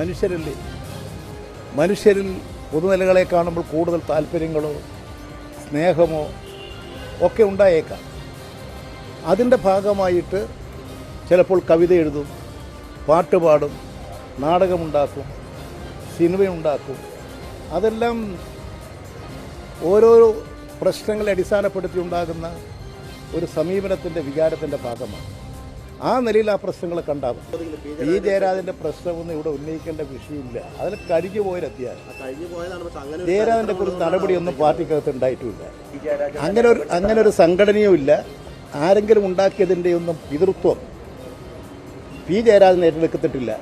മനുഷ്യരല്ലേ? മനുഷ്യരിൽ പൊതുനിലകളെ കാണുമ്പോൾ കൂടുതൽ താല്പര്യങ്ങളോ സ്നേഹമോ ഒക്കെ ഉണ്ടായേക്കാം. അതിൻ്റെ ഭാഗമായിട്ട് ചിലപ്പോൾ കവിത എഴുതും, പാട്ട് പാടും, നാടകമുണ്ടാക്കും, സിനിമയുണ്ടാക്കും. അതെല്ലാം ഓരോരോ പ്രശ്നങ്ങളെ അടിസ്ഥാനപ്പെടുത്തി ഉണ്ടാകുന്ന ഒരു സമീപനത്തിൻ്റെ വികാരത്തിൻ്റെ ഭാഗമാണ്. ആ നിലയിൽ ആ പ്രശ്നങ്ങൾ കണ്ടാകും. പി ജയരാജൻ്റെ പ്രശ്നമൊന്നും ഇവിടെ ഉന്നയിക്കേണ്ട വിഷയമില്ല. അതിൽ കഴിഞ്ഞു പോയൊരധ്യായം. ജയരാജൻ്റെ കുറിച്ച് നടപടിയൊന്നും പാർട്ടിക്കകത്ത് ഉണ്ടായിട്ടുമില്ല. അങ്ങനെ ഒരു സംഘടനയും ഇല്ല. ആരെങ്കിലും ഉണ്ടാക്കിയതിൻ്റെ ഒന്നും പിതൃത്വം പി ജയരാജൻ ഏറ്റെടുക്കത്തിട്ടില്ല.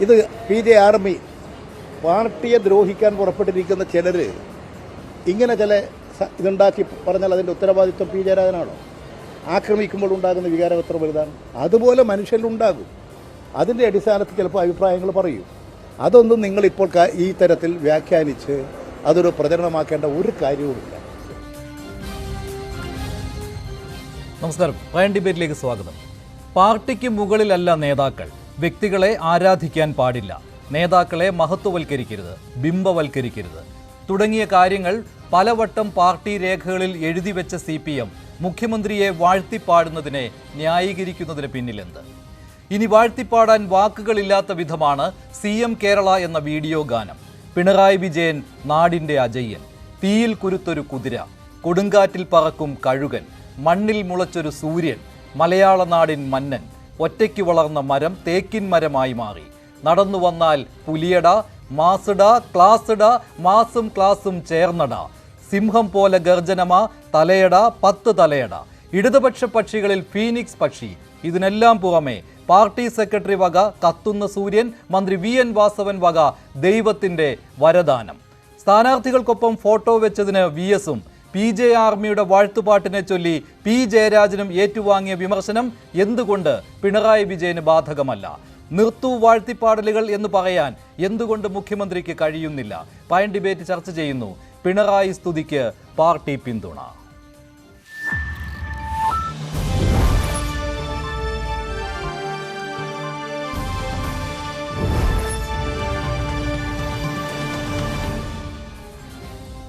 ഇത് പി ജെ ആർമി പാർട്ടിയെ ദ്രോഹിക്കാൻ പുറപ്പെട്ടിരിക്കുന്ന ചിലർ ഇങ്ങനെ ചില ഇതുണ്ടാക്കി പറഞ്ഞാൽ അതിൻ്റെ ഉത്തരവാദിത്വം പി ജയരാജനാണോ? ആക്രമിക്കുമ്പോൾ ഉണ്ടാകുന്ന വികാരം എത്ര വലുതാണ്? അതുപോലെ മനുഷ്യരിലുണ്ടാകും. അതിൻ്റെ അടിസ്ഥാനത്തിൽ ചിലപ്പോൾ അഭിപ്രായങ്ങൾ പറയും. അതൊന്നും നിങ്ങളിപ്പോൾ ഈ തരത്തിൽ വ്യാഖ്യാനിച്ച് അതൊരു പ്രചരണമാക്കേണ്ട ഒരു കാര്യവുമില്ല. നമസ്കാരം, പ്രൈം ഡിബേറ്റിലേക്ക് സ്വാഗതം. പാർട്ടിക്ക് മുകളിലല്ല നേതാക്കൾ. വ്യക്തികളെ ആരാധിക്കാൻ പാടില്ല. നേതാക്കളെ മഹത്വവൽക്കരിക്കരുത്, ബിംബവൽക്കരിക്കരുത് തുടങ്ങിയ കാര്യങ്ങൾ പലവട്ടം പാർട്ടി രേഖകളിൽ എഴുതി വെച്ച CPM മുഖ്യമന്ത്രിയെ വാഴ്ത്തിപ്പാടുന്നതിനെ ന്യായീകരിക്കുന്നതിന് പിന്നിലെന്ത്? ഇനി വാഴ്ത്തിപ്പാടാൻ വാക്കുകളില്ലാത്ത വിധമാണ് CM കേരള എന്ന വീഡിയോ ഗാനം. പിണറായി വിജയൻ നാടിൻ്റെ അജയ്യൻ, തീയിൽ കുരുത്തൊരു കുതിര, കൊടുങ്കാറ്റിൽ പറക്കും കഴുകൻ, മണ്ണിൽ മുളച്ചൊരു സൂര്യൻ, മലയാള നാടിൻ മന്നൻ, ഒറ്റയ്ക്ക് വളർന്ന മരം തേക്കിൻ മരമായി മാറി, നടന്നു വന്നാൽ പുലിയട, മാസുട, ക്ലാസുട, മാസും ക്ലാസും ചേർന്നട, സിംഹം പോലെ ഗർജനമാ, തലയട 10 തലയട, ഇടതുപക്ഷ പക്ഷികളിൽ ഫീനിക്സ് പക്ഷി. ഇതിനെല്ലാം പുറമെ പാർട്ടി സെക്രട്ടറി വക കത്തുന്ന സൂര്യൻ, മന്ത്രി VN വാസവൻ വക ദൈവത്തിൻ്റെ വരദാനം. സ്ഥാനാർത്ഥികൾക്കൊപ്പം ഫോട്ടോ വെച്ചതിന് VS-ഉം PJ ആർമിയുടെ വാഴ്ത്തുപാട്ടിനെ ചൊല്ലി P ജയരാജനും ഏറ്റുവാങ്ങിയ വിമർശനം എന്തുകൊണ്ട് പിണറായി വിജയന് ബാധകമല്ല? നിർത്തു വാഴ്ത്തിപ്പാടലുകൾ എന്ന് പറയാൻ എന്തുകൊണ്ട് മുഖ്യമന്ത്രിക്ക് കഴിയുന്നില്ല? പ്രൈം ഡിബേറ്റ് ചർച്ച ചെയ്യുന്നു. പിണറായി സ്തുതിക്ക് പാർട്ടി പിന്തുണ.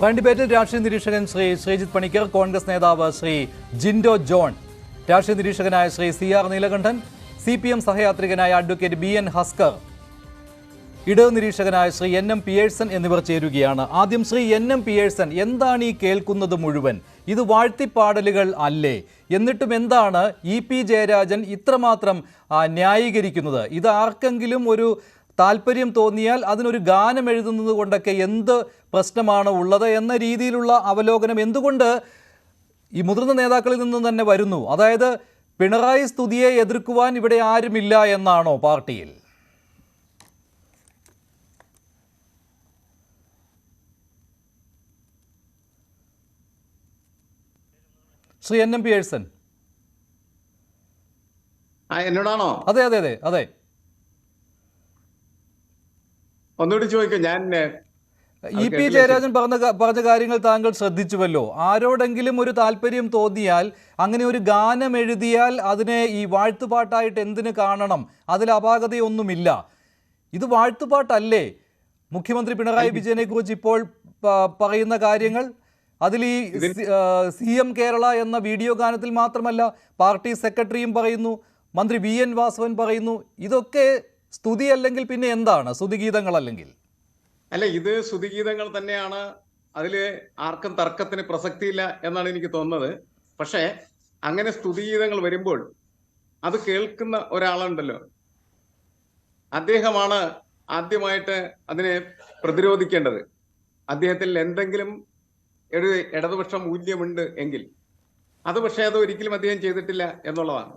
പ്രൈം ഡിബേറ്റിൽ രാഷ്ട്രീയ നിരീക്ഷകൻ ശ്രീ ശ്രീജിത്ത് പണിക്കർ, കോൺഗ്രസ് നേതാവ് ശ്രീ ജിൻഡോ ജോൺ, രാഷ്ട്രീയ നിരീക്ഷകനായ ശ്രീ CR നീലകണ്ഠൻ, CPM സഹയാത്രികനായ അഡ്വക്കേറ്റ് BN ഹസ്കർ, ഇടത് നിരീക്ഷകനായ ശ്രീ NM പിയേഴ്സൺ എന്നിവർ ചേരുകയാണ്. ആദ്യം ശ്രീ NM പിയേഴ്സൺ, എന്താണ് ഈ കേൾക്കുന്നത് മുഴുവൻ? ഇത് വാഴ്ത്തിപ്പാടലുകൾ അല്ലേ? എന്നിട്ടും എന്താണ് EP ജയരാജൻ ഇത്രമാത്രം ന്യായീകരിക്കുന്നത്? ഇത് ആർക്കെങ്കിലും ഒരു താല്പര്യം തോന്നിയാൽ അതിനൊരു ഗാനം എഴുതുന്നത് കൊണ്ടൊക്കെ എന്ത് പ്രശ്നമാണ് ഉള്ളത് എന്ന രീതിയിലുള്ള അവലോകനം എന്തുകൊണ്ട് ഈ മുതിർന്ന നേതാക്കളിൽ നിന്നും തന്നെ വരുന്നു? അതായത് പിണറായി സ്തുതിയെ എതിർക്കുവാൻ ഇവിടെ ആരുമില്ല എന്നാണോ പാർട്ടിയിൽ? ശ്രീ NM പിയേഴ്സൺ. എന്നോടാണോ? അതെ അതെ അതെ അതെ. ഒന്നുകൂടി ചോദിക്കും. ഞാൻ EP ജയരാജൻ പറഞ്ഞ കാര്യങ്ങൾ താങ്കൾ ശ്രദ്ധിച്ചുവല്ലോ. ആരോടെങ്കിലും ഒരു താല്പര്യം തോന്നിയാൽ, അങ്ങനെ ഒരു ഗാനം എഴുതിയാൽ അതിനെ ഈ വാഴ്ത്തുപാട്ടായിട്ട് എന്തിന് കാണണം? അതിൽ അപാകതയൊന്നുമില്ല. ഇത് വാഴ്ത്തുപാട്ടല്ലേ? മുഖ്യമന്ത്രി പിണറായി വിജയനെ കുറിച്ച് ഇപ്പോൾ പറയുന്ന കാര്യങ്ങൾ അതിൽ ഈ CM കേരള എന്ന വീഡിയോ ഗാനത്തിൽ മാത്രമല്ല, പാർട്ടി സെക്രട്ടറിയും പറയുന്നു, മന്ത്രി VN വാസവൻ പറയുന്നു. ഇതൊക്കെ സ്തുതി അല്ലെങ്കിൽ പിന്നെ എന്താണ്? സ്തുതിഗീതങ്ങൾ അല്ലെങ്കിൽ? അല്ല, ഇത് സ്തുതിഗീതങ്ങൾ തന്നെയാണ്. അതിൽ ആർക്കും തർക്കത്തിന് പ്രസക്തിയില്ല എന്നാണ് എനിക്ക് തോന്നുന്നത്. പക്ഷേ അങ്ങനെ സ്തുതിഗീതങ്ങൾ വരുമ്പോൾ അത് കേൾക്കുന്ന ഒരാളുണ്ടല്ലോ, അദ്ദേഹമാണ് ആദ്യമായിട്ട് അതിനെ പ്രതിരോധിക്കേണ്ടത്. അദ്ദേഹത്തിൽ എന്തെങ്കിലും ഒരു ഇടതുപക്ഷ മൂല്യമുണ്ട് എങ്കിൽ അത്, പക്ഷേ അത് ഒരിക്കലും അദ്ദേഹം ചെയ്തിട്ടില്ല എന്നുള്ളതാണ്.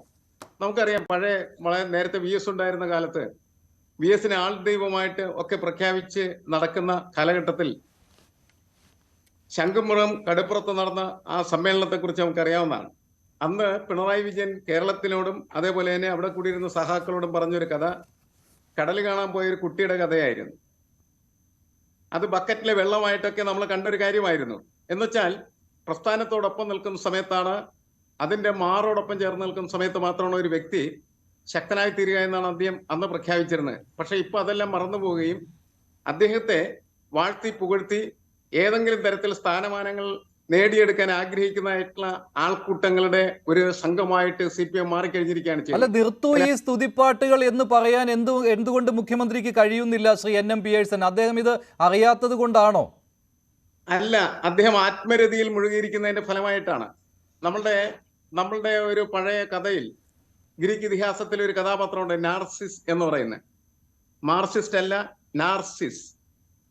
നമുക്കറിയാം, വളരെ നേരത്തെ VS ഉണ്ടായിരുന്ന കാലത്ത് VS-നെ ആൾ ദൈവമായിട്ട് ഒക്കെ പ്രഖ്യാപിച്ച് നടക്കുന്ന കാലഘട്ടത്തിൽ ശംഖുമുഖം കടുപ്പുറത്ത് നടന്ന ആ സമ്മേളനത്തെക്കുറിച്ച് നമുക്കറിയാവുന്നതാണ്. അന്ന് പിണറായി വിജയൻ കേരളത്തിനോടും അതേപോലെ തന്നെ അവിടെ കൂടിയിരുന്ന സഹാക്കളോടും പറഞ്ഞൊരു കഥ കടൽ കാണാൻ പോയൊരു കുട്ടിയുടെ കഥയായിരുന്നു. അത് ബക്കറ്റിലെ വെള്ളമായിട്ടൊക്കെ നമ്മൾ കണ്ടൊരു കാര്യമായിരുന്നു. എന്നുവെച്ചാൽ പ്രസ്ഥാനത്തോടൊപ്പം നിൽക്കുന്ന സമയത്താണ്, അതിൻ്റെ മാറോടൊപ്പം ചേർന്ന് നിൽക്കുന്ന സമയത്ത് മാത്രമാണ് ഒരു വ്യക്തി ശക്തനായി തീരുക എന്നാണ് അദ്ദേഹം അന്ന് പ്രഖ്യാപിച്ചിരുന്നത്. പക്ഷെ ഇപ്പൊ അതെല്ലാം മറന്നുപോവുകയും അദ്ദേഹത്തെ വാഴ്ത്തി പുകഴ്ത്തി ഏതെങ്കിലും തരത്തിൽ സ്ഥാനമാനങ്ങൾ നേടിയെടുക്കാൻ ആഗ്രഹിക്കുന്നതായിട്ടുള്ള ആൾക്കൂട്ടങ്ങളുടെ ഒരു സംഘമായിട്ട് CPM മാറിക്കഴിഞ്ഞിരിക്കുകയാണ് അല്ല, ചെയ്യുന്നത്. നിർത്തൂ ഈ സ്തുതിപ്പാട്ടുകൾ എന്ന് പറയാൻ എന്തുകൊണ്ട് മുഖ്യമന്ത്രിക്ക് കഴിയുന്നില്ല? ശ്രീ NM പിയേഴ്സൺ, അദ്ദേഹം ഇത് അറിയാത്തത് കൊണ്ടാണോ? അല്ല, അദ്ദേഹം ആത്മരതിയിൽ മുഴുകിയിരിക്കുന്നതിന്റെ ഫലമായിട്ടാണ്. നമ്മളുടെ ഒരു പഴയ കഥയിൽ, ഗ്രീക്ക് ഇതിഹാസത്തിൽ ഒരു കഥാപാത്രമുണ്ട്, നാർസിസ് എന്ന് പറയുന്നത്. മാർസിസ്റ്റ് അല്ല, നാർസിസ്.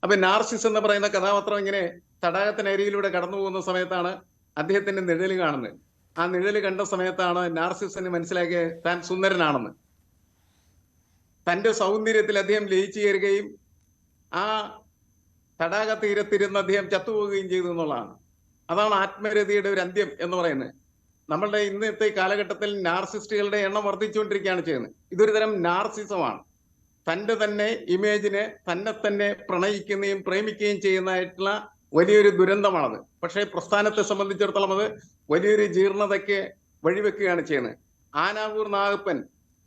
അപ്പൊ നാർസിസ് എന്ന് പറയുന്ന കഥാപാത്രം ഇങ്ങനെ തടാകത്തിനരിയിലൂടെ കടന്നു പോകുന്ന സമയത്താണ് അദ്ദേഹത്തിന്റെ നിഴല് കാണുന്നത്. ആ നിഴല് കണ്ട സമയത്താണ് നാർസിസിന് മനസ്സിലാക്കിയ താൻ സുന്ദരനാണെന്ന്. തന്റെ സൗന്ദര്യത്തിൽ അദ്ദേഹം ലയിച്ചു ചേരുകയും ആ തടാക തീരത്തിരുന്ന് അദ്ദേഹം ചത്തുപോവുകയും ചെയ്തു എന്നുള്ളതാണ്. അതാണ് ആത്മരതിയുടെ ഒരു അന്ത്യം എന്ന് പറയുന്നത്. നമ്മളുടെ ഇന്നത്തെ കാലഘട്ടത്തിൽ നാർസിസ്റ്റുകളുടെ എണ്ണം വർദ്ധിച്ചുകൊണ്ടിരിക്കുകയാണ് ചെയ്യുന്നത്. ഇതൊരു തരം നാർസിസമാണ്. തന്റെ തന്നെ ഇമേജിനെ തന്നെ തന്നെ പ്രണയിക്കുകയും പ്രേമിക്കുകയും ചെയ്യുന്നതായിട്ടുള്ള വലിയൊരു ദുരന്തമാണത്. പക്ഷേ പ്രസ്ഥാനത്തെ സംബന്ധിച്ചിടത്തോളം അത് വലിയൊരു ജീർണതയ്ക്ക് വഴിവെക്കുകയാണ് ചെയ്യുന്നത്. ആനാവൂർ നാഗപ്പൻ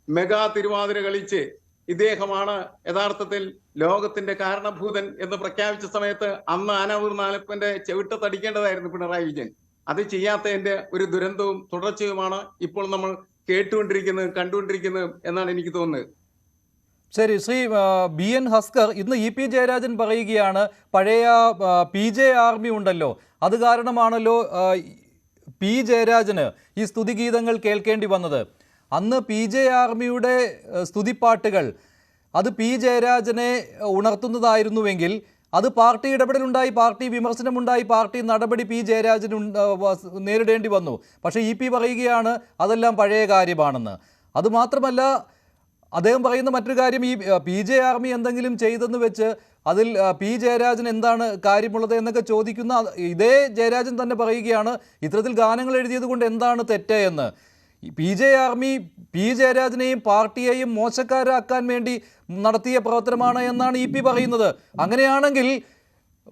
മെഗാ തിരുവാതിര കളിച്ച് ഇദ്ദേഹമാണ് യഥാർത്ഥത്തിൽ ലോകത്തിന്റെ കാരണഭൂതൻ എന്ന് പ്രഖ്യാപിച്ച സമയത്ത് അന്ന് ആനാവൂർ നാഗപ്പന്റെ ചെവിട്ടത്തടിക്കേണ്ടതായിരുന്നു പിണറായി വിജയൻ. അത് ചെയ്യാത്തതിന്റെ ഒരു ദുരന്തവും തുടർച്ചയുമാണ് ഇപ്പോൾ നമ്മൾ കേട്ടുകൊണ്ടിരിക്കുന്നത്, കണ്ടുകൊണ്ടിരിക്കുന്നത് എന്നാണ് എനിക്ക് തോന്നുന്നത്. ശരി, ശ്രീ BN ഹസ്കർ, ഇന്ന് EP ജയരാജൻ പറയുകയാണ് പഴയ PJ ആർമി ഉണ്ടല്ലോ, അത് കാരണമാണല്ലോ P ജയരാജന് ഈ സ്തുതിഗീതങ്ങൾ കേൾക്കേണ്ടി വന്നത്. അന്ന് PJ ആർമിയുടെ സ്തുതിപ്പാട്ടുകൾ അത് P ജയരാജനെ ഉണർത്തുന്നതായിരുന്നുവെങ്കിൽ അത് പാർട്ടി ഇടപെടലുണ്ടായി, പാർട്ടി വിമർശനമുണ്ടായി, പാർട്ടി നടപടി P ജയരാജന് നേരിടേണ്ടി വന്നു. പക്ഷേ EP പറയുകയാണ് അതെല്ലാം പഴയ കാര്യമാണെന്ന്. അതുമാത്രമല്ല, അദ്ദേഹം പറയുന്ന മറ്റൊരു കാര്യം, ഈ PJ ആർമി എന്തെങ്കിലും ചെയ്തെന്ന് വെച്ച് അതിൽ P ജയരാജൻ എന്താണ് കാര്യമുള്ളത് എന്നൊക്കെ ചോദിക്കുന്ന ഇതേ ജയരാജൻ തന്നെ പറയുകയാണ് ഇത്തരത്തിൽ ഗാനങ്ങൾ എഴുതിയത് കൊണ്ട് എന്താണ് തെറ്റ് എന്ന്. PJ ആർമി P ജയരാജനെയും പാർട്ടിയെയും മോശക്കാരാക്കാൻ വേണ്ടി നടത്തിയ പ്രവർത്തനമാണ് എന്നാണ് EP പറയുന്നത്. അങ്ങനെയാണെങ്കിൽ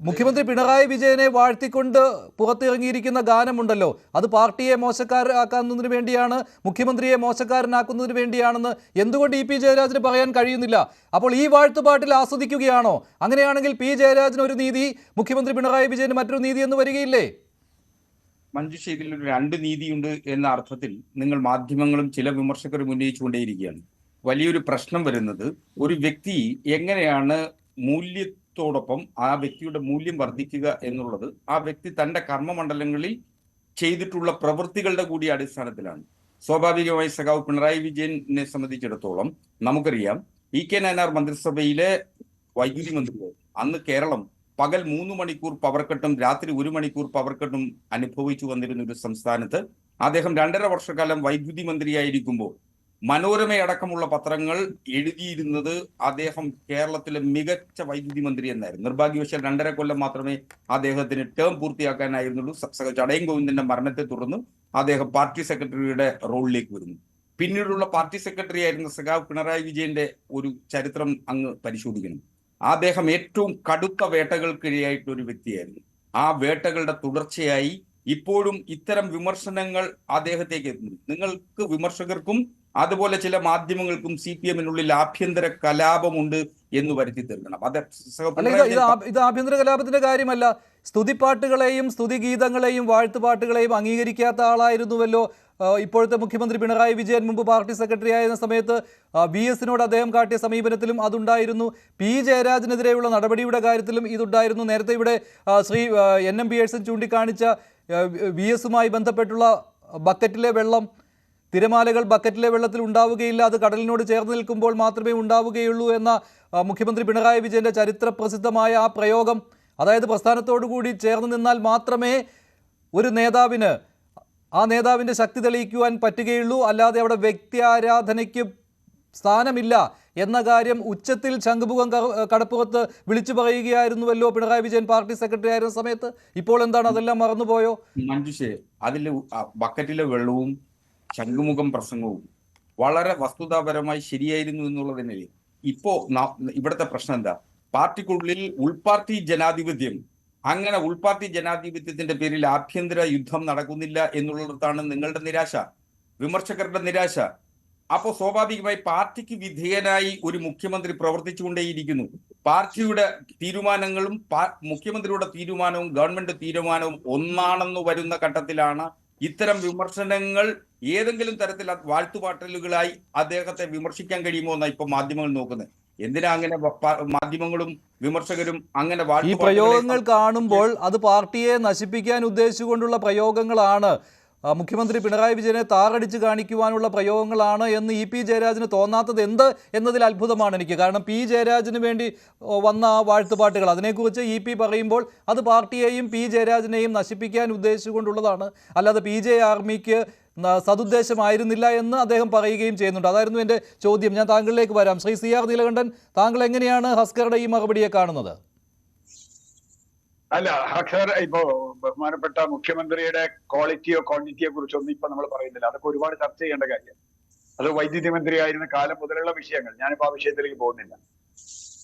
മുഖ്യമന്ത്രി പിണറായി വിജയനെ വാഴ്ത്തിക്കൊണ്ട് പുറത്തിറങ്ങിയിരിക്കുന്ന ഗാനമുണ്ടല്ലോ, അത് പാർട്ടിയെ മോശക്കാരാക്കുന്നതിന് വേണ്ടിയാണ്, മുഖ്യമന്ത്രിയെ മോശക്കാരനാക്കുന്നതിന് വേണ്ടിയാണെന്ന് എന്തുകൊണ്ട് EP ജയരാജന് പറയാൻ കഴിയുന്നില്ല? അപ്പോൾ ഈ വാഴ്ത്തുപാട്ടിൽ ആസ്വദിക്കുകയാണോ? അങ്ങനെയാണെങ്കിൽ P ജയരാജന് ഒരു നീതി, മുഖ്യമന്ത്രി പിണറായി വിജയന് മറ്റൊരു നീതി എന്ന് വരികയില്ലേ? മഞ്ജുഷ, ഇതിൽ ഒരു രണ്ട് നീതിയുണ്ട് എന്ന അർത്ഥത്തിൽ നിങ്ങൾ മാധ്യമങ്ങളും ചില വിമർശകരും ഉന്നയിച്ചുകൊണ്ടേയിരിക്കുകയാണ്. വലിയൊരു പ്രശ്നം വരുന്നത് ഒരു വ്യക്തി എങ്ങനെയാണ് മൂല്യത്തോടൊപ്പം ആ വ്യക്തിയുടെ മൂല്യം വർദ്ധിക്കുക എന്നുള്ളത് ആ വ്യക്തി തന്റെ കർമ്മമണ്ഡലങ്ങളിൽ ചെയ്തിട്ടുള്ള പ്രവൃത്തികളുടെ കൂടി അടിസ്ഥാനത്തിലാണ്. സ്വാഭാവികമായി സഖാവ് പിണറായി വിജയനെ സംബന്ധിച്ചിടത്തോളം നമുക്കറിയാം, EK നായനാർ മന്ത്രിസഭയിലെ വൈദ്യുതി മന്ത്രിയായി അന്ന് കേരളം പകൽ 3 മണിക്കൂർ പവർ കട്ടും രാത്രി 1 മണിക്കൂർ പവർ കട്ടും അനുഭവിച്ചു വന്നിരുന്ന ഒരു സംസ്ഥാനത്ത് അദ്ദേഹം 2.5 വർഷക്കാലം വൈദ്യുതി മന്ത്രിയായിരിക്കുമ്പോൾ മനോരമയടക്കമുള്ള പത്രങ്ങൾ എഴുതിയിരുന്നത് അദ്ദേഹം കേരളത്തിലെ മികച്ച വൈദ്യുതി മന്ത്രി എന്നായിരുന്നു. നിർഭാഗ്യവശാൽ 2.5 കൊല്ലം മാത്രമേ അദ്ദേഹത്തിന് ടേം പൂർത്തിയാക്കാനായിരുന്നുള്ളൂ. ചടയം ഗോവിന്ദന്റെ മരണത്തെ തുടർന്ന് അദ്ദേഹം പാർട്ടി സെക്രട്ടറിയുടെ റോളിലേക്ക് വരുന്നു. പിന്നീടുള്ള പാർട്ടി സെക്രട്ടറി ആയിരുന്ന സഖാവ് പിണറായി വിജയന്റെ ഒരു ചരിത്രം അങ്ങ് പരിശോധിക്കണം. അദ്ദേഹം ഏറ്റവും കടുത്ത വേട്ടകൾക്കിടയായിട്ടുള്ള ഒരു വ്യക്തിയായിരുന്നു. ആ വേട്ടകളുടെ തുടർച്ചയായി ഇപ്പോഴും ഇത്തരം വിമർശനങ്ങൾ അദ്ദേഹത്തേക്ക് എത്തുന്നു. നിങ്ങൾക്ക് വിമർശകർക്കും അതുപോലെ ചില മാധ്യമങ്ങൾക്കും CPM-നുള്ളിൽ ആഭ്യന്തര കലാപമുണ്ട് എന്ന് വരുത്തി തീർക്കണം. ഇത് ആഭ്യന്തര കലാപത്തിന്റെ കാര്യമല്ല. സ്തുതിപ്പാട്ടുകളെയും സ്തുതിഗീതങ്ങളെയും വാഴ്ത്തുപാട്ടുകളെയും അംഗീകരിക്കാത്ത ആളായിരുന്നുവല്ലോ ഇപ്പോഴത്തെ മുഖ്യമന്ത്രി പിണറായി വിജയൻ. മുമ്പ് പാർട്ടി സെക്രട്ടറി ആയിരുന്ന സമയത്ത് VS-നോട് അദ്ദേഹം കാട്ടിയ സമീപനത്തിലും അതുണ്ടായിരുന്നു. P ജയരാജനെതിരെയുള്ള നടപടിയുടെ കാര്യത്തിലും ഇതുണ്ടായിരുന്നു. നേരത്തെ ഇവിടെ ശ്രീ NM പിയേഴ്സൺ ചൂണ്ടിക്കാണിച്ച VS-മായി ബന്ധപ്പെട്ടുള്ള ബക്കറ്റിലെ വെള്ളം, തിരമാലകൾ ബക്കറ്റിലെ വെള്ളത്തിൽ ഉണ്ടാവുകയില്ല, അത് കടലിനോട് ചേർന്ന് നിൽക്കുമ്പോൾ മാത്രമേ ഉണ്ടാവുകയുള്ളൂ എന്ന മുഖ്യമന്ത്രി പിണറായി വിജയന്റെ ചരിത്ര പ്രസിദ്ധമായ ആ പ്രയോഗം, അതായത് പ്രസ്ഥാനത്തോടു കൂടി ചേർന്ന് നിന്നാൽ മാത്രമേ ഒരു നേതാവിന് ആ നേതാവിൻ്റെ ശക്തി തെളിയിക്കുവാൻ പറ്റുകയുള്ളൂ, അല്ലാതെ അവിടെ വ്യക്തി ആരാധനയ്ക്ക് സ്ഥാനമില്ല എന്ന കാര്യം ഉച്ചത്തിൽ ശംഖുമുഖം കടപ്പുറത്ത് വിളിച്ചു പറയുകയായിരുന്നുവല്ലോ പിണറായി വിജയൻ പാർട്ടി സെക്രട്ടറി ആയിരുന്ന സമയത്ത്. ഇപ്പോൾ എന്താണ്, അതെല്ലാം മറന്നുപോയോ? മഞ്ജുഷേ, അതിൽ ബക്കറ്റിലെ വെള്ളവും ശംഖുമുഖം പ്രസംഗവും വളരെ വസ്തുതാപരമായി ശരിയായിരുന്നു എന്നുള്ളത് തന്നെയല്ലേ. ഇപ്പോ ഇവിടുത്തെ പ്രശ്നം എന്താ? പാർട്ടിക്കുള്ളിൽ ഉൾപാർട്ടി ജനാധിപത്യം, അങ്ങനെ ഉൾപാർട്ടി ജനാധിപത്യത്തിന്റെ പേരിൽ ആഭ്യന്തര യുദ്ധം നടക്കുന്നില്ല എന്നുള്ളിടത്താണ് നിങ്ങളുടെ നിരാശ, വിമർശകരുടെ നിരാശ. അപ്പോൾ സ്വാഭാവികമായി പാർട്ടിക്ക് വിധേയനായി ഒരു മുഖ്യമന്ത്രി പ്രവർത്തിച്ചുകൊണ്ടേയിരിക്കുന്നു. പാർട്ടിയുടെ തീരുമാനങ്ങളും മുഖ്യമന്ത്രിയുടെ തീരുമാനവും ഗവൺമെന്റ് തീരുമാനവും ഒന്നാണെന്ന് വരുന്ന ഘട്ടത്തിലാണ് ഇത്തരം വിമർശനങ്ങൾ ഏതെങ്കിലും തരത്തിൽ വാഴ്ത്തുപാട്ടലുകളായി അദ്ദേഹത്തെ വിമർശിക്കാൻ കഴിയുമോ എന്നാണ് ഇപ്പൊ മാധ്യമങ്ങൾ നോക്കുന്നത്. എന്തിനാ അങ്ങനെ മാധ്യമങ്ങളും വിമർശകരും അങ്ങനെ ഈ പ്രയോഗങ്ങൾ കാണുമ്പോൾ അത് പാർട്ടിയെ നശിപ്പിക്കാൻ ഉദ്ദേശിച്ചുകൊണ്ടുള്ള പ്രയോഗങ്ങളാണ്, മുഖ്യമന്ത്രി പിണറായി വിജയനെ താറടിച്ച് കാണിക്കുവാനുള്ള പ്രയോഗങ്ങളാണ് എന്ന് പി ജയരാജന് തോന്നാത്തത് എന്ത് എന്നതിൽ അത്ഭുതമാണ് എനിക്ക്. കാരണം പി ജയരാജന് വേണ്ടി വന്ന ആ വാഴ്ത്തുപാട്ടുകൾ, അതിനെക്കുറിച്ച് പി പറയുമ്പോൾ അത് പാർട്ടിയെയും പി ജയരാജനെയും നശിപ്പിക്കാൻ ഉദ്ദേശിച്ചുകൊണ്ടുള്ളതാണ്, അല്ലാതെ പി ജെ ആർമിക്ക് സതുദ്ദേശമായിരുന്നില്ല എന്ന് അദ്ദേഹം പറയുകയും ചെയ്യുന്നുണ്ട്. അതായിരുന്നു എൻ്റെ ചോദ്യം. ഞാൻ താങ്കളിലേക്ക് വരാം. ശ്രീ സി ആർ നീലകണ്ഠൻ, താങ്കൾ എങ്ങനെയാണ് ഹസ്കറുടെ ഈ മറുപടിയെ കാണുന്നത്? അല്ല, ഹസ്കർ ഇപ്പോ ബഹുമാനപ്പെട്ട മുഖ്യമന്ത്രിയുടെ ക്വാളിറ്റിയോ ക്വാണ്ടിറ്റിയെ കുറിച്ചൊന്നും ഇപ്പൊ നമ്മൾ പറയുന്നില്ല. അതൊക്കെ ഒരുപാട് ചർച്ച ചെയ്യേണ്ട കാര്യം. അത് വൈദ്യുതി മന്ത്രി ആയിരുന്ന കാലം മുതലുള്ള വിഷയങ്ങൾ. ഞാനിപ്പോ ആ വിഷയത്തിലേക്ക് പോകുന്നില്ല.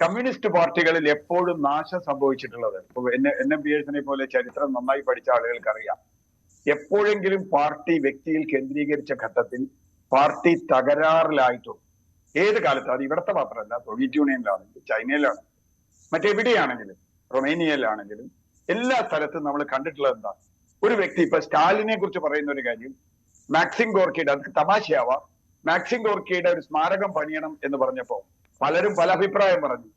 കമ്മ്യൂണിസ്റ്റ് പാർട്ടികളിൽ എപ്പോഴും നാശം സംഭവിച്ചിട്ടുള്ളത്, ഇപ്പൊ NM പോലെ ചരിത്രം നന്നായി പഠിച്ച ആളുകൾക്ക് അറിയാം. എപ്പോഴെങ്കിലും പാർട്ടി വ്യക്തിയിൽ കേന്ദ്രീകരിച്ച ഘട്ടത്തിൽ പാർട്ടി തകരാറിലായിട്ടും ഏത് കാലത്തും, അത് ഇവിടത്തെ മാത്രമല്ല, സോവിയറ്റ് യൂണിയനിലാണെങ്കിലും ചൈനയിലാണെങ്കിലും മറ്റെവിടെയാണെങ്കിലും റൊമേനിയയിലാണെങ്കിലും എല്ലാ സ്ഥലത്തും നമ്മൾ കണ്ടിട്ടുള്ളത് എന്താ, ഒരു വ്യക്തി, ഇപ്പൊ സ്റ്റാലിനെ കുറിച്ച് പറയുന്ന ഒരു കാര്യം, മാക്സിം ഗോർക്കിയുടെ, അത് തമാശയാവാം, മാക്സിം ഗോർക്കിയുടെ ഒരു സ്മാരകം പണിയണം എന്ന് പറഞ്ഞപ്പോ പലരും പല അഭിപ്രായം പറഞ്ഞു.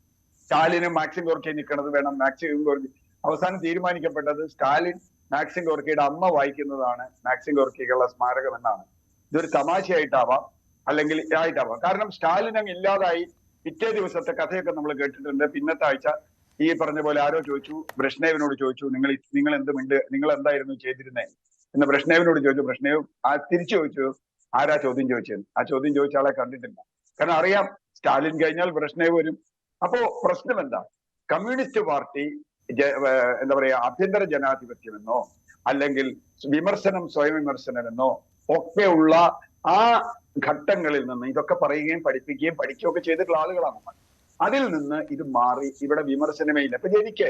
സ്റ്റാലിനും മാക്സിം ഗോർക്കി നിൽക്കുന്നത് വേണം, മാക്സിം ഗോർക്കി. അവസാനം തീരുമാനിക്കപ്പെട്ടത് സ്റ്റാലിൻ മാക്സിം ഗോർക്കിയുടെ അമ്മ വായിക്കുന്നതാണ് മാക്സിം ഗോർക്കിക്കുള്ള സ്മാരകം എന്നാണ്. ഇതൊരു തമാശയായിട്ടാവാം, അല്ലെങ്കിൽ ആയിട്ടാവാം. കാരണം സ്റ്റാലിൻ അങ്ങ് ഇല്ലാതായി പിറ്റേ ദിവസത്തെ കഥയൊക്കെ നമ്മൾ കേട്ടിട്ടുണ്ട്. പിന്നത്തെ ആഴ്ച ഈ പറഞ്ഞ പോലെ ആരോ ചോദിച്ചു, ബ്രഷ്നേവിനോട് ചോദിച്ചു, നിങ്ങൾ എന്തായിരുന്നു ചെയ്തിരുന്നേ എന്ന് ബ്രഷ്നേവിനോട് ചോദിച്ചു. ബ്രഷ്നേവ് തിരിച്ചു ചോദിച്ചു, ആരാ ചോദ്യം ചോദിച്ചത്? ആ ചോദ്യം ചോദിച്ച ആളെ കണ്ടിട്ടില്ല. കാരണം അറിയാം, സ്റ്റാലിൻ കഴിഞ്ഞാൽ ബ്രഷ്നേവ് വരും. അപ്പോ പ്രശ്നം എന്താ, കമ്മ്യൂണിസ്റ്റ് പാർട്ടി എന്താ പറയാ, ആഭ്യന്തര ജനാധിപത്യമെന്നോ അല്ലെങ്കിൽ വിമർശനം സ്വയം വിമർശനമെന്നോ ഒക്കെയുള്ള ആ ഘട്ടങ്ങളിൽ നിന്ന് ഇതൊക്കെ പറയുകയും പഠിപ്പിക്കുകയും പഠിക്കുകയൊക്കെ ചെയ്തിട്ടുള്ള ആളുകളാണ് നമ്മൾ. അതിൽ നിന്ന് ഇത് മാറി ഇവിടെ വിമർശനമേ ഇല്ല. ഇപ്പൊ എനിക്ക്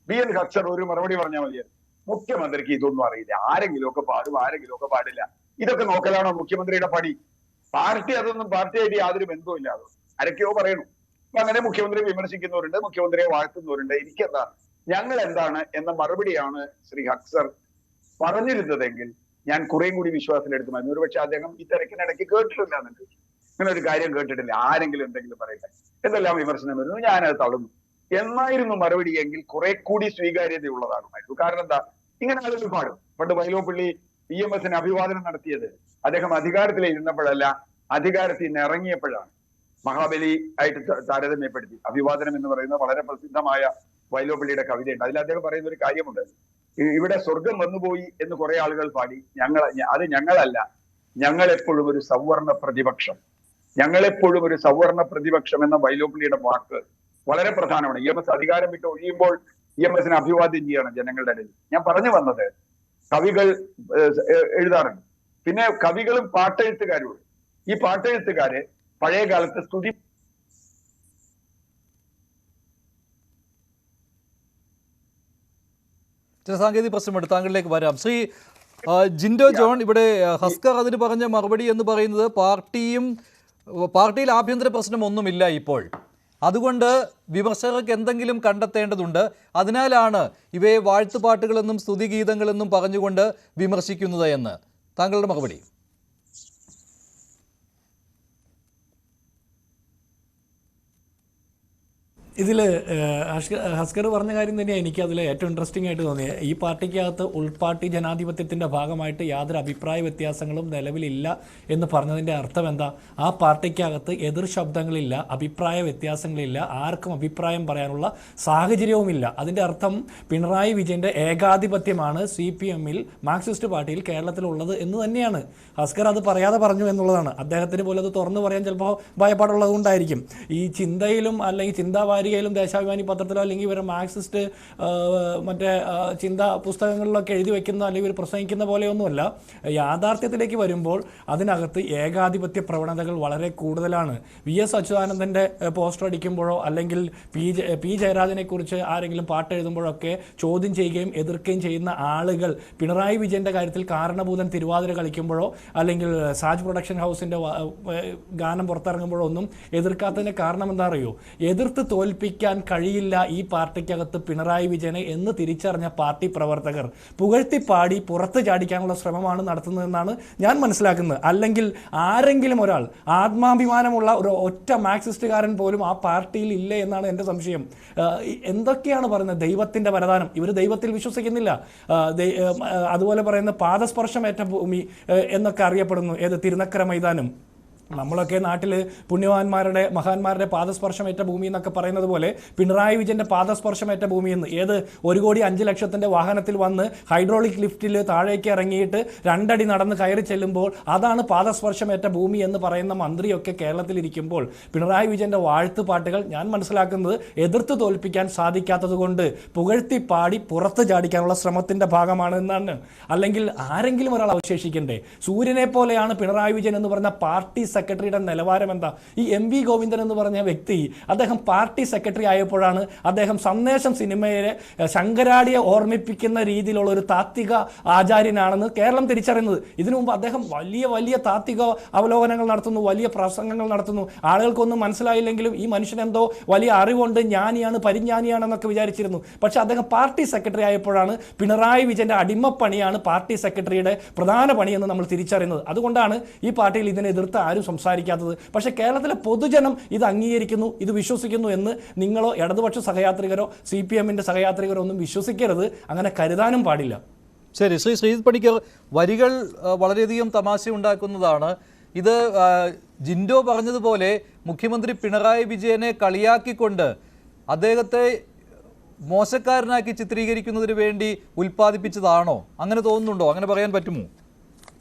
BN ഹസ്കർ ഒരു മറുപടി പറഞ്ഞാൽ മതിയായിരുന്നു, മുഖ്യമന്ത്രിക്ക് ഇതൊന്നും അറിയില്ല, ആരെങ്കിലും ഒക്കെ പാടും ആരെങ്കിലും ഒക്കെ പാടില്ല, ഇതൊക്കെ നോക്കലാണോ മുഖ്യമന്ത്രിയുടെ പണി? പാർട്ടി അതൊന്നും പാർട്ടിയായിട്ട് യാതൊരു ബന്ധവും ഇല്ലാതെ ആരൊക്കെയോ പറയണു. അപ്പൊ അങ്ങനെ മുഖ്യമന്ത്രിയെ വിമർശിക്കുന്നവരുണ്ട്, മുഖ്യമന്ത്രിയെ വാഴ്ത്തുന്നവരുണ്ട്. എനിക്കെന്താ, ഞങ്ങൾ എന്താണ് എന്ന മറുപടിയാണ് ശ്രീ ഹസ്കർ പറഞ്ഞിരുന്നതെങ്കിൽ ഞാൻ കുറേയും കൂടി വിശ്വാസത്തിലെടുക്കുമായിരുന്നു. ഒരുപക്ഷെ അദ്ദേഹം ഈ തിരക്കിനിടയ്ക്ക് കേട്ടിട്ടില്ല, എന്നിട്ട് ഇങ്ങനെ ഒരു കാര്യം കേട്ടിട്ടില്ല, ആരെങ്കിലും എന്തെങ്കിലും പറയട്ടെ, എന്തെല്ലാം വിമർശനം വരുന്നു, ഞാനത് തള്ളുന്നു എന്നായിരുന്നു മറുപടി എങ്കിൽ കുറെ കൂടി സ്വീകാര്യതയുള്ളതാകുമായിരുന്നു. കാരണം എന്താ, ഇങ്ങനെ ആളുകൾ പാടും. പണ്ട് വൈലോപ്പിള്ളി EMS അഭിവാദനം നടത്തിയത് അദ്ദേഹം അധികാരത്തിലിരുന്നപ്പോഴല്ല, അധികാരത്തിൽ നിന്ന് ഇറങ്ങിയപ്പോഴാണ്. മഹാബലി ആയിട്ട് താരതമ്യപ്പെടുത്തി അഭിവാദനം എന്ന് പറയുന്ന വളരെ പ്രസിദ്ധമായ വൈലോപ്പിള്ളിയുടെ കവിതയുണ്ട്. അതിൽ അദ്ദേഹം പറയുന്ന ഒരു കാര്യമുണ്ട്, ഇവിടെ സ്വർഗം വന്നുപോയി എന്ന് കുറെ ആളുകൾ പാടി, അത് ഞങ്ങളല്ല, ഞങ്ങളെപ്പോഴും ഒരു സവർണ പ്രതിപക്ഷം, ഞങ്ങളെപ്പോഴും ഒരു സവർണ പ്രതിപക്ഷം എന്ന വൈലോപ്പിള്ളിയുടെ വാക്ക് വളരെ പ്രധാനമാണ്. EMS അധികാരം വിട്ട് ഒഴിയുമ്പോൾ EMS അഭിവാദ്യം ചെയ്യണം ജനങ്ങളുടെ ഇടയിൽ. ഞാൻ പറഞ്ഞു വന്നത്, കവികൾ എഴുതാറുണ്ട്, പിന്നെ കവികളും പാട്ടെഴുത്തുകാരും. ഈ പാട്ടെഴുത്തുകാരെ പഴയ കാലത്ത് സ്തുതി ചില സാങ്കേതിക പ്രശ്നമുണ്ട്, താങ്കളിലേക്ക് വരാം. ശ്രീ ജിൻഡോ ജോൺ, ഇവിടെ ഹസ്കർ അതിന് പറഞ്ഞ മറുപടി എന്ന് പറയുന്നത് പാർട്ടിയിൽ ആഭ്യന്തര പ്രശ്നമൊന്നുമില്ല ഇപ്പോൾ, അതുകൊണ്ട് വിമർശകർക്ക് എന്തെങ്കിലും കണ്ടെത്തേണ്ടതുണ്ട്, അതിനാലാണ് ഇവയെ വാഴ്ത്തുപാട്ടുകളെന്നും സ്തുതിഗീതങ്ങളെന്നും പറഞ്ഞുകൊണ്ട് വിമർശിക്കുന്നത് എന്ന്. താങ്കളുടെ മറുപടി? ഇതിൽ ഹസ്കർ പറഞ്ഞ കാര്യം തന്നെയാണ് എനിക്ക് അതിൽ ഏറ്റവും ഇൻട്രസ്റ്റിംഗ് ആയിട്ട് തോന്നിയത്. ഈ പാർട്ടിക്കകത്ത് ഉൾപാർട്ടി ജനാധിപത്യത്തിൻ്റെ ഭാഗമായിട്ട് യാതൊരു അഭിപ്രായ വ്യത്യാസങ്ങളും നിലവിലില്ല എന്ന് പറഞ്ഞതിൻ്റെ അർത്ഥം എന്താ? ആ പാർട്ടിക്കകത്ത് എതിർ ശബ്ദങ്ങളില്ല, അഭിപ്രായ വ്യത്യാസങ്ങളില്ല, ആർക്കും അഭിപ്രായം പറയാനുള്ള സാഹചര്യവുമില്ല. അതിൻ്റെ അർത്ഥം പിണറായി വിജയൻ്റെ ഏകാധിപത്യമാണ് CPM-ൽ മാർക്സിസ്റ്റ് പാർട്ടിയിൽ കേരളത്തിലുള്ളത് എന്ന് തന്നെയാണ്. ഹസ്കർ അത് പറയാതെ പറഞ്ഞു എന്നുള്ളതാണ്. അദ്ദേഹത്തിന് പോലും അത് തുറന്നു പറയാൻ ചിലപ്പോൾ ഭയപ്പാടുള്ളത് കൊണ്ടായിരിക്കും. ഈ ചിന്തയിലും അല്ലെങ്കിൽ ചിന്താവാരി പത്രികയിലും ദേശാഭിമാനി പത്രത്തിലോ അല്ലെങ്കിൽ ഇവരെ മാർക്സിസ്റ്റ് മറ്റേ ചിന്താ പുസ്തകങ്ങളിലൊക്കെ എഴുതി വയ്ക്കുന്ന അല്ലെങ്കിൽ ഇവർ പ്രസംഗിക്കുന്ന പോലെയൊന്നുമല്ല. യാഥാർത്ഥ്യത്തിലേക്ക് വരുമ്പോൾ അതിനകത്ത് ഏകാധിപത്യ പ്രവണതകൾ വളരെ കൂടുതലാണ്. VS അച്യുതാനന്ദൻ്റെ പോസ്റ്റർ അടിക്കുമ്പോഴോ അല്ലെങ്കിൽ പി ജയരാജനെ കുറിച്ച് ആരെങ്കിലും പാട്ട് എഴുതുമ്പോഴൊക്കെ ചോദ്യം ചെയ്യുകയും എതിർക്കുകയും ചെയ്യുന്ന ആളുകൾ പിണറായി വിജയൻ്റെ കാര്യത്തിൽ കാരണഭൂതൻ തിരുവാതിര കളിക്കുമ്പോഴോ അല്ലെങ്കിൽ സാജ് പ്രൊഡക്ഷൻ ഹൗസിൻ്റെ ഗാനം പുറത്തിറങ്ങുമ്പോഴോ ഒന്നും എതിർക്കാത്തതിൻ്റെ കാരണം എന്താ അറിയോ? എതിർത്ത് തോൽപ്പിക്കാൻ കഴിയില്ല ഈ പാർട്ടിക്കകത്ത് പിണറായി വിജയനെ എന്ന് തിരിച്ചറിഞ്ഞ പാർട്ടി പ്രവർത്തകർ പുകഴ്ത്തിപ്പാടി പുറത്ത് ചാടിക്കാനുള്ള ശ്രമമാണ് നടത്തുന്നതെന്നാണ് ഞാൻ മനസ്സിലാക്കുന്നത്. അല്ലെങ്കിൽ ആരെങ്കിലും ഒരാൾ ആത്മാഭിമാനമുള്ള ഒരു ഒറ്റ മാർക്സിസ്റ്റുകാരൻ പോലും ആ പാർട്ടിയിൽ ഇല്ലേ എന്നാണ് എൻ്റെ സംശയം. എന്തൊക്കെയാണ് പറയുന്നത്? ദൈവത്തിൻ്റെ വരദാനം. ഇവർ ദൈവത്തിൽ വിശ്വസിക്കുന്നില്ല. അതുപോലെ പറയുന്ന പാദസ്പർശമേറ്റ ഭൂമി എന്നൊക്കെ അറിയപ്പെടുന്നു ഏത് തിരുനക്കര മൈതാനം. നമ്മളൊക്കെ നാട്ടിൽ പുണ്യവാന്മാരുടെ മഹാന്മാരുടെ പാദസ്പർശമേറ്റ ഭൂമി എന്നൊക്കെ പറയുന്നത് പോലെ പിണറായി വിജയൻ്റെ പാദസ്പർശമേറ്റ ഭൂമി എന്ന് 1,05,00,000 വാഹനത്തിൽ വന്ന് ഹൈഡ്രോളിക് ലിഫ്റ്റിൽ താഴേക്ക് ഇറങ്ങിയിട്ട് 2 അടി നടന്ന് കയറി ചെല്ലുമ്പോൾ അതാണ് പാദസ്പർശമേറ്റ ഭൂമി എന്ന് പറയുന്ന മന്ത്രിയൊക്കെ കേരളത്തിലിരിക്കുമ്പോൾ പിണറായി വിജയൻ്റെ വാഴ്ത്തുപാട്ടുകൾ ഞാൻ മനസ്സിലാക്കുന്നത് എതിർത്ത് തോൽപ്പിക്കാൻ സാധിക്കാത്തത് കൊണ്ട് പുകഴ്ത്തിപ്പാടി പുറത്ത് ചാടിക്കാനുള്ള ശ്രമത്തിൻ്റെ ഭാഗമാണ് എന്നാണ്. അല്ലെങ്കിൽ ആരെങ്കിലും ഒരാൾ അവശേഷിക്കണ്ടേ? സൂര്യനെ പോലെയാണ് പിണറായി വിജയൻ എന്ന് പറഞ്ഞ പാർട്ടി സെക്രട്ടറിയുടെ നിലവാരം എന്താ? ഈ MV ഗോവിന്ദൻ എന്ന് പറഞ്ഞ വ്യക്തി അദ്ദേഹം പാർട്ടി സെക്രട്ടറി ആയപ്പോഴാണ് അദ്ദേഹം സന്ദേശം സിനിമയിലെ ശങ്കരാടിയെ ഓർമ്മിപ്പിക്കുന്ന രീതിയിലുള്ള ഒരു താത്വിക ആചാര്യനാണെന്ന് കേരളം തിരിച്ചറിയുന്നത്. ഇതിനു മുമ്പ് അദ്ദേഹം വലിയ വലിയ താത്വിക അവലോകനങ്ങൾ നടത്തുന്നു, വലിയ പ്രസംഗങ്ങൾ നടത്തുന്നു. ആളുകൾക്കൊന്നും മനസ്സിലായില്ലെങ്കിലും ഈ മനുഷ്യനെന്തോ വലിയ അറിവുണ്ട്, ജ്ഞാനിയാണ്, പരിജ്ഞാനിയാണെന്നൊക്കെ വിചാരിച്ചിരുന്നു. പക്ഷെ അദ്ദേഹം പാർട്ടി സെക്രട്ടറി ആയപ്പോഴാണ് പിണറായി വിജയൻ്റെ അടിമപ്പണിയാണ് പാർട്ടി സെക്രട്ടറിയുടെ പ്രധാന പണിയെന്ന് നമ്മൾ തിരിച്ചറിയുന്നത്. അതുകൊണ്ടാണ് ഈ പാർട്ടിയിൽ ഇതിനെ എതിർത്ത് ആരും സംസാരിക്കാത്തത്. പക്ഷേ കേരളത്തിലെ പൊതുജനം ഇത് അംഗീകരിക്കുന്നു, ഇത് വിശ്വസിക്കുന്നു എന്ന് നിങ്ങളോ ഇടതുപക്ഷ സഹയാത്രികരോ CPMൻ്റെ സഹയാത്രികരോ ഒന്നും വിശ്വസിക്കരുത്. അങ്ങനെ കരുതാനും പാടില്ല. ശരി, ശ്രീജിത്ത് പണിക്കർ, വരികൾ വളരെയധികം തമാശ ഉണ്ടാക്കുന്നതാണ്. ഇത് ജിൻഡോ പറഞ്ഞതുപോലെ മുഖ്യമന്ത്രി പിണറായി വിജയനെ കളിയാക്കിക്കൊണ്ട് അദ്ദേഹത്തെ മോശക്കാരനാക്കി ചിത്രീകരിക്കുന്നതിന് വേണ്ടി ഉൽപ്പാദിപ്പിച്ചതാണോ? അങ്ങനെ തോന്നുന്നുണ്ടോ? അങ്ങനെ പറയാൻ പറ്റുമോ?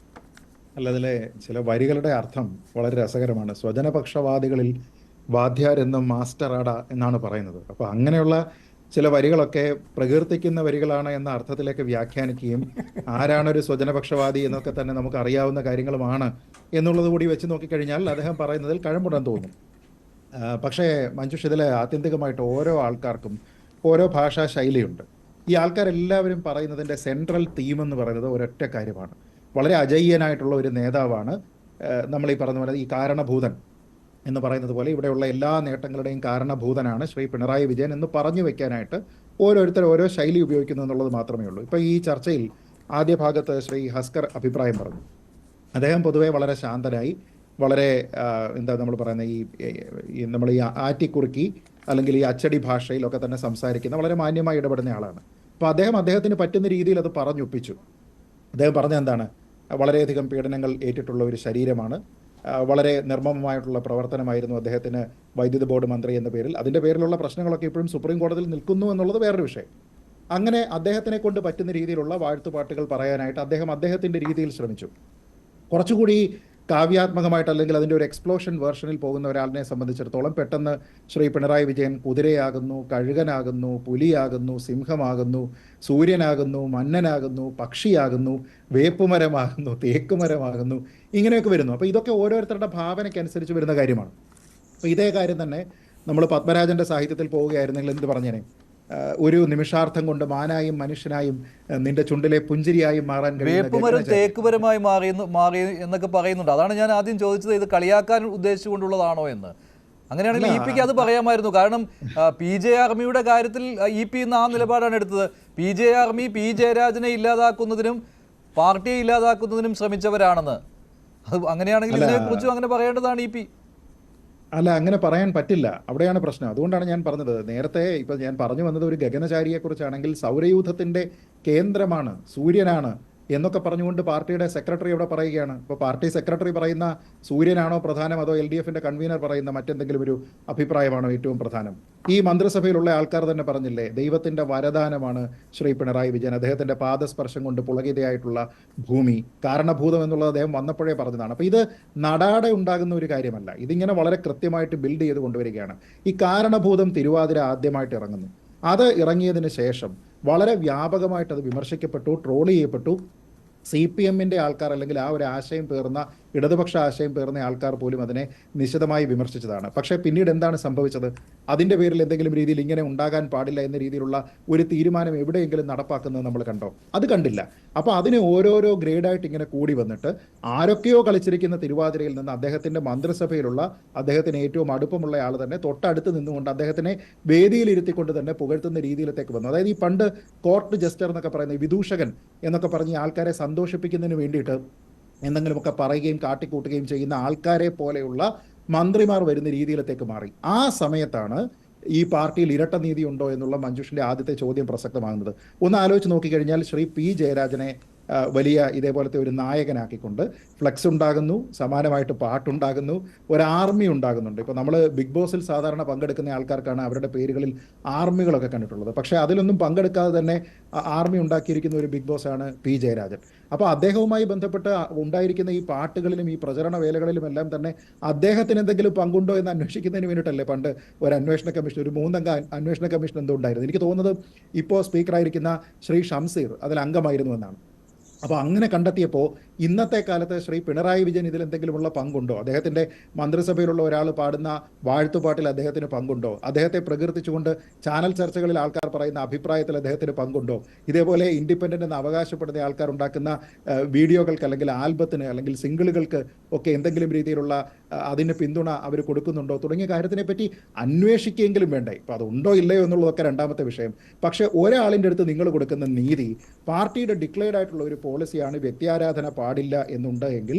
അല്ല, അതിലെ ചില വരികളുടെ അർത്ഥം വളരെ രസകരമാണ്. സ്വജനപക്ഷവാദികളിൽ വാദ്യാരെന്നും മാസ്റ്ററാട എന്നാണ് പറയുന്നത്. അപ്പോൾ അങ്ങനെയുള്ള ചില വരികളൊക്കെ പ്രകീർത്തിക്കുന്ന വരികളാണ് എന്ന അർത്ഥത്തിലേക്ക് വ്യാഖ്യാനിക്കുകയും ആരാണൊരു സ്വജനപക്ഷവാദി എന്നൊക്കെ തന്നെ നമുക്ക് അറിയാവുന്ന കാര്യങ്ങളുമാണ് എന്നുള്ളത് കൂടി വെച്ച് നോക്കിക്കഴിഞ്ഞാൽ അദ്ദേഹം പറയുന്നതിൽ കഴമ്പുണ്ടെന്ന് തോന്നും. പക്ഷേ മഞ്ജുഷ്, ഇതിൽ ആത്യന്തികമായിട്ട് ഓരോ ആൾക്കാർക്കും ഓരോ ഭാഷാ ശൈലിയുണ്ട്. ഈ ആൾക്കാരെല്ലാവരും പറയുന്നതിൻ്റെ സെൻട്രൽ തീം എന്ന് പറയുന്നത് ഒരൊറ്റ കാര്യമാണ്. വളരെ അജയ്യനായിട്ടുള്ള ഒരു നേതാവാണ് നമ്മൾ ഈ പറഞ്ഞ പോലെ ഈ കാരണഭൂതൻ എന്ന് പറയുന്നത് പോലെ ഇവിടെയുള്ള എല്ലാ നേട്ടങ്ങളുടെയും കാരണഭൂതനാണ് ശ്രീ പിണറായി വിജയൻ എന്ന് പറഞ്ഞു വെക്കാനായിട്ട് ഓരോരുത്തർ ഓരോ ശൈലി ഉപയോഗിക്കുന്നു എന്നുള്ളത് മാത്രമേ ഉള്ളൂ. ഇപ്പോൾ ഈ ചർച്ചയിൽ ആദ്യ ഭാഗത്ത് ശ്രീ ഹസ്കർ അഭിപ്രായം പറഞ്ഞു. അദ്ദേഹം പൊതുവെ വളരെ ശാന്തനായി, വളരെ എന്താ നമ്മൾ പറയുന്ന ഈ നമ്മൾ ഈ ആറ്റിക്കുറുക്കി അല്ലെങ്കിൽ ഈ അച്ചടി ഭാഷയിലൊക്കെ തന്നെ സംസാരിക്കുന്ന വളരെ മാന്യമായി ഇടപെടുന്ന ആളാണ്. അപ്പോൾ അദ്ദേഹത്തിന് പറ്റുന്ന രീതിയിൽ അത് പറഞ്ഞൊപ്പിച്ചു. അദ്ദേഹം പറഞ്ഞ എന്താണ്? വളരെയധികം പീഡനങ്ങൾ ഏറ്റിട്ടുള്ള ഒരു ശരീരമാണ്, വളരെ നിർമ്മമമായിട്ടുള്ള പ്രവർത്തനമായിരുന്നു അദ്ദേഹത്തിന് വൈദ്യുതി ബോർഡ് മന്ത്രി എന്ന പേരിൽ. അതിൻ്റെ പേരിലുള്ള പ്രശ്നങ്ങളൊക്കെ ഇപ്പോഴും സുപ്രീം കോടതിയിൽ നിൽക്കുന്നു എന്നുള്ളത് വേറൊരു വിഷയം. അങ്ങനെ അദ്ദേഹത്തിനെ കൊണ്ട് പറ്റുന്ന രീതിയിലുള്ള വാഴ്ത്തുപാട്ടുകൾ പറയാനായിട്ട് അദ്ദേഹത്തിൻ്റെ രീതിയിൽ ശ്രമിച്ചു. കുറച്ചുകൂടി കാവ്യാത്മകമായിട്ട് അല്ലെങ്കിൽ അതിൻ്റെ ഒരു എക്സ്പ്ലോഷൻ വേർഷനിൽ പോകുന്ന ഒരാളിനെ സംബന്ധിച്ചിടത്തോളം പെട്ടെന്ന് ശ്രീ പിണറായി വിജയൻ കുതിരയാകുന്നു, കഴുകനാകുന്നു, പുലിയാകുന്നു, സിംഹമാകുന്നു, സൂര്യനാകുന്നു, മന്നനാകുന്നു, പക്ഷിയാകുന്നു, വേപ്പുമരമാകുന്നു, തേക്കുമരമാകുന്നു, ഇങ്ങനെയൊക്കെ വരുന്നു. അപ്പോൾ ഇതൊക്കെ ഓരോരുത്തരുടെ ഭാവനയ്ക്കനുസരിച്ച് വരുന്ന കാര്യമാണ്. അപ്പോൾ ഇതേ കാര്യം തന്നെ നമ്മൾ പത്മരാജൻ്റെ സാഹിത്യത്തിൽ പോവുകയായിരുന്നെങ്കിൽ എന്ത് പറഞ്ഞേനെ? ഒരു നിമിഷാർത്ഥം കൊണ്ട് മാനായും മനുഷ്യനായും നിന്റെ ചുണ്ടിലെ പുഞ്ചിരിയായും മാറാൻ വേപ്പുമരം തേക്കുമരമായി മാറി എന്നൊക്കെ പറയുന്നുണ്ട്. അതാണ് ഞാൻ ആദ്യം ചോദിച്ചത്, ഇത് കളിയാക്കാൻ ഉദ്ദേശിച്ചുകൊണ്ടുള്ളതാണോ എന്ന്. അങ്ങനെയാണെങ്കിൽ EP അത് പറയാമായിരുന്നു. കാരണം PJ ആർമിയുടെ കാര്യത്തിൽ EP ഇന്ന് ആ നിലപാടാണ് എടുത്തത്. PJ ആർമി P ജയരാജനെ ഇല്ലാതാക്കുന്നതിനും പാർട്ടിയെ ഇല്ലാതാക്കുന്നതിനും ശ്രമിച്ചവരാണെന്ന്. അത് അങ്ങനെയാണെങ്കിൽ ഇതിനെക്കുറിച്ചും അങ്ങനെ പറയേണ്ടതാണ് EP. അല്ല, അങ്ങനെ പറയാൻ പറ്റില്ല. അവിടെയാണ് പ്രശ്നം. അതുകൊണ്ടാണ് ഞാൻ പറഞ്ഞത് നേരത്തെ. ഇപ്പം ഞാൻ പറഞ്ഞു വന്നത് ഒരു ഗഗനചാരിയെക്കുറിച്ചാണെങ്കിൽ സൗരയൂഥത്തിൻ്റെ കേന്ദ്രമാണ്, സൂര്യനാണ് എന്നൊക്കെ പറഞ്ഞുകൊണ്ട് പാർട്ടിയുടെ സെക്രട്ടറി ഇവിടെ പറയുകയാണ്. ഇപ്പോൾ പാർട്ടി സെക്രട്ടറി പറയുന്ന സൂര്യനാണോ പ്രധാനം, അതോ LDF കൺവീനർ പറയുന്ന മറ്റെന്തെങ്കിലും ഒരു അഭിപ്രായമാണോ ഏറ്റവും പ്രധാനം? ഈ മന്ത്രിസഭയിലുള്ള ആൾക്കാർ തന്നെ പറഞ്ഞില്ലേ, ദൈവത്തിന്റെ വരദാനമാണ് ശ്രീ പിണറായി വിജയൻ, അദ്ദേഹത്തിന്റെ പാദസ്പർശം കൊണ്ട് പുളകിതയായിട്ടുള്ള ഭൂമി, കാരണഭൂതം എന്നുള്ളത് അദ്ദേഹം വന്നപ്പോഴേ പറഞ്ഞതാണ്. അപ്പോൾ ഇത് നടാടെ ഉണ്ടാകുന്ന ഒരു കാര്യമല്ല, ഇതിങ്ങനെ വളരെ കൃത്യമായിട്ട് ബിൽഡ് ചെയ്ത് കൊണ്ടുവരികയാണ്. ഈ കാരണഭൂതം തിരുവാതിര ആദ്യമായിട്ട് ഇറങ്ങുന്നു. അത് ഇറങ്ങിയതിന് ശേഷം വളരെ വ്യാപകമായിട്ട് അത് വിമർശിക്കപ്പെട്ടു, ട്രോൾ ചെയ്യപ്പെട്ടു. CPM ആൾക്കാർ, അല്ലെങ്കിൽ ആ ഒരു ആശയം പേർന്ന ഇടതുപക്ഷ ആശയം പേർന്ന ആൾക്കാർ പോലും അതിനെ നിശിതമായി വിമർശിച്ചതാണ്. പക്ഷേ പിന്നീട് എന്താണ് സംഭവിച്ചത്? അതിൻ്റെ പേരിൽ എന്തെങ്കിലും രീതിയിൽ ഇങ്ങനെ ഉണ്ടാകാൻ പാടില്ല എന്ന രീതിയിലുള്ള ഒരു തീരുമാനം എവിടെയെങ്കിലും നടപ്പാക്കുന്നത് നമ്മൾ കണ്ടോ? അത് കണ്ടില്ല. അപ്പോൾ അതിന് ഓരോരോ ഗ്രേഡായിട്ട് ഇങ്ങനെ കൂടി വന്നിട്ട് ആരൊക്കെയോ കളിച്ചിരിക്കുന്ന തിരുവാതിരയിൽ നിന്ന് അദ്ദേഹത്തിൻ്റെ മന്ത്രിസഭയിലുള്ള അദ്ദേഹത്തിന് ഏറ്റവും അടുപ്പമുള്ള ആൾ തന്നെ തൊട്ടടുത്ത് നിന്നുകൊണ്ട് അദ്ദേഹത്തിനെ വേദിയിലിരുത്തിക്കൊണ്ട് തന്നെ പുകഴ്ത്തുന്ന രീതിയിലത്തേക്ക് വന്നു. അതായത് ഈ പണ്ട് കോർട്ട് ജസ്റ്റർ എന്നൊക്കെ പറയുന്ന വിദൂഷകൻ എന്നൊക്കെ പറഞ്ഞ് ആൾക്കാരെ സന്തോഷിപ്പിക്കുന്നതിന് വേണ്ടിയിട്ട് എന്തെങ്കിലുമൊക്കെ പറയുകയും കാട്ടിക്കൂട്ടുകയും ചെയ്യുന്ന ആൾക്കാരെ പോലെയുള്ള മന്ത്രിമാർ വരുന്ന രീതിയിലത്തേക്ക് മാറി. ആ സമയത്താണ് ഈ പാർട്ടിയിൽ ഇരട്ട നീതി ഉണ്ടോ എന്നുള്ള മഞ്ജുഷിന്റെ ആദ്യത്തെ ചോദ്യം പ്രസക്തമാകുന്നത്. ഒന്ന് ആലോചിച്ച് നോക്കിക്കഴിഞ്ഞാൽ ശ്രീ P ജയരാജനെ വലിയ ഇതേപോലത്തെ ഒരു നായകനാക്കിക്കൊണ്ട് ഫ്ലെക്സ് ഉണ്ടാകുന്നു, സമാനമായിട്ട് പാട്ടുണ്ടാകുന്നു, ഒരു ആർമി ഉണ്ടാകുന്നുണ്ട്. ഇപ്പോൾ നമ്മൾ ബിഗ് ബോസിൽ സാധാരണ പങ്കെടുക്കുന്ന ആൾക്കാർക്കാണ് അവരുടെ പേരുകളിൽ ആർമികളൊക്കെ കണ്ടിട്ടുള്ളത്. പക്ഷേ അതിലൊന്നും പങ്കെടുക്കാതെ തന്നെ ആർമി ഉണ്ടാക്കിയിരിക്കുന്ന ഒരു ബിഗ് ബോസാണ് P ജയരാജൻ. അപ്പോൾ അദ്ദേഹവുമായി ബന്ധപ്പെട്ട് ഉണ്ടായിരിക്കുന്ന ഈ പാട്ടുകളിലും ഈ പ്രചരണ വേലകളിലും എല്ലാം തന്നെ അദ്ദേഹത്തിന് എന്തെങ്കിലും പങ്കുണ്ടോ എന്ന് അന്വേഷിക്കുന്നതിന് വേണ്ടിയിട്ടല്ലേ പണ്ട് ഒരു അന്വേഷണ കമ്മീഷൻ, ഒരു 3 അംഗ അന്വേഷണ കമ്മീഷൻ എന്തോ ഉണ്ടായിരുന്നു. എനിക്ക് തോന്നുന്നത് ഇപ്പോൾ സ്പീക്കറായിരിക്കുന്ന ശ്രീ ഷംസീർ അതിൽ അംഗമായിരുന്നു എന്നാണ്. അപ്പോൾ അങ്ങനെ കണ്ടെത്തിയപ്പോൾ ഇന്നത്തെ കാലത്ത് ശ്രീ പിണറായി വിജയൻ ഇതിൽ എന്തെങ്കിലുമുള്ള പങ്കുണ്ടോ? അദ്ദേഹത്തിൻ്റെ മന്ത്രിസഭയിലുള്ള ഒരാൾ പാടുന്ന വാഴ്ത്തുപാട്ടിൽ അദ്ദേഹത്തിന് പങ്കുണ്ടോ? അദ്ദേഹത്തെ പ്രകീർത്തിച്ചുകൊണ്ട് ചാനൽ ചർച്ചകളിൽ ആൾക്കാർ പറയുന്ന അഭിപ്രായത്തിൽ അദ്ദേഹത്തിന് പങ്കുണ്ടോ? ഇതേപോലെ ഇൻഡിപെൻഡൻ്റ് എന്ന് അവകാശപ്പെടുന്ന ആൾക്കാർ ഉണ്ടാക്കുന്ന വീഡിയോകൾക്ക് അല്ലെങ്കിൽ ആൽബത്തിന് അല്ലെങ്കിൽ സിംഗിളുകൾക്ക് ഒക്കെ എന്തെങ്കിലും രീതിയിലുള്ള അതിന് പിന്തുണ അവർ കൊടുക്കുന്നുണ്ടോ തുടങ്ങിയ കാര്യത്തിനെ പറ്റി അന്വേഷിക്കുകയെങ്കിലും വേണ്ടേ? ഇപ്പോൾ അതുണ്ടോ ഇല്ലയോ എന്നുള്ളതൊക്കെ രണ്ടാമത്തെ വിഷയം. പക്ഷേ ഒരാളിൻ്റെ അടുത്ത് നിങ്ങൾ കൊടുക്കുന്ന നീതി പാർട്ടിയുടെ ഡിക്ലെയർഡ് ആയിട്ടുള്ള ഒരു പോളിസിയാണ്, വ്യക്തിയാരാധന പാടില്ല എന്നുണ്ട് എങ്കിൽ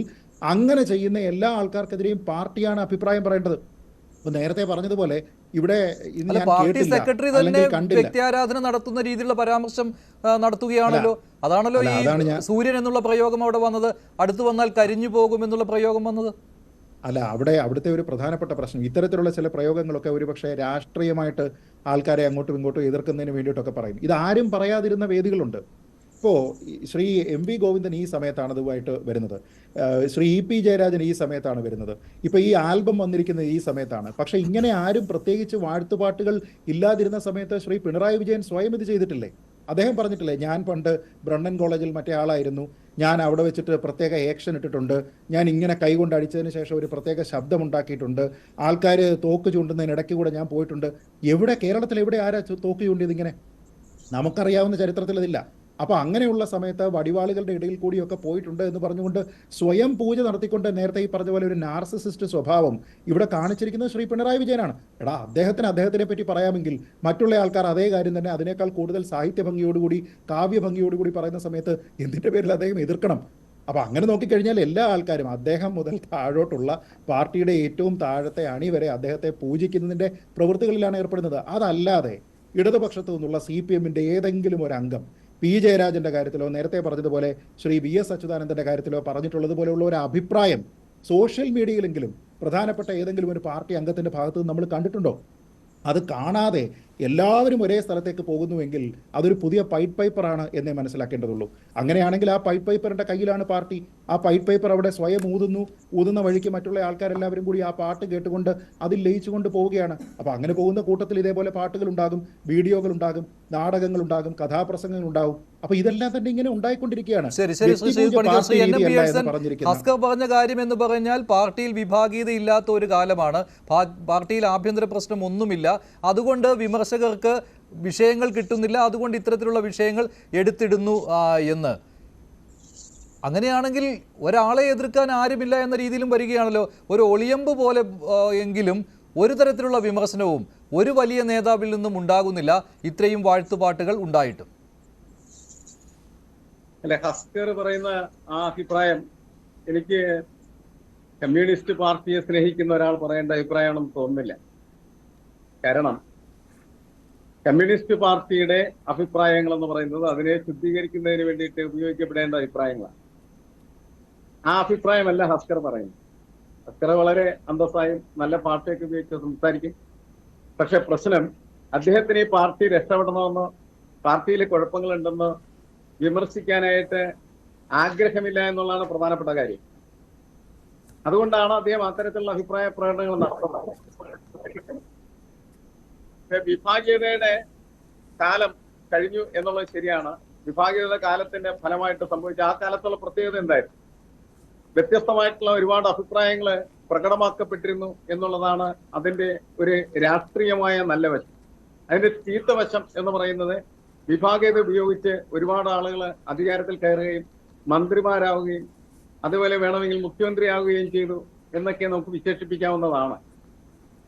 അങ്ങനെ ചെയ്യുന്ന എല്ലാ ആൾക്കാർക്കെതിരെയും പാർട്ടിയാണ് അഭിപ്രായം പറയേണ്ടത്. ഇപ്പൊ നേരത്തെ പറഞ്ഞതുപോലെ ഇവിടെ പാർട്ടി സെക്രട്ടറി തന്നെ വ്യക്തിയാരാധന നടത്തുന്ന രീതിയിലുള്ള പരാമർശം നടത്തുകയാണല്ലോ. അതാണല്ലോ ഈ സൂര്യൻ എന്നുള്ള പ്രയോഗം അവിടെ വന്നത്, അടുത്തു വന്നാൽ കരിഞ്ഞു പോകും എന്നുള്ള പ്രയോഗം വന്നത്. അല്ല, അവിടുത്തെ ഒരു പ്രധാനപ്പെട്ട പ്രശ്നം ഇത്തരത്തിലുള്ള ചില പ്രയോഗങ്ങളൊക്കെ ഒരുപക്ഷെ രാഷ്ട്രീയമായിട്ട് ആൾക്കാരെ അങ്ങോട്ടും ഇങ്ങോട്ടും എതിർക്കുന്നതിന് വേണ്ടിയിട്ടൊക്കെ പറയും. ഇതാരും പറയാതിരുന്ന വേദികളുണ്ട്. ഇപ്പോൾ ശ്രീ MV ഗോവിന്ദൻ ഈ സമയത്താണ് ഇതുമായിട്ട് വരുന്നത്, ശ്രീ EP ജയരാജൻ ഈ സമയത്താണ് വരുന്നത്, ഇപ്പോൾ ഈ ആൽബം വന്നിരിക്കുന്നത് ഈ സമയത്താണ്. പക്ഷേ ഇങ്ങനെ ആരും പ്രത്യേകിച്ച് വാഴ്ത്തുപാട്ടുകൾ ഇല്ലാതിരുന്ന സമയത്ത് ശ്രീ പിണറായി വിജയൻ സ്വയം ഇത് ചെയ്തിട്ടില്ലേ? അദ്ദേഹം പറഞ്ഞിട്ടില്ലേ, ഞാൻ പണ്ട് ബ്രണ്ണൻ കോളേജിൽ മറ്റേ ആളായിരുന്നു, ഞാൻ അവിടെ വെച്ചിട്ട് പ്രത്യേക ആക്ഷൻ ഇട്ടിട്ടുണ്ട്, ഞാൻ ഇങ്ങനെ കൈകൊണ്ട് അടിച്ചതിന് ശേഷം ഒരു പ്രത്യേക ശബ്ദമുണ്ടാക്കിയിട്ടുണ്ട്, ആൾക്കാർ തോക്ക് ചൂണ്ടുന്നതിനിടയ്ക്ക് കൂടെ ഞാൻ പോയിട്ടുണ്ട്. എവിടെ കേരളത്തിൽ എവിടെ ആരാ തോക്ക് ചൂണ്ടിയത്? ഇങ്ങനെ നമുക്കറിയാവുന്ന ചരിത്രത്തിൽ അതില്ല. അപ്പോൾ അങ്ങനെയുള്ള സമയത്ത് വടിവാളുകളുടെ ഇടയിൽ കൂടിയൊക്കെ പോയിട്ടുണ്ട് എന്ന് പറഞ്ഞുകൊണ്ട് സ്വയം പൂജ നടത്തിക്കൊണ്ട് നേരത്തെ ഈ പറഞ്ഞ പോലെ ഒരു നാർസിസിസ്റ്റ് സ്വഭാവം ഇവിടെ കാണിച്ചിരിക്കുന്നത് ശ്രീ പിണറായി വിജയനാണ്. എടാ, അദ്ദേഹത്തിനെ പറ്റി പറയാമെങ്കിൽ മറ്റുള്ള ആൾക്കാർ അതേ കാര്യം തന്നെ അതിനേക്കാൾ കൂടുതൽ സാഹിത്യ ഭംഗിയോടുകൂടി കാവ്യഭംഗിയോടുകൂടി പറയുന്ന സമയത്ത് എന്തിൻ്റെ പേരിൽ അദ്ദേഹം എതിർക്കണം? അപ്പോൾ അങ്ങനെ നോക്കിക്കഴിഞ്ഞാൽ എല്ലാ ആൾക്കാരും അദ്ദേഹം മുതൽ താഴോട്ടുള്ള പാർട്ടിയുടെ ഏറ്റവും താഴത്തെ അണി വരെ അദ്ദേഹത്തെ പൂജിക്കുന്നതിൻ്റെ പ്രവൃത്തികളിലാണ് ഏർപ്പെടുന്നത്. അതല്ലാതെ ഇടതുപക്ഷത്തു നിന്നുള്ള CPM ഏതെങ്കിലും ഒരു അംഗം P ജയരാജന്റെ കാര്യത്തിലോ നേരത്തെ പറഞ്ഞതുപോലെ ശ്രീ VS അച്യുതാനന്ദന്റെ കാര്യത്തിലോ പറഞ്ഞിട്ടുള്ളത് പോലെയുള്ള ഒരു അഭിപ്രായം സോഷ്യൽ മീഡിയയിലെങ്കിലും പ്രധാനപ്പെട്ട ഏതെങ്കിലും ഒരു പാർട്ടി അംഗത്തിന്റെ ഭാഗത്ത് നിന്ന് നമ്മൾ കണ്ടിട്ടുണ്ടോ? അത് കാണാതെ എല്ലാവരും ഒരേ സ്ഥലത്തേക്ക് പോകുന്നുവെങ്കിൽ അതൊരു പുതിയ പൈറ്റ് പേപ്പറാണ് എന്നേ മനസ്സിലാക്കേണ്ടതുള്ളൂ. അങ്ങനെയാണെങ്കിൽ ആ പൈറ്റ് പേപ്പറിന്റെ കയ്യിലാണ് പാർട്ടി. ആ പൈറ്റ് പേപ്പർ അവിടെ സ്വയം ഊതുന്ന വഴിക്ക് മറ്റുള്ള ആൾക്കാരെല്ലാവരും കൂടി ആ പാട്ട് കേട്ടുകൊണ്ട് അതിൽ ലയിച്ചുകൊണ്ട് പോവുകയാണ്. അപ്പോൾ അങ്ങനെ പോകുന്ന കൂട്ടത്തിൽ ഇതേപോലെ പാട്ടുകൾ ഉണ്ടാകും, വീഡിയോകൾ ഉണ്ടാകും, നാടകങ്ങൾ ഉണ്ടാകും, കഥാപ്രസംഗങ്ങൾ ഉണ്ടാകും. അപ്പോൾ ഇതെല്ലാം തന്നെ ഇങ്ങനെ ഉണ്ടായിക്കൊണ്ടിരിക്കുകയാണ്. ഹസ്കർ പറഞ്ഞ കാര്യം എന്ന് പറഞ്ഞാൽ പാർട്ടിയിൽ വിഭാഗീയത ഇല്ലാത്ത ഒരു കാലമാണ്, പാർട്ടിയിൽ ആഭ്യന്തര പ്രശ്നം ഒന്നുമില്ല, അതുകൊണ്ട് വിമർശകർക്ക് വിഷയങ്ങൾ കിട്ടുന്നില്ല, അതുകൊണ്ട് ഇത്തരത്തിലുള്ള വിഷയങ്ങൾ എടുത്തിടുന്നു എന്ന്. അങ്ങനെയാണെങ്കിൽ ഒരാളെ എതിർക്കാൻ ആരുമില്ല എന്ന രീതിയിലും വരികയാണല്ലോ. ഒരു ഒളിയമ്പ് പോലെ എങ്കിലും ഒരു തരത്തിലുള്ള വിമർശനവും ഒരു വലിയ നേതാവിൽ നിന്നും ഉണ്ടാകുന്നില്ല, ഇത്രയും വാഴ്ത്തുപാട്ടുകൾ ഉണ്ടായിട്ടും. അല്ലെ, ഹസ്കർ പറയുന്ന ആ അഭിപ്രായം എനിക്ക് കമ്മ്യൂണിസ്റ്റ് പാർട്ടിയെ സ്നേഹിക്കുന്ന ഒരാൾ പറയേണ്ട അഭിപ്രായമാണെന്ന് തോന്നുന്നില്ല. കാരണം കമ്മ്യൂണിസ്റ്റ് പാർട്ടിയുടെ അഭിപ്രായങ്ങൾ എന്ന് പറയുന്നത് അതിനെ ശുദ്ധീകരിക്കുന്നതിന് വേണ്ടിയിട്ട് ഉപയോഗിക്കപ്പെടേണ്ട അഭിപ്രായങ്ങളാണ്. ആ അഭിപ്രായമല്ല ഹസ്കർ പറയുന്നത്. ഹസ്കർ വളരെ അന്തസ്സായും നല്ല പാർട്ടിയൊക്കെ ഉപയോഗിച്ച് സംസാരിക്കും. പക്ഷെ പ്രശ്നം അദ്ദേഹത്തിന് ഈ പാർട്ടി രക്ഷപ്പെടണമെന്നോ പാർട്ടിയിൽ കുഴപ്പങ്ങളുണ്ടെന്നോ വിമർശിക്കാനായിട്ട് ആഗ്രഹമില്ല എന്നുള്ളതാണ് പ്രധാനപ്പെട്ട കാര്യം. അതുകൊണ്ടാണ് അദ്ദേഹം അത്തരത്തിലുള്ള അഭിപ്രായ പ്രകടനങ്ങൾ നടത്തുന്നത്. വിഭാഗീയതയുടെ കാലം കഴിഞ്ഞു എന്നുള്ളത് ശരിയാണ്. വിഭാഗീയതയുടെ കാലത്തിന്റെ ഫലമായിട്ട് സംഭവിച്ച ആ കാലത്തുള്ള പ്രത്യേകത എന്തായിരുന്നു? വ്യത്യസ്തമായിട്ടുള്ള ഒരുപാട് അഭിപ്രായങ്ങൾ പ്രകടമാക്കപ്പെട്ടിരുന്നു എന്നുള്ളതാണ് അതിന്റെ ഒരു രാഷ്ട്രീയമായ നല്ല വശം. അതിന്റെ ചീത്ത വശം എന്ന് പറയുന്നത് വിഭാഗീയത ഉപയോഗിച്ച് ഒരുപാട് ആളുകൾ അധികാരത്തിൽ കയറുകയും മന്ത്രിമാരാവുകയും അതുപോലെ വേണമെങ്കിൽ മുഖ്യമന്ത്രിയാവുകയും ചെയ്തു എന്നൊക്കെ നമുക്ക് വിശേഷിപ്പിക്കാവുന്നതാണ്.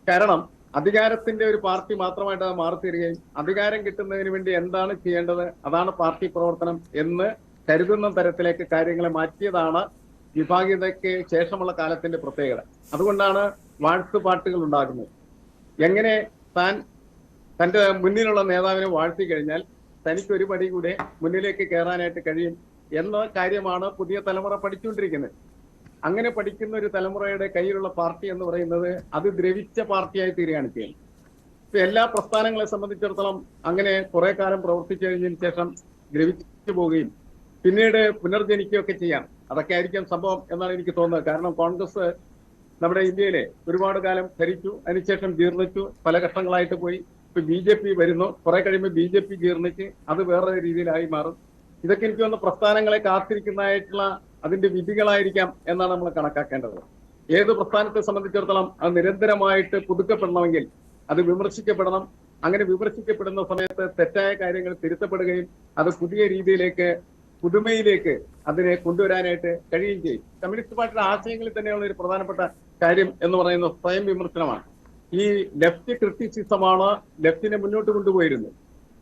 കാരണം അധികാരത്തിന്റെ ഒരു പാർട്ടി മാത്രമായിട്ട് അത് മാറിത്തീരുകയും അധികാരം കിട്ടുന്നതിന് വേണ്ടി എന്താണ് ചെയ്യേണ്ടത് അതാണ് പാർട്ടി പ്രവർത്തനം എന്ന് കരുതുന്ന തരത്തിലേക്ക് കാര്യങ്ങളെ മാറ്റിയതാണ് വിഭാഗീയതയ്ക്ക് ശേഷമുള്ള കാലത്തിന്റെ പ്രത്യേകത. അതുകൊണ്ടാണ് വാഴ്ത്തുപാട്ടുകൾ ഉണ്ടാകുന്നത്. എങ്ങനെ താൻ തന്റെ മുന്നിലുള്ള നേതാവിനെ വാഴ്ത്തി കഴിഞ്ഞാൽ തനിക്ക് ഒരു പടി കൂടെ മുന്നിലേക്ക് കയറാനായിട്ട് കഴിയും എന്ന കാര്യമാണ് പുതിയ തലമുറ പഠിച്ചുകൊണ്ടിരിക്കുന്നത്. അങ്ങനെ പഠിക്കുന്ന ഒരു തലമുറയുടെ കയ്യിലുള്ള പാർട്ടി എന്ന് പറയുന്നത് അത് ദ്രവിച്ച പാർട്ടിയായി തീരുകയാണ് ചെയ്യുന്നത്. ഇപ്പൊ എല്ലാ പ്രസ്ഥാനങ്ങളെ സംബന്ധിച്ചിടത്തോളം അങ്ങനെ കുറെ കാലം പ്രവർത്തിച്ചു കഴിഞ്ഞതിന് ശേഷം ദ്രവിച്ചു പോവുകയും പിന്നീട് പുനർജനിക്കുകയൊക്കെ ചെയ്യാം. അതൊക്കെ ആയിരിക്കും സംഭവം എന്നാണ് എനിക്ക് തോന്നുന്നത്. കാരണം കോൺഗ്രസ് നമ്മുടെ ഇന്ത്യയിലെ ഒരുപാട് കാലം ഭരിച്ചു, അതിനുശേഷം ജീർണിച്ചു, പല ഘട്ടങ്ങളായിട്ട് പോയി. ഇപ്പൊ BJP വരുന്നു, കുറെ കഴിയുമ്പോൾ BJP ജീർണിച്ച് അത് വേറെ രീതിയിലായി മാറും. ഇതൊക്കെ എനിക്ക് തോന്നുന്നു പ്രസ്ഥാനങ്ങളെ കാത്തിരിക്കുന്നതായിട്ടുള്ള അതിന്റെ വിധികളായിരിക്കാം എന്നാണ് നമ്മൾ കണക്കാക്കേണ്ടത്. ഏത് പ്രസ്ഥാനത്തെ സംബന്ധിച്ചിടത്തോളം അത് നിരന്തരമായിട്ട് പുതുക്കപ്പെടണമെങ്കിൽ അത് വിമർശിക്കപ്പെടണം. അങ്ങനെ വിമർശിക്കപ്പെടുന്ന സമയത്ത് തെറ്റായ കാര്യങ്ങൾ തിരുത്തപ്പെടുകയും അത് പുതിയ രീതിയിലേക്ക് പുതുമയിലേക്ക് അതിനെ കൊണ്ടുവരാനായിട്ട് കഴിയുകയും ചെയ്യും. കമ്മ്യൂണിസ്റ്റ് പാർട്ടിയുടെ ആശയങ്ങളിൽ തന്നെയുള്ള ഒരു പ്രധാനപ്പെട്ട കാര്യം എന്ന് പറയുന്നത് സ്വയം വിമർശനമാണ്. ഈ ലെഫ്റ്റ് ക്രിറ്റിസിസമാണ് ലെഫ്റ്റിനെ മുന്നോട്ട് കൊണ്ടുപോയിരുന്നത്.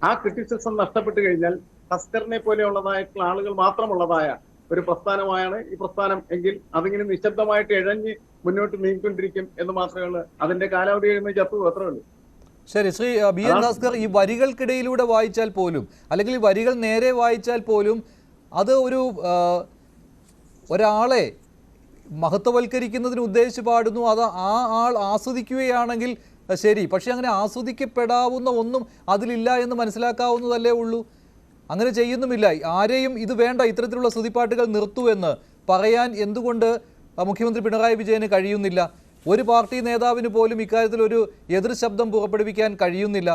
ആ ക്രിറ്റിസിസം നഷ്ടപ്പെട്ടു കഴിഞ്ഞാൽ ഹസ്കറിനെ പോലെയുള്ളതായിട്ടുള്ള ആളുകൾ മാത്രമുള്ളതായ ഒരു പ്രസ്ഥാനമായാണ് ഈ പ്രസ്ഥാനം എങ്കിൽ അതിങ്ങനെ നിശബ്ദമായിട്ട് ഇഴഞ്ഞ് മുന്നോട്ട് നീങ്ങിക്കൊണ്ടിരിക്കും എന്ന് മാത്രമേ ഉള്ളൂ. അതിന്റെ കാലാവധി കഴിയുമ്പോൾ ചത്തു അത്രേ ഉള്ളൂ. ശരി, ശ്രീ BN ഭാസ്കർ, ഈ വരികൾക്കിടയിലൂടെ വായിച്ചാൽ പോലും അല്ലെങ്കിൽ ഈ വരികൾ നേരെ വായിച്ചാൽ പോലും അത് ഒരാളെ മഹത്വവൽക്കരിക്കുന്നതിന് ഉദ്ദേശിച്ച് പാടുന്നു. അത് ആ ആൾ ആസ്വദിക്കുകയാണെങ്കിൽ ശരി, പക്ഷെ അങ്ങനെ ആസ്വദിക്കപ്പെടാവുന്ന ഒന്നും അതിലില്ല എന്ന് മനസ്സിലാക്കാവുന്നതല്ലേ ഉള്ളൂ. അങ്ങനെ ചെയ്യുന്നുമില്ല. ആരെയും ഇത് വേണ്ട, ഇത്തരത്തിലുള്ള സ്തുതിപ്പാട്ടുകൾ നിർത്തൂ എന്ന് പറയാൻ എന്തുകൊണ്ട് മുഖ്യമന്ത്രി പിണറായി വിജയന് കഴിയുന്നില്ല? ഒരു പാർട്ടി നേതാവിന് പോലും ഇക്കാര്യത്തിൽ ഒരു എതിർ ശബ്ദം പുറപ്പെടുവിക്കാൻ കഴിയുന്നില്ല.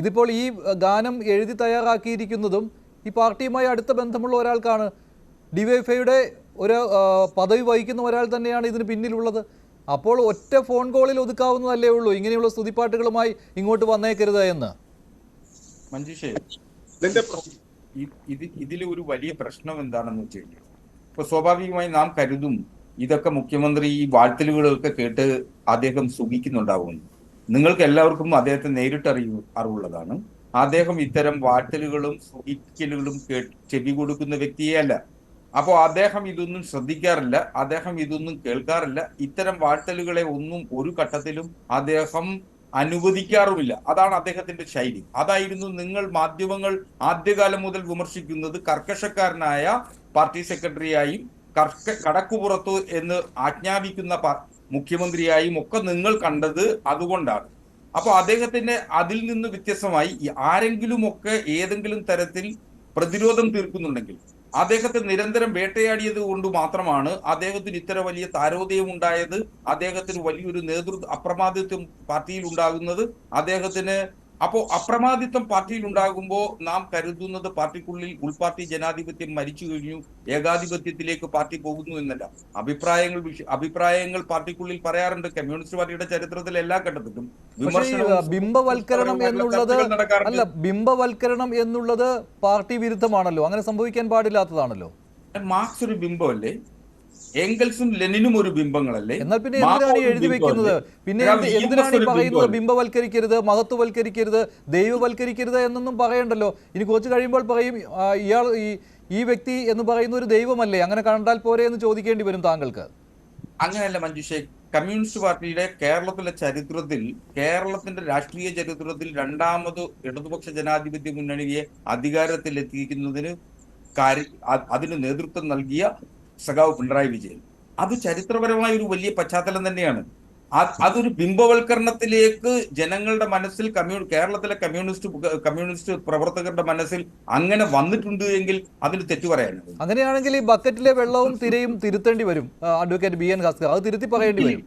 ഇതിപ്പോൾ ഈ ഗാനം എഴുതി തയ്യാറാക്കിയിരിക്കുന്നതും ഈ പാർട്ടിയുമായി അടുത്ത ബന്ധമുള്ള ഒരാൾക്കാണ്. DYFIയുടെ ഒരു പദവി വഹിക്കുന്ന ഒരാൾ തന്നെയാണ് ഇതിന് പിന്നിലുള്ളത്. അപ്പോൾ ഒറ്റ ഫോൺ കോളിൽ ഒതുക്കാവുന്നതല്ലേ ഉള്ളൂ ഇങ്ങനെയുള്ള സ്തുതിപ്പാട്ടുകളുമായി ഇങ്ങോട്ട് വന്നേക്കരുത് എന്ന്. മഞ്ജുഷേ, ഇതിൽ ഒരു വലിയ പ്രശ്നം എന്താണെന്ന് വെച്ച് കഴിഞ്ഞാൽ ഇപ്പൊ സ്വാഭാവികമായി നാം കരുതും ഇതൊക്കെ മുഖ്യമന്ത്രി ഈ വാഴ്ത്തലുകളൊക്കെ കേട്ട് അദ്ദേഹം സുഖിക്കുന്നുണ്ടാവുമെന്ന്. നിങ്ങൾക്ക് എല്ലാവർക്കും അദ്ദേഹത്തെ നേരിട്ട് അറിവുള്ളതാണ്. അദ്ദേഹം ഇത്തരം വാഴ്ത്തലുകളും സുഖിക്കലുകളും ചെവി കൊടുക്കുന്ന വ്യക്തിയേ അല്ല. അപ്പോൾ അദ്ദേഹം ഇതൊന്നും ശ്രദ്ധിക്കാറില്ല, അദ്ദേഹം ഇതൊന്നും കേൾക്കാറില്ല. ഇത്തരം വാഴ്ത്തലുകളെ ഒന്നും ഒരു ഘട്ടത്തിലും അദ്ദേഹം അനുവദിക്കാറുമില്ല. അതാണ് അദ്ദേഹത്തിന്റെ ശൈലി. അതായിരുന്നു നിങ്ങൾ മാധ്യമങ്ങൾ ആദ്യകാലം മുതൽ വിമർശിക്കുന്നത്. കർക്കശക്കാരനായ പാർട്ടി സെക്രട്ടറിയായും കടക്കുപുറത്തു എന്ന് ആജ്ഞാപിക്കുന്ന മുഖ്യമന്ത്രിയായും ഒക്കെ നിങ്ങൾ കണ്ടത് അതുകൊണ്ടാണ്. അപ്പൊ അദ്ദേഹത്തിന്റെ അതിൽ നിന്ന് വ്യത്യസ്തമായി ആരെങ്കിലുമൊക്കെ ഏതെങ്കിലും തരത്തിൽ പ്രതിരോധം തീർക്കുന്നുണ്ടെങ്കിൽ അദ്ദേഹത്തെ നിരന്തരം വേട്ടയാടിയത് കൊണ്ട് മാത്രമാണ് അദ്ദേഹത്തിന് ഇത്ര വലിയ താരോദയം ഉണ്ടായത്. അദ്ദേഹത്തിന് വലിയൊരു അപ്രമാദിത്വം പാർട്ടിയിൽ ഉണ്ടാകുന്നത്. അദ്ദേഹത്തിന് അപ്രമാദിത്വം പാർട്ടിയിൽ ഉണ്ടാകുമ്പോൾ നാം കരുതുന്നത് പാർട്ടിക്കുള്ളിൽ ഉൾപാർട്ടി ജനാധിപത്യം മരിച്ചു കഴിഞ്ഞു, ഏകാധിപത്യത്തിലേക്ക് പാർട്ടി പോകുന്നു എന്നല്ല. അഭിപ്രായങ്ങൾ പാർട്ടിക്കുള്ളിൽ പറയാറുണ്ട്. കമ്മ്യൂണിസ്റ്റ് പാർട്ടിയുടെ ചരിത്രത്തിൽ എല്ലാ ഘട്ടത്തിലും ബിംബവൽക്കരണം എന്നുള്ളത് അല്ല, ബിംബവൽക്കരണം എന്നുള്ളത് പാർട്ടി വിരുദ്ധമാണല്ലോ, അങ്ങനെ സംഭവിക്കാൻ പാടില്ലാത്തതാണല്ലോ. മാർക്സ് ഒരു ബിംബമല്ലേ? എംഗൽസും ലെനിനും ഒരു ബിംബങ്ങളല്ലേ? എന്നാൽ പിന്നെ എന്തിനാണ് എഴുതി വെക്കുന്നത്? പിന്നെ എന്തിനാണ് ഈ പറയുന്നത് ബിംബവൽക്കരിക്കരുത്, മഹത്വവൽക്കരിക്കരുത്, ദൈവവൽക്കരിക്കരുത് എന്നൊന്നും പറയണ്ടല്ലോ. ഇനി കുറച്ച് കഴിയുമ്പോൾ പറയും ഇയാൾ ഈ വ്യക്തി എന്ന് പറയുന്ന ഒരു ദൈവമല്ലേ, അങ്ങനെ കണ്ടാൽ പോരെ എന്ന് ചോദിക്കേണ്ടി വരും താങ്കൾക്ക്. അങ്ങനെയല്ല മഞ്ജുഷേ, കമ്മ്യൂണിസ്റ്റ് പാർട്ടിയുടെ കേരളത്തിലെ ചരിത്രത്തിൽ, കേരളത്തിന്റെ രാഷ്ട്രീയ ചരിത്രത്തിൽ രണ്ടാമത് ഇടതുപക്ഷ ജനാധിപത്യ മുന്നണിയെ അധികാരത്തിലെത്തിക്കുന്നതിന് അതിന് നേതൃത്വം നൽകിയ സഖാവ് പിണറായി വിജയൻ. അത് ചരിത്രപരമായ ഒരു വലിയ പശ്ചാത്തലം തന്നെയാണ്. അതൊരു ബിംബവൽക്കരണത്തിലേക്ക് ജനങ്ങളുടെ മനസ്സിൽ, കേരളത്തിലെ കമ്മ്യൂണിസ്റ്റ് പ്രവർത്തകരുടെ മനസ്സിൽ അങ്ങനെ വന്നിട്ടുണ്ട് എങ്കിൽ അതിന് തെറ്റു പറയാനുണ്ട്. അങ്ങനെയാണെങ്കിൽ ഈ ബക്കറ്റിലെ വെള്ളവും തിരയും തിരുത്തേണ്ടി വരും അഡ്വക്കേറ്റ് ബി എൻ ഹസ്കർ, അത് തിരുത്തി പറയേണ്ടി വരും.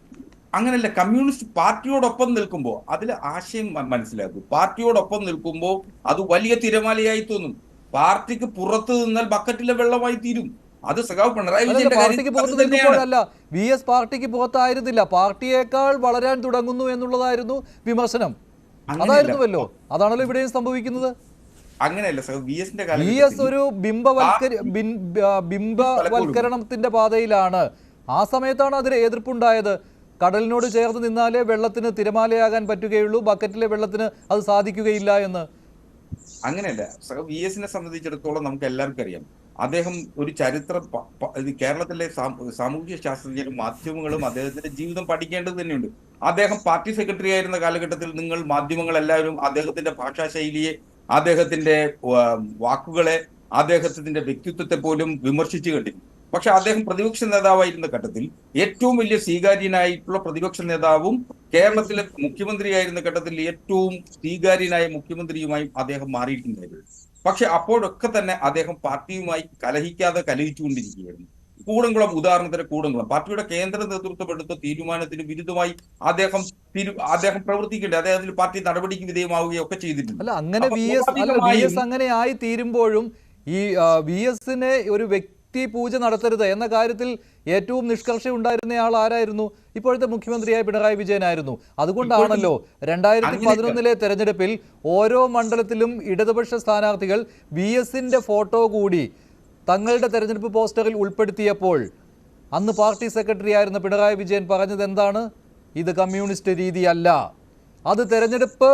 അങ്ങനെയല്ല, കമ്മ്യൂണിസ്റ്റ് പാർട്ടിയോടൊപ്പം നിൽക്കുമ്പോൾ അതിൽ ആശയം മനസ്സിലാക്കും. പാർട്ടിയോടൊപ്പം നിൽക്കുമ്പോൾ അത് വലിയ തിരമാലയായി തോന്നും. പാർട്ടിക്ക് പുറത്ത് നിന്നാൽ ബക്കറ്റിലെ വെള്ളമായി തീരും. അത് സഖാവ് പിണറായി വിജയന്റെ പാർട്ടിക്ക് പുറത്ത് നിൽക്കുമ്പോഴല്ല, വി എസ് പാർട്ടിക്ക് പുറത്തായിരുന്നില്ല, പാർട്ടിയേക്കാൾ വളരാൻ തുടങ്ങുന്നു എന്നുള്ളതായിരുന്നു വിമർശനം. അതായിരുന്നുവല്ലോ, അതാണല്ലോ ഇവിടെയും സംഭവിക്കുന്നത്. അങ്ങനെയല്ല, വി എസ് ഒരു ബിംബവൽക്കരണത്തിന്റെ പാതയിലാണ്. ആ സമയത്താണ് അതിന് എതിർപ്പുണ്ടായത്. കടലിനോട് ചേർന്ന് നിന്നാലേ വെള്ളത്തിന് തിരമാലയാകാൻ പറ്റുകയുള്ളൂ, ബക്കറ്റിലെ വെള്ളത്തിന് അത് സാധിക്കുകയില്ല എന്ന്. അങ്ങനെയല്ല, വി എസിനെ സംബന്ധിച്ചിടത്തോളം നമുക്ക് എല്ലാവർക്കും അറിയാം, അദ്ദേഹം ഒരു കേരളത്തിലെ സാമൂഹ്യ ശാസ്ത്രജ്ഞരും മാധ്യമങ്ങളും അദ്ദേഹത്തിന്റെ ജീവിതം പഠിക്കേണ്ടത് തന്നെയുണ്ട്. അദ്ദേഹം പാർട്ടി സെക്രട്ടറി ആയിരുന്ന കാലഘട്ടത്തിൽ നിങ്ങൾ മാധ്യമങ്ങൾ എല്ലാവരും അദ്ദേഹത്തിന്റെ ഭാഷാശൈലിയെ, അദ്ദേഹത്തിന്റെ വാക്കുകളെ, അദ്ദേഹത്തിന്റെ വ്യക്തിത്വത്തെ പോലും വിമർശിച്ചു കണ്ടിരുന്നു. പക്ഷെ അദ്ദേഹം പ്രതിപക്ഷ നേതാവായിരുന്ന ഘട്ടത്തിൽ ഏറ്റവും വലിയ സ്വീകാര്യനായിട്ടുള്ള പ്രതിപക്ഷ നേതാവും കേരളത്തിലെ മുഖ്യമന്ത്രിയായിരുന്ന ഘട്ടത്തിൽ ഏറ്റവും സ്വീകാര്യനായ മുഖ്യമന്ത്രിയുമായും അദ്ദേഹം മാറിയിട്ടുണ്ടായിരുന്നു. പക്ഷെ അപ്പോഴൊക്കെ തന്നെ അദ്ദേഹം പാർട്ടിയുമായി കലഹിച്ചുകൊണ്ടിരിക്കുകയായിരുന്നു. ഉദാഹരണത്തിന് കൂടംകുളം പാർട്ടിയുടെ കേന്ദ്ര നേതൃത്വം എടുത്ത തീരുമാനത്തിന് വിരുദ്ധമായി അദ്ദേഹം പ്രവർത്തിക്കേണ്ടത്, അദ്ദേഹത്തിന് പാർട്ടി നടപടിക്ക് വിധേയമാവുകയൊക്കെ ചെയ്തിട്ടുണ്ട്. അല്ല, അങ്ങനെ വി എസ് അങ്ങനെ ആയി തീരുമ്പോഴും ഈ വി എസിനെ ഒരു പൂജ നടത്തരുത് എന്ന കാര്യത്തിൽ ഏറ്റവും നിഷ്കർഷ ഉണ്ടായിരുന്നയാൾ ആരായിരുന്നു? ഇപ്പോഴത്തെ മുഖ്യമന്ത്രിയായ പിണറായി വിജയനായിരുന്നു. അതുകൊണ്ടാണല്ലോ 2011 തെരഞ്ഞെടുപ്പിൽ ഓരോ മണ്ഡലത്തിലും ഇടതുപക്ഷ സ്ഥാനാർത്ഥികൾ വി എസിന്റെ ഫോട്ടോ കൂടി തങ്ങളുടെ തെരഞ്ഞെടുപ്പ് പോസ്റ്ററിൽ ഉൾപ്പെടുത്തിയപ്പോൾ അന്ന് പാർട്ടി സെക്രട്ടറി ആയിരുന്ന പിണറായി വിജയൻ പറഞ്ഞത് എന്താണ്? ഇത് കമ്മ്യൂണിസ്റ്റ് രീതിയല്ല. അത് തെരഞ്ഞെടുപ്പ്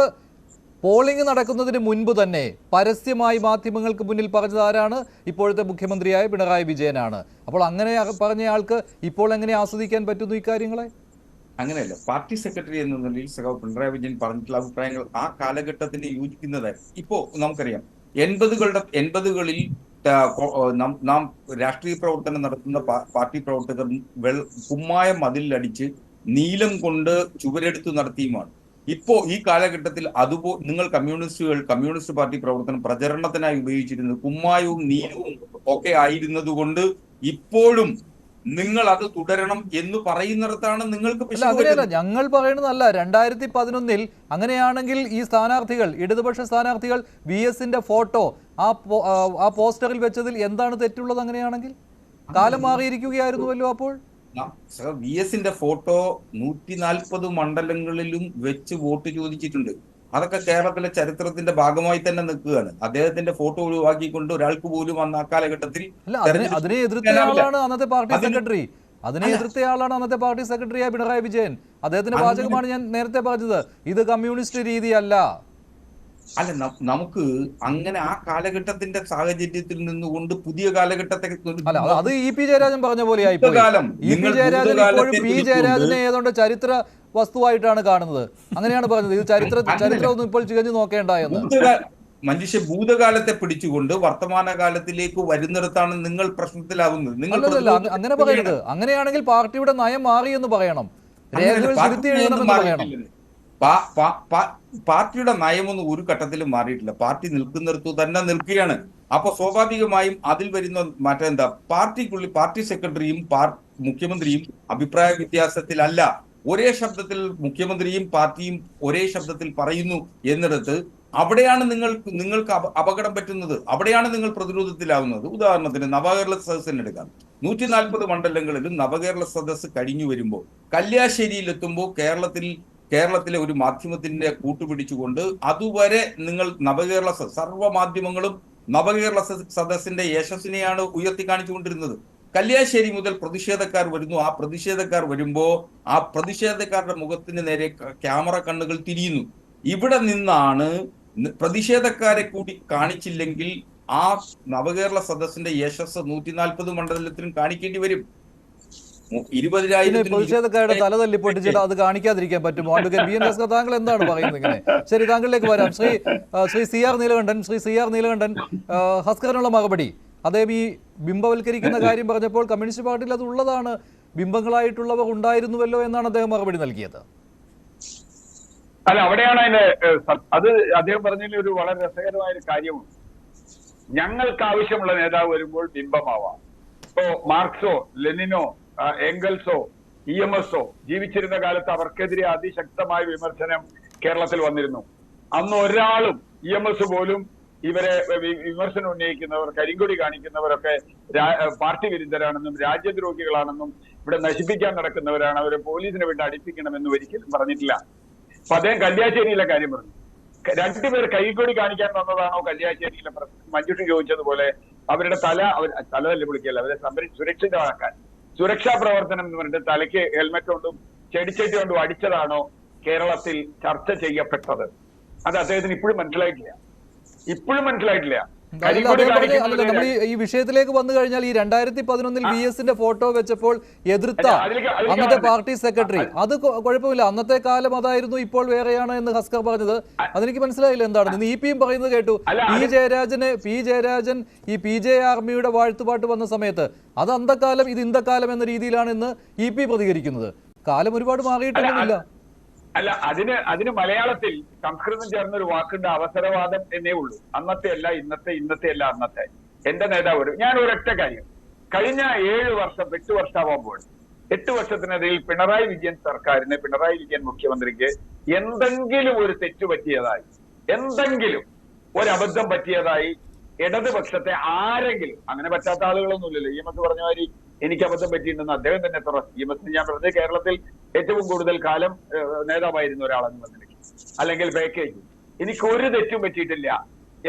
പോളിംഗ് നടക്കുന്നതിന് മുൻപ് തന്നെ പരസ്യമായി മാധ്യമങ്ങൾക്ക് മുന്നിൽ പറഞ്ഞത് ആരാണ്? ഇപ്പോഴത്തെ മുഖ്യമന്ത്രിയായ പിണറായി വിജയനാണ്. അപ്പോൾ അങ്ങനെ പറഞ്ഞയാൾക്ക് ഇപ്പോൾ എങ്ങനെ ആസ്വദിക്കാൻ പറ്റുന്നു ഇക്കാര്യങ്ങളെ? അങ്ങനെയല്ല, പാർട്ടി സെക്രട്ടറി എന്ന നിലയിൽ സഖാവ് പിണറായി വിജയൻ പറഞ്ഞിട്ടുള്ള അഭിപ്രായങ്ങൾ ആ കാലഘട്ടത്തിന് യോജിക്കുന്നതായിരുന്നു. ഇപ്പോ നമുക്കറിയാം, 80കളിൽ നാം രാഷ്ട്രീയ പ്രവർത്തനം നടത്തുന്ന പാർട്ടി പ്രവർത്തകർ കുമ്മായ മതിലടിച്ച് നീലം കൊണ്ട് ചുവരെടുത്ത് നടത്തിയുമാണ്. ഇപ്പോ ഈ കാലഘട്ടത്തിൽ നിങ്ങൾ കമ്മ്യൂണിസ്റ്റ് പാർട്ടി പ്രവർത്തനം പ്രചരണത്തിനായി ഉപയോഗിച്ചിരുന്നത് കുമ്മായവും നീലവും ഒക്കെ ആയിരുന്നത് കൊണ്ട് ഇപ്പോഴും നിങ്ങൾ അത് തുടരണം എന്ന് പറയുന്നിടത്താണ് നിങ്ങൾക്ക്. അങ്ങനെയല്ല, ഞങ്ങൾ പറയുന്നതല്ല. 2011 അങ്ങനെയാണെങ്കിൽ ഈ സ്ഥാനാർത്ഥികൾ, ഇടതുപക്ഷ സ്ഥാനാർത്ഥികൾ വി എസിന്റെ ഫോട്ടോ ആ പോസ്റ്ററിൽ വെച്ചതിൽ എന്താണ് തെറ്റുള്ളത്? അങ്ങനെയാണെങ്കിൽ കാലം മാറിയിരിക്കുകയായിരുന്നുവല്ലോ. അപ്പോൾ വി എസിന്റെ ഫോട്ടോ 140 മണ്ഡലങ്ങളിലും വെച്ച് വോട്ട് ചോദിച്ചിട്ടുണ്ട്. അതൊക്കെ കേരളത്തിലെ ചരിത്രത്തിന്റെ ഭാഗമായി തന്നെ നിൽക്കുകയാണ്. അദ്ദേഹത്തിന്റെ ഫോട്ടോ ഒഴിവാക്കിക്കൊണ്ട് ഒരാൾക്ക് പോലും അന്ന് ആ കാലഘട്ടത്തിൽ അതിനെ എതിർത്തയാളാണ് അന്നത്തെ പാർട്ടി സെക്രട്ടറി. അന്നത്തെ പാർട്ടി സെക്രട്ടറിയായ പിണറായി വിജയൻ. അദ്ദേഹത്തിന്റെ വാചകമാണ് ഞാൻ നേരത്തെ പറഞ്ഞത്, ഇത് കമ്മ്യൂണിസ്റ്റ് രീതിയല്ല. അല്ല, നമുക്ക് അങ്ങനെ ആ കാലഘട്ടത്തിന്റെ സാഹചര്യത്തിൽ നിന്നുകൊണ്ട് പുതിയ കാലഘട്ടത്തെ അത് ഇ പി ജയരാജൻ പറഞ്ഞ പോലെ ആയിപ്പോയി. ഇ പി ജയരാജൻ ഇപ്പോഴും പി ജയരാജനെ ഏതാണ്ട് ചരിത്ര വസ്തുവായിട്ടാണ് കാണുന്നത്. അങ്ങനെയാണ് പറഞ്ഞത്, ഇത് ചരിത്രമൊന്നും ഇപ്പോൾ ചികഞ്ഞു നോക്കേണ്ട എന്ന്. മനുഷ്യ ഭൂതകാലത്തെ പിടിച്ചുകൊണ്ട് വർത്തമാനകാലത്തിലേക്ക് വരുന്നിടത്താണ് നിങ്ങൾ പ്രശ്നത്തിലാവുന്നത്. അങ്ങനെ പറയരുത്. അങ്ങനെയാണെങ്കിൽ പാർട്ടിയുടെ നയം മാറി എന്ന് പറയണം, രേഖകൾ തിരുത്തി എഴുതണമെന്ന് പറയണം. പാർട്ടിയുടെ നയമൊന്നും ഒരു ഘട്ടത്തിലും മാറിയിട്ടില്ല. പാർട്ടി നിൽക്കുന്നിടത്തു തന്നെ നിൽക്കുകയാണ്. അപ്പൊ സ്വാഭാവികമായും അതിൽ വരുന്ന മറ്റെന്താ, പാർട്ടി സെക്രട്ടറിയും മുഖ്യമന്ത്രിയും അഭിപ്രായ വ്യത്യാസത്തിലല്ല. ഒരേ ശബ്ദത്തിൽ മുഖ്യമന്ത്രിയും പാർട്ടിയും ഒരേ ശബ്ദത്തിൽ പറയുന്നു എന്നിടത്ത് അവിടെയാണ് നിങ്ങൾക്ക് അപകടം പറ്റുന്നത്. അവിടെയാണ് നിങ്ങൾ പ്രതിരോധത്തിലാവുന്നത്. ഉദാഹരണത്തിന് നവകേരള സദസ്സിന് എടുക്കാം. 140 മണ്ഡലങ്ങളിലും നവകേരള സദസ്സ് കഴിഞ്ഞു വരുമ്പോൾ കല്യാശ്ശേരിയിലെത്തുമ്പോൾ കേരളത്തിലെ ഒരു മാധ്യമത്തിന്റെ കൂട്ടുപിടിച്ചുകൊണ്ട് അതുവരെ നിങ്ങൾ സർവ്വ മാധ്യമങ്ങളും നവകേരള സദസ്സിന്റെ യശസ്സിനെയാണ് ഉയർത്തി കാണിച്ചുകൊണ്ടിരുന്നത്. കല്യാശ്ശേരി മുതൽ പ്രതിഷേധക്കാർ വരുന്നു. ആ പ്രതിഷേധക്കാർ വരുമ്പോൾ ആ പ്രതിഷേധക്കാരുടെ മുഖത്തിന് നേരെ ക്യാമറ കണ്ണുകൾ തിരിയുന്നു. ഇവിടെ നിന്നാണ് പ്രതിഷേധക്കാരെ കൂടി കാണിച്ചില്ലെങ്കിൽ ആ നവകേരള സദസ്സിന്റെ യശസ് 140 മണ്ഡലത്തിലും കാണിക്കേണ്ടി വരും. പ്രതിഷേധക്കാരുടെ തലതല്ലി പൊട്ടിച്ചിട്ട് അത് കാണിക്കാതിരിക്കാൻ പറ്റുമോ? അഡ്വക്കേറ്റ് ബി എൻ ഹസ്കർ, താങ്കൾ എന്താണ് പറയുന്നത് ഇങ്ങനെ? ശരി, താങ്കളിലേക്ക് വരാം. ശ്രീ സി ആർ നീലകണ്ഠൻ, ഹസ്കറിനുള്ള മറുപടി. അദ്ദേഹം ഈ ബിംബവൽക്കരിക്കുന്ന കാര്യം പറഞ്ഞപ്പോൾ കമ്മ്യൂണിസ്റ്റ് പാർട്ടിയിൽ അത് ഉള്ളതാണ്, ബിംബങ്ങളായിട്ടുള്ളവർ ഉണ്ടായിരുന്നുവല്ലോ എന്നാണ് അദ്ദേഹം മറുപടി നൽകിയത്. അല്ല, അവിടെയാണ് അതിന്റെ അത് അദ്ദേഹം പറഞ്ഞതിൽ ഒരു വളരെ രസകരമായ ഒരു കാര്യമുണ്ട്. ഞങ്ങൾക്ക് ആവശ്യമുള്ള നേതാവ് വരുമ്പോൾ ബിംബമാവാം. ഇപ്പോ മാർക്സോ, ലെനിനോ, എംഗൽസോ, EMSോ ജീവിച്ചിരുന്ന കാലത്ത് അവർക്കെതിരെ അതിശക്തമായ വിമർശനം കേരളത്തിൽ വന്നിരുന്നു. അന്ന് ഒരാളും EMS പോലും ഇവരെ വിമർശനം ഉന്നയിക്കുന്നവർ, കരിങ്കൊടി കാണിക്കുന്നവരൊക്കെ പാർട്ടി വിരുദ്ധരാണെന്നും രാജ്യദ്രോഹികളാണെന്നും ഇവിടെ നശിപ്പിക്കാൻ നടക്കുന്നവരാണ്, അവരെ പോലീസിനെ വിട്ട് അടിപ്പിക്കണമെന്നും ഒരിക്കലും പറഞ്ഞിട്ടില്ല. അപ്പൊ അദ്ദേഹം കല്യാശ്ശേരിയിലെ കാര്യം പറഞ്ഞു. രണ്ടുപേർ കൈകൊടി കാണിക്കാൻ വന്നതാണോ കല്യാശ്ശേരിയിലെ മഞ്ജുഷി ചോദിച്ചതുപോലെ അവരുടെ തല തന്നെ വിളിക്കല്ല, അവരെ സുരക്ഷിതമാക്കാൻ സുരക്ഷാ പ്രവർത്തനം എന്ന് പറഞ്ഞിട്ട് തലയ്ക്ക് ഹെൽമെറ്റ് കൊണ്ടും ചെടിച്ചട്ടി കൊണ്ടും അടിച്ചതാണോ കേരളത്തിൽ ചർച്ച ചെയ്യപ്പെട്ടത്? അത് അദ്ദേഹത്തിന് ഇപ്പോഴും മനസ്സിലായിട്ടില്ല. നമ്മൾ ഈ വിഷയത്തിലേക്ക് വന്നു കഴിഞ്ഞാൽ ഈ 2011 VSന്റെ ഫോട്ടോ വെച്ചപ്പോൾ എതിർത്ത അന്നത്തെ പാർട്ടി സെക്രട്ടറി, അത് കുഴപ്പമില്ല, അന്നത്തെ കാലം അതായിരുന്നു, ഇപ്പോൾ വേറെയാണ് എന്ന് ഹസ്കർ പറഞ്ഞത്. അതെനിക്ക് മനസ്സിലായില്ല എന്താണെന്ന്. EP പറയുന്നത് കേട്ടു. പി ജയരാജൻ ഈ PJ ആർമിയുടെ വാഴ്ത്തുപാട്ട് വന്ന സമയത്ത് അത് അന്തക്കാലം, ഇത് ഇന്തക്കാലം എന്ന രീതിയിലാണ് ഇന്ന് EP പ്രതികരിക്കുന്നത്. കാലം ഒരുപാട് മാറിയിട്ടൊന്നുമില്ല. അല്ല, അതിന് മലയാളത്തിൽ സംസ്കൃതം ചേർന്നൊരു വാക്കുണ്ട്, അവസരവാദം എന്നേ ഉള്ളൂ. അന്നത്തെ അല്ല ഇന്നത്തെ, ഇന്നത്തെ അല്ല അന്നത്തെ. എന്റെ നേതാവ് ഞാൻ ഒരൊറ്റ കാര്യം, കഴിഞ്ഞ 7 വർഷം 8 വർഷമാകുമ്പോൾ 8 വർഷത്തിനിടയിൽ പിണറായി വിജയൻ സർക്കാരിന്, പിണറായി വിജയൻ മുഖ്യമന്ത്രിക്ക് എന്തെങ്കിലും ഒരു തെറ്റ് പറ്റിയതായി, എന്തെങ്കിലും ഒരു അബദ്ധം പറ്റിയതായി ഇടതുപക്ഷത്തെ ആരെങ്കിലും, അങ്ങനെ പറ്റാത്ത ആളുകളൊന്നുമില്ലല്ലോ. EMS പറഞ്ഞ മാതിരി എനിക്ക് അബദ്ധം പറ്റിയിട്ടുണ്ടെന്ന് അദ്ദേഹം തന്നെ EMS ഞാൻ പറഞ്ഞത് കേരളത്തിൽ ഏറ്റവും കൂടുതൽ കാലം നേതാവായിരുന്ന ഒരാളെന്ന് പറഞ്ഞിട്ട്, അല്ലെങ്കിൽ പാക്കേജ്, എനിക്ക് ഒരു തെറ്റും പറ്റിയിട്ടില്ല,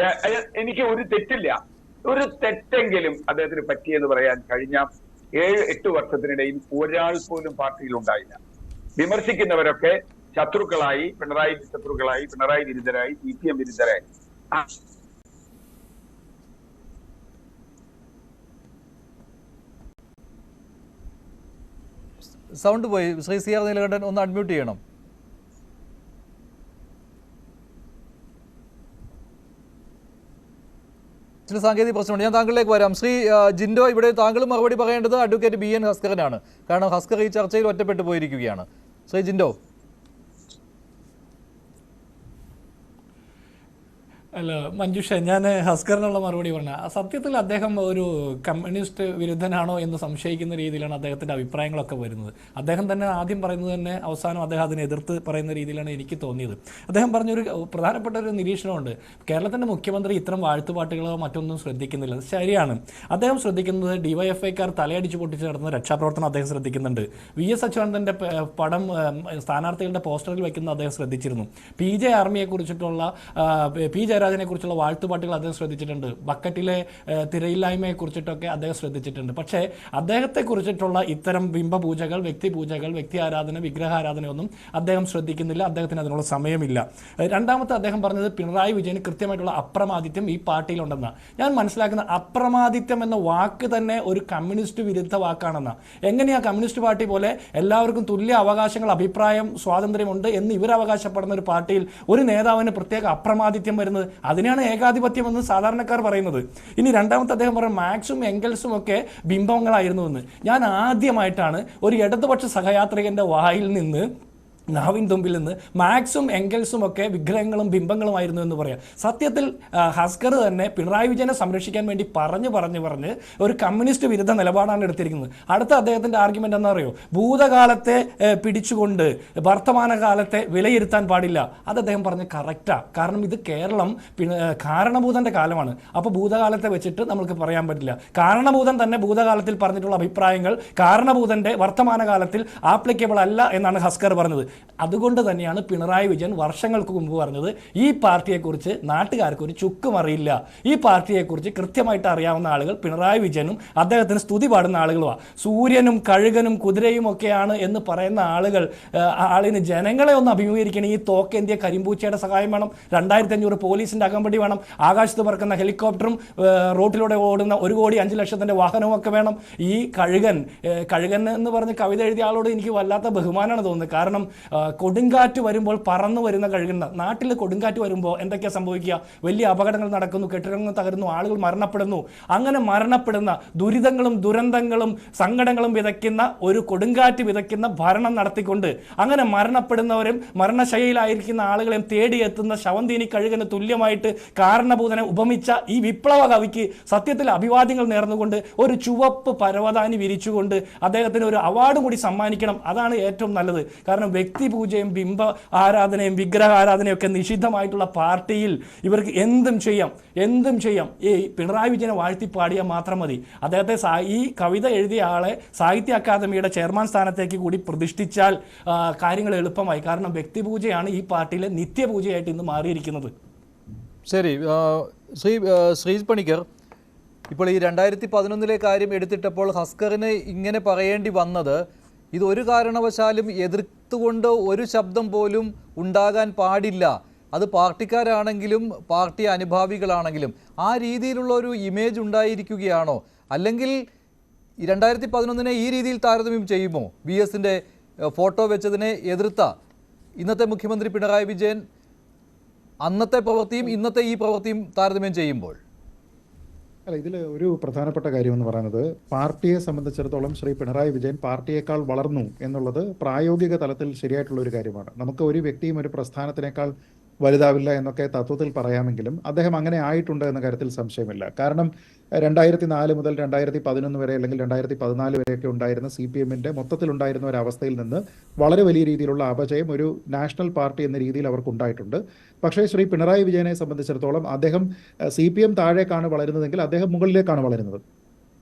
എനിക്ക് ഒരു തെറ്റില്ല. ഒരു തെറ്റെങ്കിലും അദ്ദേഹത്തിന് പറ്റിയെന്ന് പറയാൻ കഴിഞ്ഞ 7-8 വർഷത്തിനിടയിൽ ഒരാൾ പോലും പാർട്ടിയിൽ ഉണ്ടായില്ല. വിമർശിക്കുന്നവരൊക്കെ ശത്രുക്കളായി, പിണറായി ശത്രുക്കളായി, പിണറായി വിരുദ്ധരായി, CPM വിരുദ്ധരായി. സൗണ്ട് പോയി. ശ്രീ CR നീലകണ്ഠൻ ഒന്ന് അഡ്മ്യൂട്ട് ചെയ്യണം. ചില സാങ്കേതിക പ്രശ്നമുണ്ട്. ഞാൻ താങ്കളിലേക്ക് വരാം. ശ്രീ ജിൻഡോ, ഇവിടെ താങ്കൾ മറുപടി പറയേണ്ടത് അഡ്വക്കേറ്റ് BN ഹസ്കറിനാണ്. കാരണം ഹസ്കർ ഈ ചർച്ചയിൽ ഒറ്റപ്പെട്ടു പോയിരിക്കുകയാണ്. ശ്രീ ജിൻഡോ. അല്ല മഞ്ജുഷ, ഞാൻ ഹസ്കറിനുള്ള മറുപടി പറഞ്ഞ സത്യത്തിൽ അദ്ദേഹം ഒരു കമ്മ്യൂണിസ്റ്റ് വിരുദ്ധനാണോ എന്ന് സംശയിക്കുന്ന രീതിയിലാണ് അദ്ദേഹത്തിൻ്റെ അഭിപ്രായങ്ങളൊക്കെ വരുന്നത്. അദ്ദേഹം തന്നെ ആദ്യം പറയുന്നത് തന്നെ അവസാനം അദ്ദേഹം അതിനെ എതിർത്ത് പറയുന്ന രീതിയിലാണ് എനിക്ക് തോന്നിയത്. അദ്ദേഹം പറഞ്ഞൊരു പ്രധാനപ്പെട്ട ഒരു നിരീക്ഷണമുണ്ട്, കേരളത്തിൻ്റെ മുഖ്യമന്ത്രി ഇത്തരം വാഴ്ത്തുപാട്ടുകളോ മറ്റൊന്നും ശ്രദ്ധിക്കുന്നില്ല. ശരിയാണ്, അദ്ദേഹം ശ്രദ്ധിക്കുന്നത് DYFIക്കാർ തലയടിച്ച് പൊട്ടിച്ച് നടത്തുന്ന രക്ഷാപ്രവർത്തനം അദ്ദേഹം ശ്രദ്ധിക്കുന്നുണ്ട്. VS അച്യുതാനന്ദൻ്റെ പടം സ്ഥാനാർത്ഥികളുടെ പോസ്റ്ററിൽ വയ്ക്കുന്നത് അദ്ദേഹം ശ്രദ്ധിച്ചിരുന്നു. PJ ആർമിയെക്കുറിച്ചിട്ടുള്ള P ജയരാജനെ കുറിച്ചുള്ള വാഴ്ത്തുപാട്ടുകൾ അദ്ദേഹം ശ്രദ്ധിച്ചിട്ടുണ്ട്. ബക്കറ്റിലെ തിരയില്ലായ്മയെക്കുറിച്ചിട്ടൊക്കെ അദ്ദേഹം ശ്രദ്ധിച്ചിട്ടുണ്ട്. പക്ഷേ അദ്ദേഹത്തെക്കുറിച്ചിട്ടുള്ള ഇത്തരം ബിംബപൂജകൾ, വ്യക്തിപൂജകൾ, വ്യക്തി ആരാധന, വിഗ്രഹാരാധനയൊന്നും അദ്ദേഹം ശ്രദ്ധിക്കുന്നില്ല. അദ്ദേഹത്തിന് അതിനുള്ള സമയമില്ല. രണ്ടാമത്തെ അദ്ദേഹം പറഞ്ഞത് പിണറായി വിജയന് കൃത്യമായിട്ടുള്ള അപ്രമാദിത്യം ഈ പാർട്ടിയിലുണ്ടെന്നാണ്. ഞാൻ മനസ്സിലാക്കുന്ന അപ്രമാദിത്യം എന്ന വാക്ക് തന്നെ ഒരു കമ്മ്യൂണിസ്റ്റ് വിരുദ്ധ വാക്കാണെന്നാണ്. എങ്ങനെയാ കമ്മ്യൂണിസ്റ്റ് പാർട്ടി പോലെ എല്ലാവർക്കും തുല്യ അവകാശങ്ങൾ, അഭിപ്രായം സ്വാതന്ത്ര്യമുണ്ട് എന്ന് ഇവർ അവകാശപ്പെടുന്ന ഒരു പാർട്ടിയിൽ ഒരു നേതാവിന് പ്രത്യേക അപ്രമാദിത്യം വരുന്നത്? അതിനാണ് ഏകാധിപത്യം എന്ന് സാധാരണക്കാർ പറയുന്നത്. ഇനി രണ്ടാമത്തെ അദ്ദേഹം പറയുന്നത് മാർക്സും എംഗൽസും ഒക്കെ ബിംബങ്ങളായിരുന്നു എന്ന്. ഞാൻ ആദ്യമായിട്ടാണ് ഒരു ഇടതുപക്ഷ സഹയാത്രികന്റെ വായിൽ നിന്ന്, നാവിൻ തുമ്പിൽ നിന്ന് മാർക്സും എംഗൽസും ഒക്കെ വിഗ്രഹങ്ങളും ബിംബങ്ങളുമായിരുന്നു എന്ന് പറയാം. സത്യത്തിൽ ഹസ്കർ തന്നെ പിണറായി വിജയനെ സംരക്ഷിക്കാൻ വേണ്ടി പറഞ്ഞ് ഒരു കമ്മ്യൂണിസ്റ്റ് വിരുദ്ധ നിലപാടാണ് എടുത്തിരിക്കുന്നത്. അടുത്ത അദ്ദേഹത്തിൻ്റെ ആർഗ്യുമെൻ്റ് എന്താ അറിയോ? ഭൂതകാലത്തെ പിടിച്ചുകൊണ്ട് വർത്തമാനകാലത്തെ വിലയിരുത്താൻ പാടില്ല. അത് അദ്ദേഹം പറഞ്ഞ് കറക്റ്റാണ്. കാരണം ഇത് കേരളം കാരണഭൂതൻ്റെ കാലമാണ്. അപ്പോൾ ഭൂതകാലത്തെ വെച്ചിട്ട് നമുക്ക് പറയാൻ പറ്റില്ല. കാരണഭൂതൻ തന്നെ ഭൂതകാലത്തിൽ പറഞ്ഞിട്ടുള്ള അഭിപ്രായങ്ങൾ കാരണഭൂതൻ്റെ വർത്തമാനകാലത്തിൽ ആപ്ലിക്കബിൾ അല്ല എന്നാണ് ഹസ്കർ പറഞ്ഞത്. അതുകൊണ്ട് തന്നെയാണ് പിണറായി വിജയൻ വർഷങ്ങൾക്ക് മുമ്പ് പറഞ്ഞത് ഈ പാർട്ടിയെക്കുറിച്ച് നാട്ടുകാർക്ക് ഒരു ചുക്കും അറിയില്ല, ഈ പാർട്ടിയെക്കുറിച്ച് കൃത്യമായിട്ട് അറിയാവുന്ന ആളുകൾ പിണറായി വിജയനും അദ്ദേഹത്തിന് സ്തുതി പാടുന്ന ആളുകളുമാണ്. സൂര്യനും കഴുകനും കുതിരയും ഒക്കെയാണ് എന്ന് പറയുന്ന ആളിന് ജനങ്ങളെ ഒന്ന് അഭിമുഖീകരിക്കണം. ഈ തോക്കേന്ത്യ കരിമ്പൂച്ചയുടെ സഹായം വേണം, 2500 പോലീസിന്റെ അകമ്പടി വേണം, ആകാശത്ത് പറക്കുന്ന ഹെലികോപ്റ്ററും റോട്ടിലൂടെ ഓടുന്ന 1,05,00,000 വാഹനവും ഒക്കെ വേണം. ഈ കഴുകൻ എന്ന് പറഞ്ഞ് കവിത എഴുതിയ ആളോട് എനിക്ക് വല്ലാത്ത ബഹുമാനമാണ് തോന്നുന്നത്. കാരണം കൊടുങ്കാറ്റ് വരുമ്പോൾ പറന്നു വരുന്ന കഴുകൻ. നാട്ടിൽ കൊടുങ്കാറ്റ് വരുമ്പോൾ എന്തൊക്കെയാണ് സംഭവിക്കുക? വലിയ അപകടങ്ങൾ നടക്കുന്നു, കെട്ടിടങ്ങൾ തകരുന്നു, ആളുകൾ മരണപ്പെടുന്നു. അങ്ങനെ മരണപ്പെടുന്ന ദുരിതങ്ങളും ദുരന്തങ്ങളും സങ്കടങ്ങളും വിതയ്ക്കുന്ന ഒരു കൊടുങ്കാറ്റ് വിതയ്ക്കുന്ന ഭരണം നടത്തിക്കൊണ്ട് അങ്ങനെ മരണപ്പെടുന്നവരും മരണശൈലിയിലായിരിക്കുന്ന ആളുകളെയും തേടിയെത്തുന്ന ശവന്തീനി കഴുകന് തുല്യമായിട്ട് കാരണഭൂതനെ ഉപമിച്ച ഈ വിപ്ലവ കവിക്ക് സത്യത്തിൽ അഭിവാദ്യങ്ങൾ നേർന്നുകൊണ്ട് ഒരു ചുവപ്പ് പരവതാനി വിരിച്ചുകൊണ്ട് അദ്ദേഹത്തിന് ഒരു അവാർഡ് കൂടി സമ്മാനിക്കണം. അതാണ് ഏറ്റവും നല്ലത്. കാരണം വ്യക്തിപൂജയും ബിംബ ആരാധനയും വിഗ്രഹ ആരാധനയും ഒക്കെ നിഷിദ്ധമായിട്ടുള്ള പാർട്ടിയിൽ ഇവർക്ക് എന്തും ചെയ്യാം. ഈ പിണറായി വിജയനെ വാഴ്ത്തി പാടിയാൽ മാത്രം മതി. അദ്ദേഹത്തെ ഈ കവിത എഴുതിയ ആളെ സാഹിത്യ അക്കാദമിയുടെ ചെയർമാൻ സ്ഥാനത്തേക്ക് കൂടി പ്രതിഷ്ഠിച്ചാൽ കാര്യങ്ങൾ എളുപ്പമായി. കാരണം വ്യക്തിപൂജയാണ് ഈ പാർട്ടിയിലെ നിത്യപൂജയായിട്ട് ഇന്ന് മാറിയിരിക്കുന്നത്. ശരി, ശ്രീജിത്ത് പണിക്കർ, ഇപ്പോൾ ഈ 2011 കാര്യം എടുത്തിട്ടപ്പോൾ ഹസ്കറിന് ഇങ്ങനെ പറയേണ്ടി വന്നത് ഇത് ഒരു കാരണവശാലും എതിർത്തുകൊണ്ട് ഒരു ശബ്ദം പോലും ഉണ്ടാകാൻ പാടില്ല, അത് പാർട്ടിക്കാരാണെങ്കിലും പാർട്ടി അനുഭാവികളാണെങ്കിലും ആ രീതിയിലുള്ള ഒരു ഇമേജ് ഉണ്ടായിരിക്കുകയാണോ? അല്ലെങ്കിൽ 2011 ഈ രീതിയിൽ താരതമ്യം ചെയ്യുമോ? VSന്റെ ഫോട്ടോ വെച്ചതിനെ എതിർത്ത ഇന്നത്തെ മുഖ്യമന്ത്രി പിണറായി വിജയൻ അന്നത്തെ പ്രവൃത്തിയും ഇന്നത്തെ ഈ പ്രവൃത്തിയും താരതമ്യം ചെയ്യുമ്പോൾ? അല്ല, ഇതിൽ ഒരു പ്രധാനപ്പെട്ട കാര്യം എന്ന് പറയുന്നത് പാർട്ടിയെ സംബന്ധിച്ചിടത്തോളം ശ്രീ പിണറായി വിജയൻ പാർട്ടിയേക്കാൾ വളർന്നു എന്നുള്ളത് പ്രായോഗിക തലത്തിൽ ശരിയായിട്ടുള്ള ഒരു കാര്യമാണ്. നമുക്ക് ഒരു വ്യക്തിയും ഒരു പ്രസ്ഥാനത്തിനേക്കാൾ വലുതാവില്ല എന്നൊക്കെ തത്വത്തിൽ പറയാമെങ്കിലും അദ്ദേഹം അങ്ങനെ ആയിട്ടുണ്ട് എന്ന കാര്യത്തിൽ സംശയമില്ല. കാരണം 2004 മുതൽ 2011 വരെ അല്ലെങ്കിൽ 2014 വരെയൊക്കെ ഉണ്ടായിരുന്ന CPM-ന്റെ മൊത്തത്തിലുണ്ടായിരുന്ന ഒരവസ്ഥയിൽ നിന്ന് വളരെ വലിയ രീതിയിലുള്ള അപജയം ഒരു നാഷണൽ പാർട്ടി എന്ന രീതിയിൽ അവർക്കുണ്ടായിട്ടുണ്ട്. പക്ഷേ ശ്രീ പിണറായി വിജയനെ സംബന്ധിച്ചിടത്തോളം അദ്ദേഹം CPM താഴേക്കാണ് വളരുന്നതെങ്കിൽ അദ്ദേഹം മുകളിലേക്കാണ് വളരുന്നത്.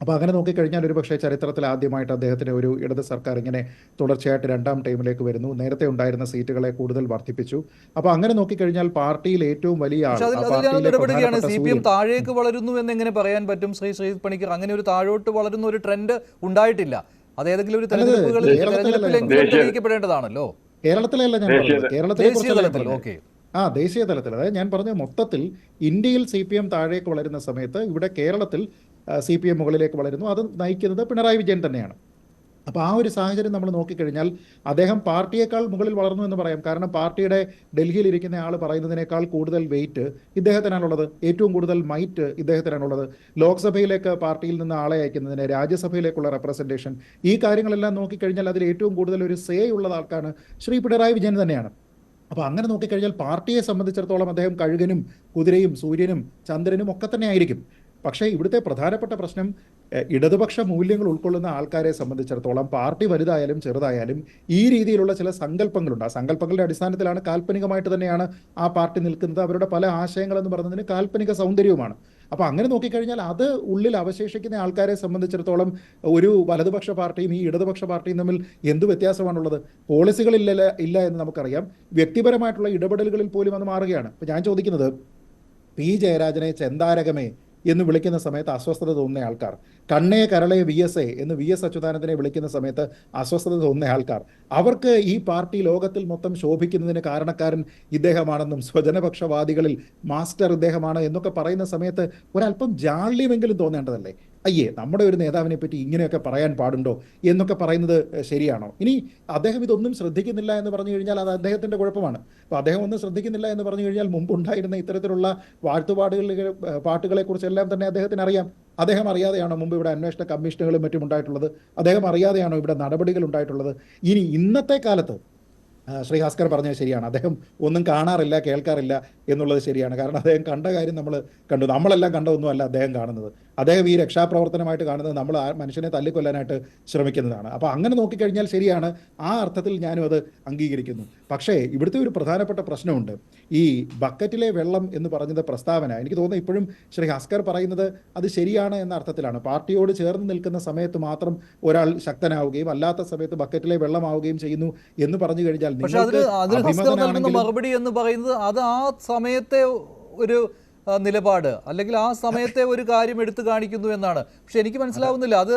അപ്പോൾ അങ്ങനെ നോക്കിക്കഴിഞ്ഞാൽ ഒരുപക്ഷെ ചരിത്രത്തിൽ ആദ്യമായിട്ട് അദ്ദേഹത്തിന് ഒരു ഇടത് സർക്കാർ ഇങ്ങനെ തുടർച്ചയായിട്ട് 2ാം ടൈമിലേക്ക് വരുന്നു. നേരത്തെ ഉണ്ടായിരുന്ന സീറ്റുകളെ കൂടുതൽ വർദ്ധിപ്പിച്ചു. അപ്പോൾ അങ്ങനെ നോക്കിക്കഴിഞ്ഞാൽ പാർട്ടിയിൽ ഏറ്റവും വലിയ CPM താഴേക്ക് വളരുന്നു എന്ന് എങ്ങനെ പറയാൻ പറ്റും ശ്രീജിത്ത് പണിക്കർ? അങ്ങനെ ഒരു താഴോട്ട് വളരുന്ന ഒരു ട്രെൻഡ് ഉണ്ടായിട്ടില്ല. അത് ഏതെങ്കിലും ഒരു തെരഞ്ഞെടുപ്പിലെങ്കിലേക്കപ്പെടേണ്ടതാണല്ലോ. കേരളത്തിലല്ല ഞാൻ പറഞ്ഞത്, ദേശീയ തലത്തിൽ. അതായത് ഞാൻ പറഞ്ഞ മൊത്തത്തിൽ ഇന്ത്യയിൽ CPM താഴേക്ക് വളരുന്ന സമയത്ത് ഇവിടെ കേരളത്തിൽ CPM മുകളിലേക്ക് വളരുന്നു. അത് നയിക്കുന്നത് പിണറായി വിജയൻ തന്നെയാണ്. അപ്പോൾ ആ ഒരു സാഹചര്യം നമ്മൾ നോക്കിക്കഴിഞ്ഞാൽ അദ്ദേഹം പാർട്ടിയേക്കാൾ മുകളിൽ വളർന്നു എന്ന് പറയാം. കാരണം പാർട്ടിയുടെ ഡൽഹിയിൽ ഇരിക്കുന്ന ആൾ പറയുന്നതിനേക്കാൾ കൂടുതൽ വെയിറ്റ് ഇദ്ദേഹത്തിനാണുള്ളത്, ഏറ്റവും കൂടുതൽ മൈറ്റ് ഇദ്ദേഹത്തിനാണുള്ളത്. ലോക്സഭയിലേക്ക് പാർട്ടിയിൽ നിന്ന് ആളെ അയക്കുന്നതിന്, രാജ്യസഭയിലേക്കുള്ള റെപ്രസെൻറ്റേഷൻ, ഈ കാര്യങ്ങളെല്ലാം നോക്കിക്കഴിഞ്ഞാൽ അതിൽ ഏറ്റവും കൂടുതൽ ഒരു സേ ഉള്ള ആൾക്കാണ് ശ്രീ പിണറായി വിജയൻ തന്നെയാണ്. അപ്പോൾ അങ്ങനെ നോക്കിക്കഴിഞ്ഞാൽ പാർട്ടിയെ സംബന്ധിച്ചിടത്തോളം അദ്ദേഹം കഴുകനും കുതിരയും സൂര്യനും ചന്ദ്രനും ഒക്കെ തന്നെ ആയിരിക്കും. പക്ഷേ ഇവിടുത്തെ പ്രധാനപ്പെട്ട പ്രശ്നം ഇടതുപക്ഷ മൂല്യങ്ങൾ ഉൾക്കൊള്ളുന്ന ആൾക്കാരെ സംബന്ധിച്ചിടത്തോളം പാർട്ടി വലുതായാലും ചെറുതായാലും ഈ രീതിയിലുള്ള ചില സങ്കല്പങ്ങളുണ്ട്. ആ സങ്കല്പങ്ങളുടെ അടിസ്ഥാനത്തിലാണ്, കാൽപ്പനികമായിട്ട് തന്നെയാണ് ആ പാർട്ടി നിൽക്കുന്നത്. അവരുടെ പല ആശയങ്ങളെന്ന് പറയുന്നതിന് കാൽപ്പനിക സൗന്ദര്യവുമാണ്. അപ്പോൾ അങ്ങനെ നോക്കിക്കഴിഞ്ഞാൽ അത് ഉള്ളിൽ അവശേഷിക്കുന്ന ആൾക്കാരെ സംബന്ധിച്ചിടത്തോളം ഒരു വലതുപക്ഷ പാർട്ടിയും ഈ ഇടതുപക്ഷ പാർട്ടിയും തമ്മിൽ എന്ത് വ്യത്യാസമാണുള്ളത്? പോളിസികളില്ല എന്ന് നമുക്കറിയാം. വ്യക്തിപരമായിട്ടുള്ള ഇടപെടലുകളിൽ പോലും അത് മാറുകയാണ്. ഇപ്പോൾ ഞാൻ ചോദിക്കുന്നത്, P ജയരാജനെ ചെന്താരകമേ എന്ന് വിളിക്കുന്ന സമയത്ത് അസ്വസ്ഥത തോന്നുന്ന ആൾക്കാർ, കണ്ണേ കരളെ VSA എന്ന് VS അച്യുതാനന്ദനെ വിളിക്കുന്ന സമയത്ത് അസ്വസ്ഥത തോന്നുന്ന ആൾക്കാർ, അവർക്ക് ഈ പാർട്ടി ലോകത്തിൽ മൊത്തം ശോഭിക്കുന്നതിന് കാരണക്കാരൻ ഇദ്ദേഹമാണെന്നും സ്വജനപക്ഷവാദികളിൽ മാസ്റ്റർ ഇദ്ദേഹമാണ് എന്നൊക്കെ പറയുന്ന സമയത്ത് ഒരല്പം ജാള്യമെങ്കിലും തോന്നേണ്ടതല്ലേ? അയ്യേ, നമ്മുടെ ഒരു നേതാവിനെ പറ്റി ഇങ്ങനെയൊക്കെ പറയാൻ പാടുണ്ടോ എന്നൊക്കെ പറയുന്നത് ശരിയാണോ? ഇനി അദ്ദേഹം ഇതൊന്നും ശ്രദ്ധിക്കുന്നില്ല എന്ന് പറഞ്ഞു കഴിഞ്ഞാൽ അത് അദ്ദേഹത്തിൻ്റെ കുഴപ്പമാണ്. അപ്പോൾ അദ്ദേഹം ഒന്നും ശ്രദ്ധിക്കുന്നില്ല എന്ന് പറഞ്ഞു കഴിഞ്ഞാൽ മുമ്പുണ്ടായിരുന്ന ഇത്തരത്തിലുള്ള പാട്ടുകളെക്കുറിച്ചെല്ലാം തന്നെ അദ്ദേഹത്തിന് അറിയാം. അദ്ദേഹം അറിയാതെയാണോ മുമ്പ് ഇവിടെ അന്വേഷണ കമ്മീഷനുകളും മറ്റും ഉണ്ടായിട്ടുള്ളത്? അദ്ദേഹം അറിയാതെയാണോ ഇവിടെ നടപടികൾ ഉണ്ടായിട്ടുള്ളത്? ഇനി ഇന്നത്തെ കാലത്ത് ശ്രീ ഭാസ്കർ പറഞ്ഞത് ശരിയാണ്, അദ്ദേഹം ഒന്നും കാണാറില്ല കേൾക്കാറില്ല എന്നുള്ളത് ശരിയാണ്. കാരണം അദ്ദേഹം കണ്ട കാര്യം നമ്മൾ കണ്ടു, നമ്മളെല്ലാം കണ്ടതൊന്നും അല്ല അദ്ദേഹം കാണുന്നത്. അദ്ദേഹം ഈ രക്ഷാപ്രവർത്തനമായിട്ട് കാണുന്നത് നമ്മൾ ആ മനുഷ്യനെ തല്ലിക്കൊല്ലാനായിട്ട് ശ്രമിക്കുന്നതാണ്. അപ്പോൾ അങ്ങനെ നോക്കിക്കഴിഞ്ഞാൽ ശരിയാണ്, ആ അർത്ഥത്തിൽ ഞാനും അത് അംഗീകരിക്കുന്നു. പക്ഷേ ഇവിടുത്തെ ഒരു പ്രധാനപ്പെട്ട പ്രശ്നമുണ്ട്. ഈ ബക്കറ്റിലെ വെള്ളം എന്ന് പറഞ്ഞത് പ്രസ്താവന എനിക്ക് തോന്നുന്നു ഇപ്പോഴും ശ്രീ ഹസ്കർ പറയുന്നത് അത് ശരിയാണ് എന്ന അർത്ഥത്തിലാണ്. പാർട്ടിയോട് ചേർന്ന് നിൽക്കുന്ന സമയത്ത് മാത്രം ഒരാൾ ശക്തനാവുകയും അല്ലാത്ത സമയത്ത് ബക്കറ്റിലെ വെള്ളമാവുകയും ചെയ്യുന്നു എന്ന് പറഞ്ഞു കഴിഞ്ഞാൽ പക്ഷെ അതിന് ഹസ്കർ നൽകുന്ന മറുപടി എന്ന് പറയുന്നത് അത് ആ സമയത്തെ ഒരു നിലപാട് അല്ലെങ്കിൽ ആ സമയത്തെ ഒരു കാര്യം എടുത്തു കാണിക്കുന്നു എന്നാണ്. പക്ഷെ എനിക്ക് മനസ്സിലാവുന്നില്ല അത്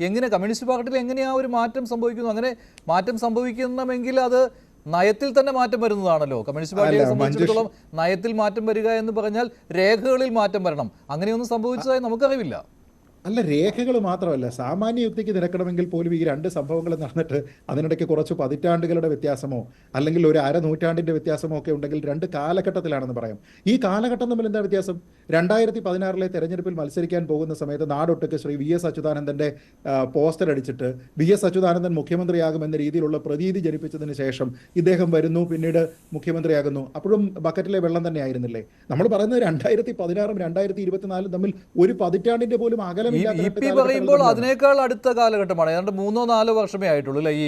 എങ്ങനെ കമ്മ്യൂണിസ്റ്റ് പാർട്ടിയിൽ എങ്ങനെയാ ഒരു മാറ്റം സംഭവിക്കുന്നു? അങ്ങനെ മാറ്റം സംഭവിക്കണമെങ്കിൽ അത് നയത്തിൽ തന്നെ മാറ്റം വരുന്നതാണല്ലോ. കമ്മ്യൂണിസ്റ്റ് പാർട്ടിയെ സംബന്ധിച്ചിടത്തോളം നയത്തിൽ മാറ്റം വരിക എന്ന് പറഞ്ഞാൽ രേഖകളിൽ മാറ്റം വരണം. അങ്ങനെയൊന്നും സംഭവിച്ചതായി നമുക്കറിയില്ല. അല്ല, രേഖകൾ മാത്രമല്ല, സാമാന്യ യുക്തിക്ക് നിരക്കണമെങ്കിൽ പോലും ഈ രണ്ട് സംഭവങ്ങൾ നടന്നിട്ട് അതിനിടയ്ക്ക് കുറച്ച് പതിറ്റാണ്ടുകളുടെ വ്യത്യാസമോ അല്ലെങ്കിൽ ഒരു അരനൂറ്റാണ്ടിൻ്റെ വ്യത്യാസമോ ഒക്കെ ഉണ്ടെങ്കിൽ രണ്ട് കാലഘട്ടത്തിലാണെന്ന് പറയാം. ഈ കാലഘട്ടം തമ്മിൽ എന്താ വ്യത്യാസം? 2016 തെരഞ്ഞെടുപ്പിൽ മത്സരിക്കാൻ പോകുന്ന സമയത്ത് നാടൊട്ടുക്ക് ശ്രീ വി എസ് അച്യുതാനന്ദൻ്റെ പോസ്റ്റർ അടിച്ചിട്ട് വി എസ് അച്യുതാനന്ദൻ മുഖ്യമന്ത്രിയാകുമെന്ന രീതിയിലുള്ള പ്രതീതി ജനിപ്പിച്ചതിന് ശേഷം ഇദ്ദേഹം വരുന്നു, പിന്നീട് മുഖ്യമന്ത്രിയാകുന്നു. അപ്പോഴും ബക്കറ്റിലെ വെള്ളം തന്നെ ആയിരുന്നില്ലേ? നമ്മൾ പറയുന്നത് 2016 2024 തമ്മിൽ ഒരു പതിറ്റാണ്ടിൻ്റെ പോലും അകലം പറയുമ്പോൾ അതിനേക്കാൾ അടുത്ത കാലഘട്ടമാണ്. ഏതാണ്ട് 3-4 വർഷമേ ആയിട്ടുള്ളൂ അല്ലെ ഈ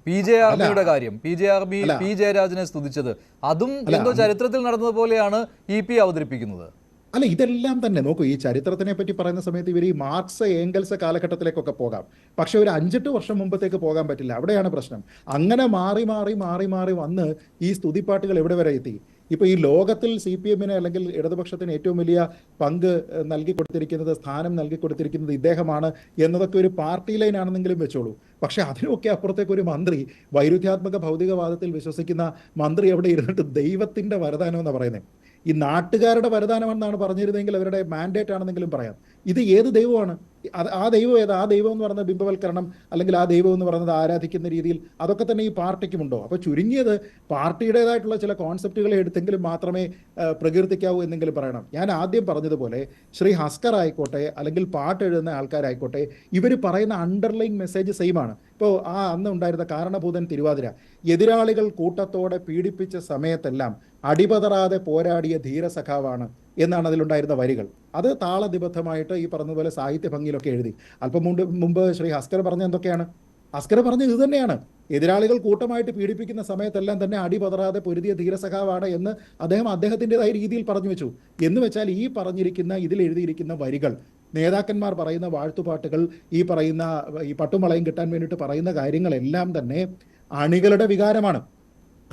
PJRBയുടെ കാര്യം. പി ജയരാജനെ സ്തുതിച്ചത് അതും എന്തോ ചരിത്രത്തിൽ നടന്നതുപോലെയാണ് EP അവതരിപ്പിക്കുന്നത്. അല്ല, ഇതെല്ലാം തന്നെ നോക്കൂ, ഈ ചരിത്രത്തിനെ പറ്റി പറയുന്ന സമയത്ത് ഇവർ ഈ മാർക്സ് ഏംഗൽസ് കാലഘട്ടത്തിലേക്കൊക്കെ പോകാം, പക്ഷെ ഒരു 5-8 വർഷം മുമ്പത്തേക്ക് പോകാൻ പറ്റില്ല. അവിടെയാണ് പ്രശ്നം. അങ്ങനെ മാറി മാറി മാറി മാറി വന്ന് ഈ സ്തുതിപ്പാട്ടുകൾ എവിടെ വരെ എത്തി? ഇപ്പോൾ ഈ ലോകത്തിൽ CPM-ന് അല്ലെങ്കിൽ ഇടതുപക്ഷത്തിന് ഏറ്റവും വലിയ പങ്ക് നൽകി കൊടുത്തിരിക്കുന്നത്, സ്ഥാനം നൽകി കൊടുത്തിരിക്കുന്നത് ഇദ്ദേഹമാണ് എന്നതൊക്കെ ഒരു പാർട്ടി ലൈനാണെന്നെങ്കിലും വെച്ചോളൂ. പക്ഷെ അതിനൊക്കെ അപ്പുറത്തേക്ക് ഒരു മന്ത്രി, വൈരുദ്ധ്യാത്മക ഭൗതികവാദത്തിൽ വിശ്വസിക്കുന്ന മന്ത്രി എവിടെ ഇരുന്നിട്ട് ദൈവത്തിൻ്റെ വരദാനം എന്നാണ് പറയുന്നത്. ഈ നാട്ടുകാരുടെ വരദാനമെന്നാണ് പറഞ്ഞിരുന്നെങ്കിൽ അവരുടെ മാൻഡേറ്റ് ആണെന്നെങ്കിലും പറയാം. ഇത് ഏത് ദൈവമാണ്? ആ ദൈവം ഏതാ? ആ ദൈവം എന്ന് പറയുന്നത് ബിംബവൽക്കരണം അല്ലെങ്കിൽ ആ ദൈവം എന്ന് പറയുന്നത് ആരാധിക്കുന്ന രീതിയിൽ അതൊക്കെ തന്നെ ഈ പാർട്ടിക്കുമുണ്ടോ? അപ്പോൾ ചുരുങ്ങിയത് പാർട്ടിയുടേതായിട്ടുള്ള ചില കോൺസെപ്റ്റുകളെ എടുത്തെങ്കിലും മാത്രമേ പ്രകീർത്തിക്കാവൂ എന്നെങ്കിലും പറയണം. ഞാൻ ആദ്യം പറഞ്ഞതുപോലെ ശ്രീ ഹസ്കർ ആയിക്കോട്ടെ അല്ലെങ്കിൽ പാട്ട് എഴുതുന്ന ആൾക്കാരായിക്കോട്ടെ, ഇവർ പറയുന്ന അണ്ടർലൈൻ മെസ്സേജ് സെയിമാണ്. ഇപ്പോൾ അന്ന് ഉണ്ടായിരുന്ന കാരണഭൂതൻ തിരുവാതിര, എതിരാളികൾ കൂട്ടത്തോടെ പീഡിപ്പിച്ച സമയത്തെല്ലാം അടിപതറാതെ പോരാടിയ ധീരസഖാവാണ് എന്നാണ് അതിലുണ്ടായിരുന്ന വരികൾ. അത് താളനിബദ്ധമായിട്ട് ഈ പറഞ്ഞതുപോലെ സാഹിത്യ ഭംഗിയിലൊക്കെ എഴുതി. അല്പം മുമ്പ് ശ്രീ ഹസ്കർ പറഞ്ഞ എന്തൊക്കെയാണ്? ഹസ്കർ പറഞ്ഞത് ഇത് തന്നെയാണ്. എതിരാളികൾ കൂട്ടമായിട്ട് പീഡിപ്പിക്കുന്ന സമയത്തെല്ലാം തന്നെ അടിപതറാതെ പൊരുതിയ ധീരസഖാവാണ് എന്ന് അദ്ദേഹത്തിൻ്റെതായ രീതിയിൽ പറഞ്ഞു വെച്ചു. എന്ന് വെച്ചാൽ ഈ പറഞ്ഞിരിക്കുന്ന ഇതിൽ എഴുതിയിരിക്കുന്ന വരികൾ, നേതാക്കന്മാർ പറയുന്ന വാഴ്ത്തുപാട്ടുകൾ, ഈ പറയുന്ന ഈ പട്ടുമളയും കിട്ടാൻ വേണ്ടിയിട്ട് പറയുന്ന കാര്യങ്ങളെല്ലാം തന്നെ അണികളുടെ വികാരമാണ്.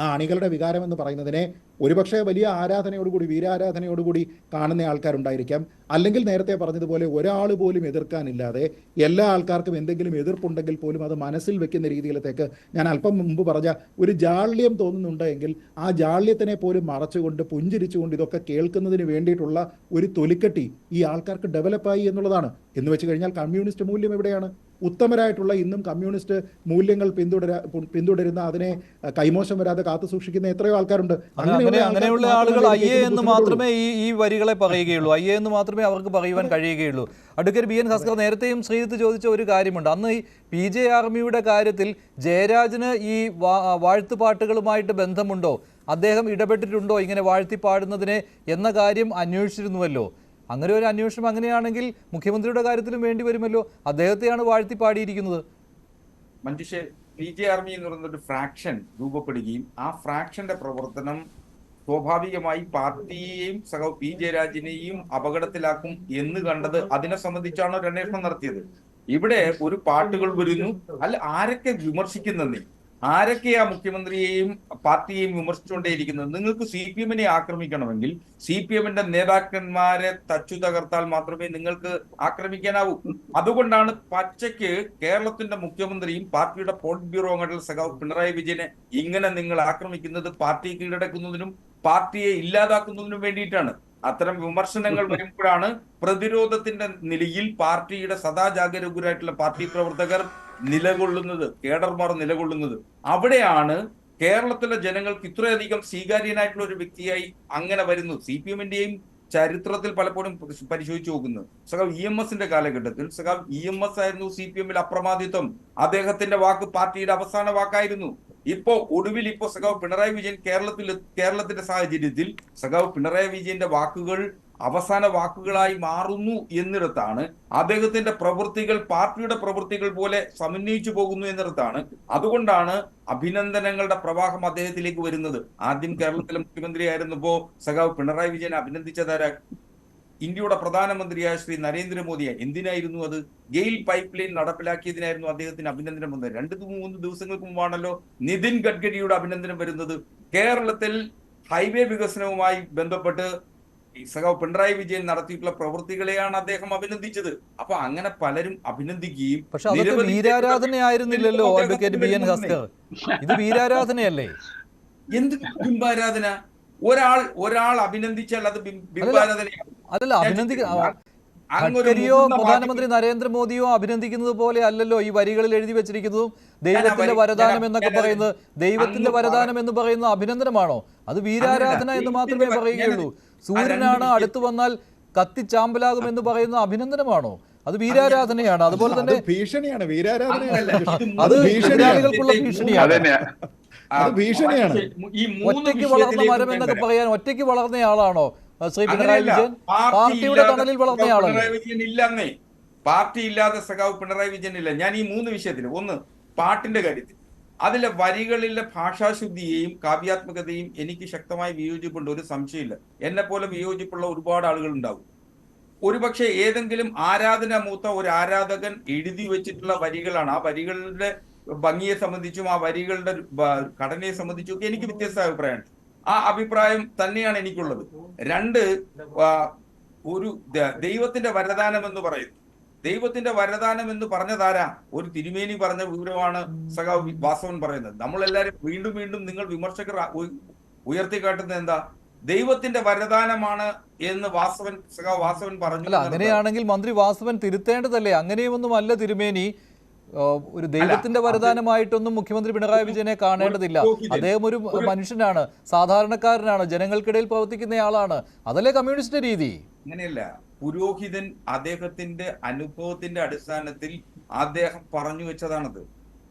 ആ അണികളുടെ വികാരം എന്ന് പറയുന്നതിനെ ഒരുപക്ഷെ വലിയ ആരാധനയോടുകൂടി, വീരാരാധനയോടുകൂടി കാണുന്ന ആൾക്കാരുണ്ടായിരിക്കാം. അല്ലെങ്കിൽ നേരത്തെ പറഞ്ഞതുപോലെ ഒരാൾ പോലും എതിർക്കാനില്ലാതെ എല്ലാ ആൾക്കാർക്കും എന്തെങ്കിലും എതിർപ്പുണ്ടെങ്കിൽ പോലും അത് മനസ്സിൽ വെക്കുന്ന രീതിയിലത്തേക്ക്, ഞാൻ അല്പം മുമ്പ് പറഞ്ഞ ഒരു ജാള്യം തോന്നുന്നുണ്ട് എങ്കിൽ ആ ജാള്യത്തിനെ പോലും മറച്ചുകൊണ്ട് പുഞ്ചിരിച്ചുകൊണ്ട് ഇതൊക്കെ കേൾക്കുന്നതിന് വേണ്ടിയിട്ടുള്ള ഒരു തൊലിക്കെട്ടി ഈ ആൾക്കാർക്ക് ഡെവലപ്പായി എന്നുള്ളതാണ്. എന്ന് വെച്ച് കഴിഞ്ഞാൽ കമ്മ്യൂണിസ്റ്റ് മൂല്യം എവിടെയാണ്? ഉത്തമരായിട്ടുള്ള ഇന്നും കമ്മ്യൂണിസ്റ്റ് മൂല്യങ്ങൾ പിന്തുടരുന്ന, അതിനെ കൈമോശം വരാതെ കാത്തു സൂക്ഷിക്കുന്ന എത്രയോ ആൾക്കാരുണ്ട്. അങ്ങനെയുള്ള ആളുകൾ അയ്യേ എന്ന് മാത്രമേ ഈ വരികളെ പറയുകയുള്ളൂ. അയ്യേ എന്ന് മാത്രമേ അവർക്ക് പറയുവാൻ കഴിയുകയുള്ളൂ. അഡ്വക്കേറ്റ് BN ഹസ്കർ, നേരത്തെയും ശ്രീജിത്ത് ചോദിച്ച ഒരു കാര്യമുണ്ട്. അന്ന് ഈ PJRBയുടെ കാര്യത്തിൽ ജയരാജന് ഈ വാഴ്ത്തുപാട്ടുകളുമായിട്ട് ബന്ധമുണ്ടോ, അദ്ദേഹം ഇടപെട്ടിട്ടുണ്ടോ ഇങ്ങനെ വാഴ്ത്തി പാടുന്നതിനെ എന്ന കാര്യം അന്വേഷിച്ചിരുന്നുവല്ലോ. അങ്ങനെ ഒരു അന്വേഷണം അങ്ങനെയാണെങ്കിൽ മുഖ്യമന്ത്രിയുടെ കാര്യത്തിലും വേണ്ടി വരുമല്ലോ. അദ്ദേഹത്തെയാണ് വാഴ്ത്തി പാടിയിരിക്കുന്നത്. മഞ്ജുഷേ, PJRB എന്ന് പറയുന്നൊരു ഫ്രാക്ഷൻ രൂപപ്പെടുകയും ആ ഫ്രാക്ഷന്റെ പ്രവർത്തനം സ്വാഭാവികമായി പാർട്ടിയെയും P ജയരാജനെയും അപകടത്തിലാക്കും എന്ന് കണ്ടത് അതിനെ സംബന്ധിച്ചാണ് ഒരു അന്വേഷണം നടത്തിയത്. ഇവിടെ ഒരു പാട്ടുകൾ വരുന്നു, അല്ല ആരൊക്കെ വിമർശിക്കുന്നേ, ആരൊക്കെയാ മുഖ്യമന്ത്രിയെയും പാർട്ടിയെയും വിമർശിച്ചുകൊണ്ടേയിരിക്കുന്നത്? നിങ്ങൾക്ക് CPM-നെ ആക്രമിക്കണമെങ്കിൽ CPM-ന്റെ നേതാക്കന്മാരെ തച്ചു തകർത്താൽ മാത്രമേ നിങ്ങൾക്ക് ആക്രമിക്കാനാവൂ. അതുകൊണ്ടാണ് പച്ചയ്ക്ക് കേരളത്തിന്റെ മുഖ്യമന്ത്രിയും പാർട്ടിയുടെ പോളിറ്റ് ബ്യൂറോ അംഗങ്ങൾ പിണറായി വിജയനെ ഇങ്ങനെ നിങ്ങൾ ആക്രമിക്കുന്നത് പാർട്ടിയെ കീഴടക്കുന്നതിനും പാർട്ടിയെ ഇല്ലാതാക്കുന്നതിനും വേണ്ടിയിട്ടാണ്. അത്തരം വിമർശനങ്ങൾ വരുമ്പോഴാണ് പ്രതിരോധത്തിന്റെ നിലയിൽ പാർട്ടിയുടെ സദാ ജാഗരൂകരായിട്ടുള്ള പാർട്ടി പ്രവർത്തകർ നിലകൊള്ളുന്നത്, കേഡർമാർ നിലകൊള്ളുന്നത്. അവിടെയാണ് കേരളത്തിലെ ജനങ്ങൾക്ക് ഇത്രയധികം സ്വീകാര്യനായിട്ടുള്ള ഒരു വ്യക്തിയായി അങ്ങനെ വരുന്നു. CPM-ന്റെയും ചരിത്രത്തിൽ പലപ്പോഴും പരിശോധിച്ചു നോക്കുന്നത് EMS-ന്റെ കാലഘട്ടത്തിൽ EMS ആയിരുന്നു CPM-ൽ അപ്രമാദിത്വം. അദ്ദേഹത്തിന്റെ വാക്ക് പാർട്ടിയുടെ അവസാന വാക്കായിരുന്നു. ഒടുവിൽ പിണറായി വിജയൻ കേരളത്തിന്റെ സാഹചര്യത്തിൽ പിണറായി വിജയന്റെ വാക്കുകൾ അവസാന വാക്കുകളായി മാറുന്നു എന്നിടത്താണ് അദ്ദേഹത്തിന്റെ പ്രവൃത്തികൾ പാർട്ടിയുടെ പ്രവൃത്തികൾ പോലെ സമന്വയിച്ചു പോകുന്നു എന്നിടത്താണ്. അതുകൊണ്ടാണ് അഭിനന്ദനങ്ങളുടെ പ്രവാഹം അദ്ദേഹത്തിലേക്ക് വരുന്നത്. ആദ്യം കേരളത്തിലെ മുഖ്യമന്ത്രിയായിരുന്നപ്പോ സഖാവ് പിണറായി വിജയനെ അഭിനന്ദിച്ചതാരാ? ഇന്ത്യയുടെ പ്രധാനമന്ത്രിയായ ശ്രീ നരേന്ദ്രമോദിയെ. എന്തിനായിരുന്നു അത്? ഗെയിൽ പൈപ്പ് ലൈൻ നടപ്പിലാക്കിയതിനായിരുന്നു അദ്ദേഹത്തിന് അഭിനന്ദനം വന്നത്. 2-3 ദിവസങ്ങൾക്ക് മുമ്പാണല്ലോ നിതിൻ ഗഡ്കരിയുടെ അഭിനന്ദനം വരുന്നത്. കേരളത്തിൽ ഹൈവേ വികസനവുമായി ബന്ധപ്പെട്ട് സഖാവ് പിണറായി വിജയൻ നടത്തിയിട്ടുള്ള പ്രവൃത്തികളെയാണ് അദ്ദേഹം അഭിനന്ദിച്ചത്. അപ്പൊ അങ്ങനെ പലരും അഭിനന്ദിക്കുകയും. പക്ഷെ അതൊക്കെ വീരാരാധനയായിരുന്നില്ലല്ലോ അഡ്വക്കേറ്റ് ബി എൻ ഹസ്കർ. ഇത് വീരാരാധനയല്ലേ? എന്ത് ബിംബാരാധന? ഒരാൾ അഭിനന്ദിച്ചാൽ അത് ബിംബാരാധനയാണ്. അതല്ല, ഗഡ്കരിയോ പ്രധാനമന്ത്രി നരേന്ദ്രമോദിയോ അഭിനന്ദിക്കുന്നത് പോലെ അല്ലല്ലോ ഈ വരികളിൽ എഴുതി വെച്ചിരിക്കുന്നതും. ദൈവത്തിന്റെ വരദാനം എന്നൊക്കെ പറയുന്നത്, ദൈവത്തിന്റെ വരദാനം എന്ന് പറയുന്നത് അഭിനന്ദനമാണോ? അത് വീരാരാധന എന്ന് മാത്രമേ പറയുകയുള്ളൂ. സൂര്യനാണ് അടുത്തു വന്നാൽ കത്തിച്ചാമ്പലാകും എന്ന് പറയുന്നത് അഭിനന്ദനമാണോ? അത് വീരാരാധനയാണ്. അതുപോലെ തന്നെ ഭീഷണിയാണ്. അത് എതിരാളികൾക്കുള്ള ഭീഷണിയാണ്. ഒറ്റയ്ക്ക് വളർന്ന മരം എന്നൊക്കെ പറയാൻ ഒറ്റയ്ക്ക് വളർന്നയാളാണോ ശ്രീ പിണറായി വിജയൻ? പാർട്ടിയുടെ തണലിൽ വളർന്നയാളല്ലേ? ഇല്ലെന്നേ, പാർട്ടി ഇല്ലാതെ സഖാവ് പിണറായി വിജയൻ ഇല്ല. ഞാൻ ഈ 3 വിഷയത്തിൽ, ഒന്ന് പാട്ടിന്റെ കാര്യത്തിൽ, അതിലെ വരികളിലെ ഭാഷാശുദ്ധിയെയും കാവ്യാത്മകതയും എനിക്ക് ശക്തമായി വിയോജിപ്പുണ്ട്, ഒരു സംശയമില്ല. എന്നെ പോലെ വിയോജിപ്പുള്ള ഒരുപാട് ആളുകൾ ഉണ്ടാവും. ഒരുപക്ഷെ ഏതെങ്കിലും ആരാധന മൂത്ത ഒരു ആരാധകൻ എഴുതി വെച്ചിട്ടുള്ള വരികളാണ്. ആ വരികളുടെ ഭംഗിയെ സംബന്ധിച്ചും ആ വരികളുടെ ഘടനയെ സംബന്ധിച്ചും ഒക്കെ എനിക്ക് വ്യത്യസ്ത അഭിപ്രായമുണ്ട്. ആ അഭിപ്രായം തന്നെയാണ് എനിക്കുള്ളത്. 2, ഒരു ദൈവത്തിന്റെ വരദാനം എന്ന് പറയുന്നു. ദൈവത്തിന്റെ വരദാനം എന്ന് പറഞ്ഞതാരാ? ഒരു തിരുമേനി പറഞ്ഞ വിവരമാണ് സഖാവ് വാസവൻ പറയുന്നത്. നമ്മളെല്ലാരും വീണ്ടും വീണ്ടും നിങ്ങൾ വിമർശകർ ഉയർത്തിക്കാട്ടുന്നത് എന്താ? ദൈവത്തിന്റെ വരദാനമാണ് എന്ന് സഖാവ് വാസവൻ പറഞ്ഞു. അല്ല, അങ്ങനെയാണെങ്കിൽ മന്ത്രി വാസവൻ തിരുത്തേണ്ടതല്ലേ? അങ്ങനെയൊന്നും അല്ല തിരുമേനി. ഒരു ദൈവത്തിന്റെ വരദാനമായിട്ടൊന്നും മുഖ്യമന്ത്രി പിണറായി വിജയനെ കാണേണ്ടതില്ല. അദ്ദേഹം ഒരു മനുഷ്യനാണ്, സാധാരണക്കാരനാണ്, ജനങ്ങൾക്കിടയിൽ പ്രവർത്തിക്കുന്നയാളാണ്. അതല്ലേ കമ്മ്യൂണിസ്റ്റ് രീതി? അങ്ങനെയല്ല. പുരോഹിതൻ അദ്ദേഹത്തിന്റെ അനുഭവത്തിന്റെ അടിസ്ഥാനത്തിൽ അദ്ദേഹം പറഞ്ഞു വെച്ചതാണത്.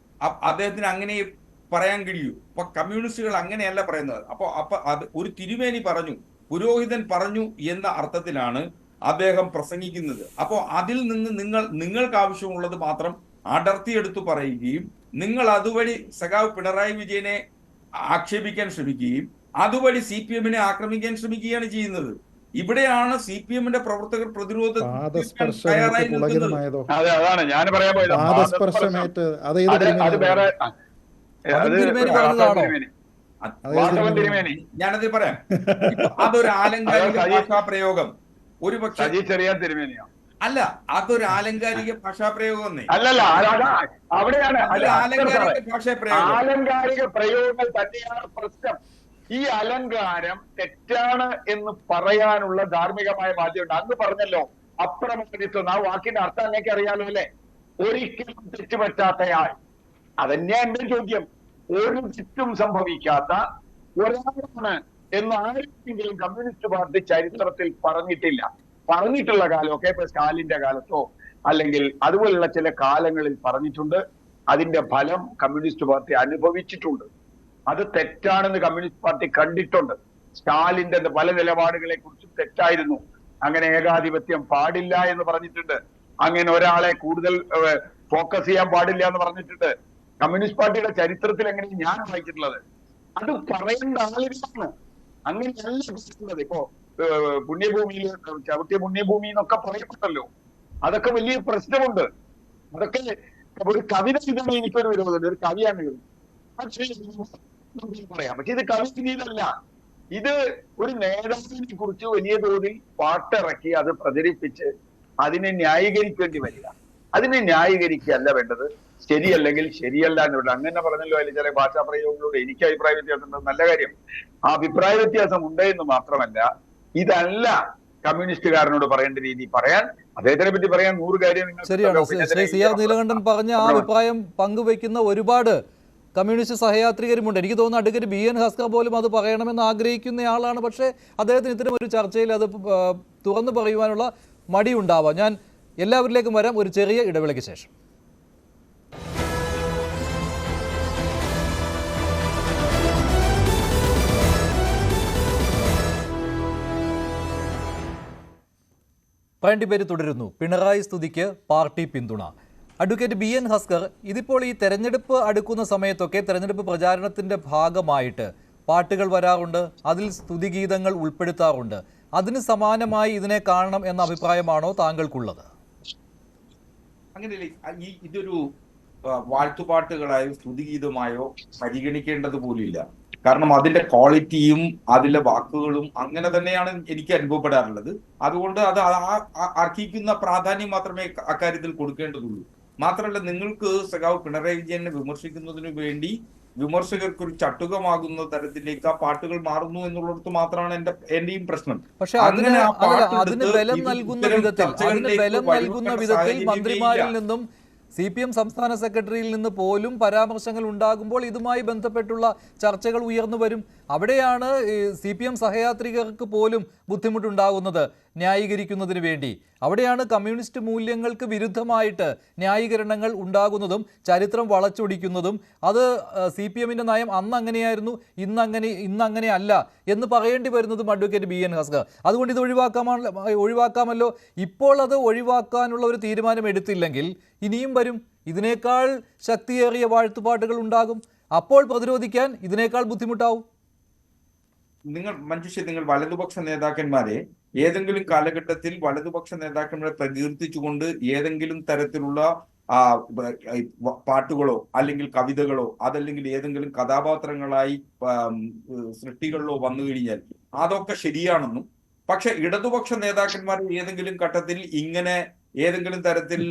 അദ്ദേഹത്തിന് അങ്ങനെ പറയാൻ കഴിയൂ. അപ്പൊ കമ്മ്യൂണിസ്റ്റുകൾ അങ്ങനെയല്ല പറയുന്നത്. അപ്പൊ അത് ഒരു തിരുമേനി പറഞ്ഞു, പുരോഹിതൻ പറഞ്ഞു എന്ന അർത്ഥത്തിലാണ് അദ്ദേഹം പ്രസംഗിക്കുന്നത്. അപ്പോൾ അതിൽ നിന്ന് നിങ്ങൾക്ക് ആവശ്യമുള്ളത് മാത്രം അടർത്തിയെടുത്തു പറയുകയും നിങ്ങൾ അതുവഴി സഖാവ് പിണറായി വിജയനെ ആക്ഷേപിക്കാൻ ശ്രമിക്കുകയും അതുവഴി CPM-നെ ആക്രമിക്കാൻ ശ്രമിക്കുകയാണ് ചെയ്യുന്നത്. ഇവിടെയാണ് CPM-ന്റെ പ്രവർത്തകർ തയ്യാറായി നിൽക്കുന്നത്. അതാണ് ഞാൻ പറയാൻ പോയത്. ഞാനത് പറയാം. അതൊരു ആലങ്കാരിക ഭാഷാ പ്രയോഗം. ഒരു പക്ഷേ ചെറിയ തിരുമേനിയാണ്. അല്ല, അതൊരു ആലങ്കാരിക ഭാഷാപ്രയോഗം. അല്ലല്ല, അവിടെയാണ് ആലങ്കാരിക ഭാഷാപ്രയോഗം. ആലങ്കാരിക പ്രയോഗങ്ങൾ തന്നെയാണ് പ്രശ്നം. ഈ അലങ്കാരം തെറ്റാണ് എന്ന് പറയാനുള്ള ധാർമ്മികമായ ബാധ്യതയുണ്ട്. അന്ന് പറഞ്ഞല്ലോ അപ്രമാദിത്വം. ആ വാക്കിന്റെ അർത്ഥം അങ്ങേക്ക് അറിയാലോ അല്ലെ? ഒരിക്കലും തെറ്റുപറ്റാത്തയാൾ. അതന്നെയാ എന്റെ ചോദ്യം. ഒരു തെറ്റും സംഭവിക്കാത്ത ഒരാളാണ് എന്ന് ആരെങ്കിലും കമ്മ്യൂണിസ്റ്റ് പാർട്ടി ചരിത്രത്തിൽ പറഞ്ഞിട്ടുള്ള കാലമൊക്കെ ഇപ്പൊ സ്റ്റാലിന്റെ കാലത്തോ അല്ലെങ്കിൽ അതുപോലുള്ള ചില കാലങ്ങളിൽ പറഞ്ഞിട്ടുണ്ട്. അതിന്റെ ഫലം കമ്മ്യൂണിസ്റ്റ് പാർട്ടി അനുഭവിച്ചിട്ടുണ്ട്. അത് തെറ്റാണെന്ന് കമ്മ്യൂണിസ്റ്റ് പാർട്ടി കണ്ടിട്ടുണ്ട്. സ്റ്റാലിന്റെ പല നിലപാടുകളെ കുറിച്ചും തെറ്റായിരുന്നു. അങ്ങനെ ഏകാധിപത്യം പാടില്ല എന്ന് പറഞ്ഞിട്ടുണ്ട്. അങ്ങനെ ഒരാളെ കൂടുതൽ ഫോക്കസ് ചെയ്യാൻ പാടില്ല എന്ന് പറഞ്ഞിട്ടുണ്ട്. കമ്മ്യൂണിസ്റ്റ് പാർട്ടിയുടെ ചരിത്രത്തിൽ എങ്ങനെ ഞാൻ വായിച്ചിട്ടുള്ളത്. അത് പറയേണ്ട ആളുകളാണ്. അങ്ങനെയല്ല പറയുന്നത്. ഇപ്പോ പുണ്യഭൂമിയിൽ ചവിട്ടിയ പുണ്യഭൂമി എന്നൊക്കെ പറയപ്പെട്ടല്ലോ. അതൊക്കെ വലിയ പ്രശ്നമുണ്ട്. അതൊക്കെ ഒരു കവിത ഇതാണ്. എനിക്കൊരു വിരോധമുണ്ട്. ഒരു കവിയാണ് ഇത്. പക്ഷേ പറയാം. പക്ഷെ ഇത് കവിതല്ല. ഇത് ഒരു നേതാവിനെ കുറിച്ച് വലിയ തോതിൽ പാട്ടിറക്കി അത് പ്രചരിപ്പിച്ച് അതിനെ ന്യായീകരിക്കേണ്ടി വരിക. അതിനെ ന്യായീകരിക്കുകയല്ല വേണ്ടത്. ശരിയല്ലെങ്കിൽ ശരിയല്ല എന്നുള്ളത് അങ്ങനെ പറഞ്ഞല്ലോ. അതിൽ ചില ഭാഷാ പ്രയോഗങ്ങളോട് എനിക്ക് അഭിപ്രായ വ്യത്യാസം ഉണ്ട്. നല്ല കാര്യം. ആ അഭിപ്രായ വ്യത്യാസം ഉണ്ടെന്ന് മാത്രമല്ല, ഇതല്ല കമ്മ്യൂണിസ്റ്റുകാരനോട് പറയേണ്ട രീതി. പറയാൻ അദ്ദേഹത്തിനെ പറ്റി പറയാൻ 100 കാര്യം. ശരിയാണ്. ശ്രീ CR നീലകണ്ഠൻ പറഞ്ഞ ആ അഭിപ്രായം പങ്കുവെക്കുന്ന ഒരുപാട് കമ്മ്യൂണിസ്റ്റ് സഹയാത്രികരുമുണ്ട്. എനിക്ക് തോന്നുന്നു അഡ്വക്കേറ്റ് BN ഹസ്കർ പോലും അത് പറയണമെന്ന് ആഗ്രഹിക്കുന്നയാളാണ്. പക്ഷേ അദ്ദേഹത്തിന് ഇത്തരം ഒരു ചർച്ചയിൽ അത് തുറന്നു പറയുവാനുള്ള മടിയുണ്ടാവാം. ഞാൻ എല്ലാവരിലേക്കും വരാം ഒരു ചെറിയ ഇടവേളയ്ക്ക് ശേഷം. പ്രൈം ഡിബേറ്റ് തുടരുന്നു. പിണറായി സ്തുതിക്ക് പാർട്ടി പിന്തുണ. അഡ്വക്കേറ്റ് BN ഹസ്കർ, ഇതിപ്പോൾ ഈ തെരഞ്ഞെടുപ്പ് അടുക്കുന്ന സമയത്തൊക്കെ തെരഞ്ഞെടുപ്പ് പ്രചാരണത്തിൻ്റെ ഭാഗമായിട്ട് പാട്ടുകൾ വരാറുണ്ട്, അതിൽ സ്തുതിഗീതങ്ങൾ ഉൾപ്പെടുത്താറുണ്ട്. അതിന് സമാനമായി ഇതിനെ കാണണം എന്ന അഭിപ്രായമാണോ താങ്കൾക്കുള്ളത്? അങ്ങനെയല്ലേ, ഇതൊരു വാഴ്ത്തുപാട്ടുകളായോ സ്തുതിഗീതമായോ പരിഗണിക്കേണ്ടത് പോലുമില്ല. കാരണം അതിന്റെ ക്വാളിറ്റിയും അതിലെ വാക്കുകളും അങ്ങനെ തന്നെയാണ് എനിക്ക് അനുഭവപ്പെടാറുള്ളത്. അതുകൊണ്ട് അത് അർഹിക്കുന്ന പ്രാധാന്യം മാത്രമേ അക്കാര്യത്തിൽ കൊടുക്കേണ്ടതുള്ളൂ. മാത്രമല്ല, നിങ്ങൾക്ക് സഖാവ് പിണറായി വിജയനെ വിമർശിക്കുന്നതിന് വേണ്ടി വിമർശകർക്ക് ഒരു ചട്ടുകമാകുന്ന തരത്തിലേക്ക് ആ പാട്ടുകൾ മാറുന്നു എന്നുള്ളിടത്ത് മാത്രമാണ് എന്റെയും പ്രശ്നം. പക്ഷെ അതിന് ബലം നൽകുന്ന വിധത്തിൽ മന്ത്രിമാരിൽ നിന്നും CPM സംസ്ഥാന സെക്രട്ടറിയിൽ നിന്ന് പോലും പരാമർശങ്ങൾ ഉണ്ടാകുമ്പോൾ ഇതുമായി ബന്ധപ്പെട്ടുള്ള ചർച്ചകൾ ഉയർന്നു വരും. അവിടെയാണ് CPM സഹയാത്രികർക്ക് പോലും ബുദ്ധിമുട്ടുണ്ടാകുന്നത് ന്യായീകരിക്കുന്നതിന് വേണ്ടി. അവിടെയാണ് കമ്മ്യൂണിസ്റ്റ് മൂല്യങ്ങൾക്ക് വിരുദ്ധമായിട്ട് ന്യായീകരണങ്ങൾ ഉണ്ടാകുന്നതും ചരിത്രം വളച്ചൊടിക്കുന്നതും. അത് CPMന്റെ നയം അന്ന് അങ്ങനെയായിരുന്നു, ഇന്നങ്ങനെ അല്ല എന്ന് പറയേണ്ടി വരുന്നതും അഡ്വക്കേറ്റ് BN ഹസ്കർ. അതുകൊണ്ട് ഇത് ഒഴിവാക്കാമല്ലോ. ഇപ്പോൾ അത് ഒഴിവാക്കാനുള്ള ഒരു തീരുമാനം എടുത്തില്ലെങ്കിൽ ഇനിയും വരും, ഇതിനേക്കാൾ ശക്തിയേറിയ വാഴ്ത്തുപാട്ടുകൾ ഉണ്ടാകും. അപ്പോൾ പ്രതിരോധിക്കാൻ ഇതിനേക്കാൾ ബുദ്ധിമുട്ടാവും. നിങ്ങൾ വലതുപക്ഷ നേതാക്കന്മാരെ ഏതെങ്കിലും കാലഘട്ടത്തിൽ വലതുപക്ഷ നേതാക്കന്മാരെ പ്രകീർത്തിച്ചുകൊണ്ട് ഏതെങ്കിലും തരത്തിലുള്ള പാട്ടുകളോ അല്ലെങ്കിൽ കവിതകളോ അതല്ലെങ്കിൽ ഏതെങ്കിലും കഥാപാത്രങ്ങളായി സൃഷ്ടികളിലോ വന്നു കഴിഞ്ഞാൽ അതൊക്കെ ശരിയാണെന്നും, പക്ഷെ ഇടതുപക്ഷ നേതാക്കന്മാർ ഏതെങ്കിലും ഘട്ടത്തിൽ ഇങ്ങനെ ഏതെങ്കിലും തരത്തിൽ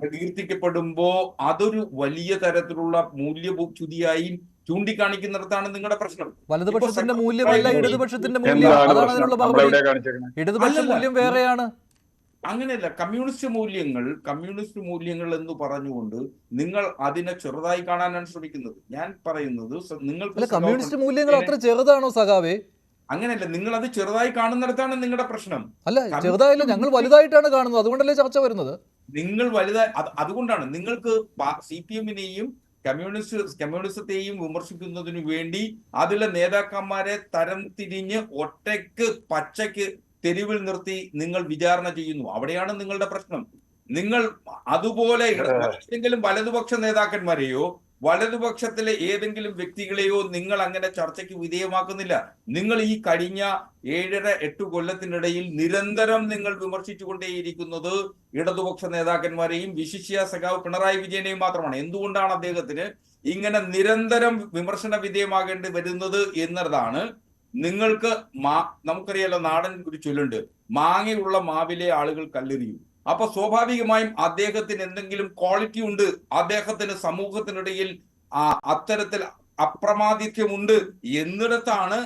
പ്രകീർത്തിക്കപ്പെടുമ്പോ അതൊരു വലിയ തരത്തിലുള്ള മൂല്യച്യുതിയായി ചൂണ്ടിക്കാണിക്കുന്നിടത്താണ് നിങ്ങളുടെ പ്രശ്നം. വലതുപക്ഷത്തിന്റെ മൂല്യമല്ല ഇടതുപക്ഷത്തിന്റെ മൂല്യം, അതാണ് അതിനുള്ള മറുപടി. ഇടതുപക്ഷ മൂല്യം വേറെയാണ്. അങ്ങനെയല്ല, കമ്മ്യൂണിസ്റ്റ് മൂല്യങ്ങൾ എന്ന് പറഞ്ഞുകൊണ്ട് നിങ്ങൾ അതിനെ ചെറുതായി കാണാനാണ് ശ്രമിക്കുന്നത്. ഞാൻ പറയുന്നത് നിങ്ങൾക്ക് കമ്മ്യൂണിസ്റ്റ് മൂല്യങ്ങൾ അത്ര ചെറുതാണോ സഖാവേ? അങ്ങനെയല്ല, നിങ്ങൾ അത് ചെറുതായി കാണുന്നിടത്താണ് നിങ്ങളുടെ പ്രശ്നം. അല്ല, ചെറുതായില്ല, ഞങ്ങൾ വലുതായിട്ടാണ് കാണുന്നത്. അതുകൊണ്ടല്ലേ ചർച്ച വരുന്നത്. നിങ്ങൾ വലുതായി, അതുകൊണ്ടാണ് നിങ്ങൾക്ക് CPMനെയും കമ്മ്യൂണിസത്തെയും വിമർശിക്കുന്നതിനു വേണ്ടി അതിലെ നേതാക്കന്മാരെ തരം തിരിഞ്ഞ് ഒറ്റയ്ക്ക് പച്ചയ്ക്ക് തെരുവിൽ നിർത്തി നിങ്ങൾ വിചാരണ ചെയ്യുന്നു. അവിടെയാണ് നിങ്ങളുടെ പ്രശ്നം. നിങ്ങൾ അതുപോലെ ഏതെങ്കിലും വലതുപക്ഷ നേതാക്കന്മാരെയോ വലതുപക്ഷത്തിലെ ഏതെങ്കിലും വ്യക്തികളെയോ നിങ്ങൾ അങ്ങനെ ചർച്ചയ്ക്ക് വിധേയമാക്കുന്നില്ല. നിങ്ങൾ ഈ കഴിഞ്ഞ 7.5-8 കൊല്ലത്തിനിടയിൽ നിരന്തരം നിങ്ങൾ വിമർശിച്ചുകൊണ്ടേയിരിക്കുന്നത് ഇടതുപക്ഷ നേതാക്കന്മാരെയും വിശിഷ്യ സഖാവ് പിണറായി വിജയനെയും മാത്രമാണ്. എന്തുകൊണ്ടാണ് അദ്ദേഹത്തിന് ഇങ്ങനെ നിരന്തരം വിമർശന വിധേയമാകേണ്ടി വരുന്നത് എന്നതാണ്. നിങ്ങൾക്ക് നമുക്കറിയാലോ, നാടൻ ഒരു ചൊല്ലുണ്ട്, മാങ്ങയുള്ള മാവിലെ ആളുകൾ കല്ലെറിയും. അപ്പൊ സ്വാഭാവികമായും അദ്ദേഹത്തിന് എന്തെങ്കിലും ക്വാളിറ്റി ഉണ്ട്, അദ്ദേഹത്തിന് സമൂഹത്തിനിടയിൽ അത്തരത്തിൽ അപ്രമാദിത്വമുണ്ട് എന്നിടത്താണ്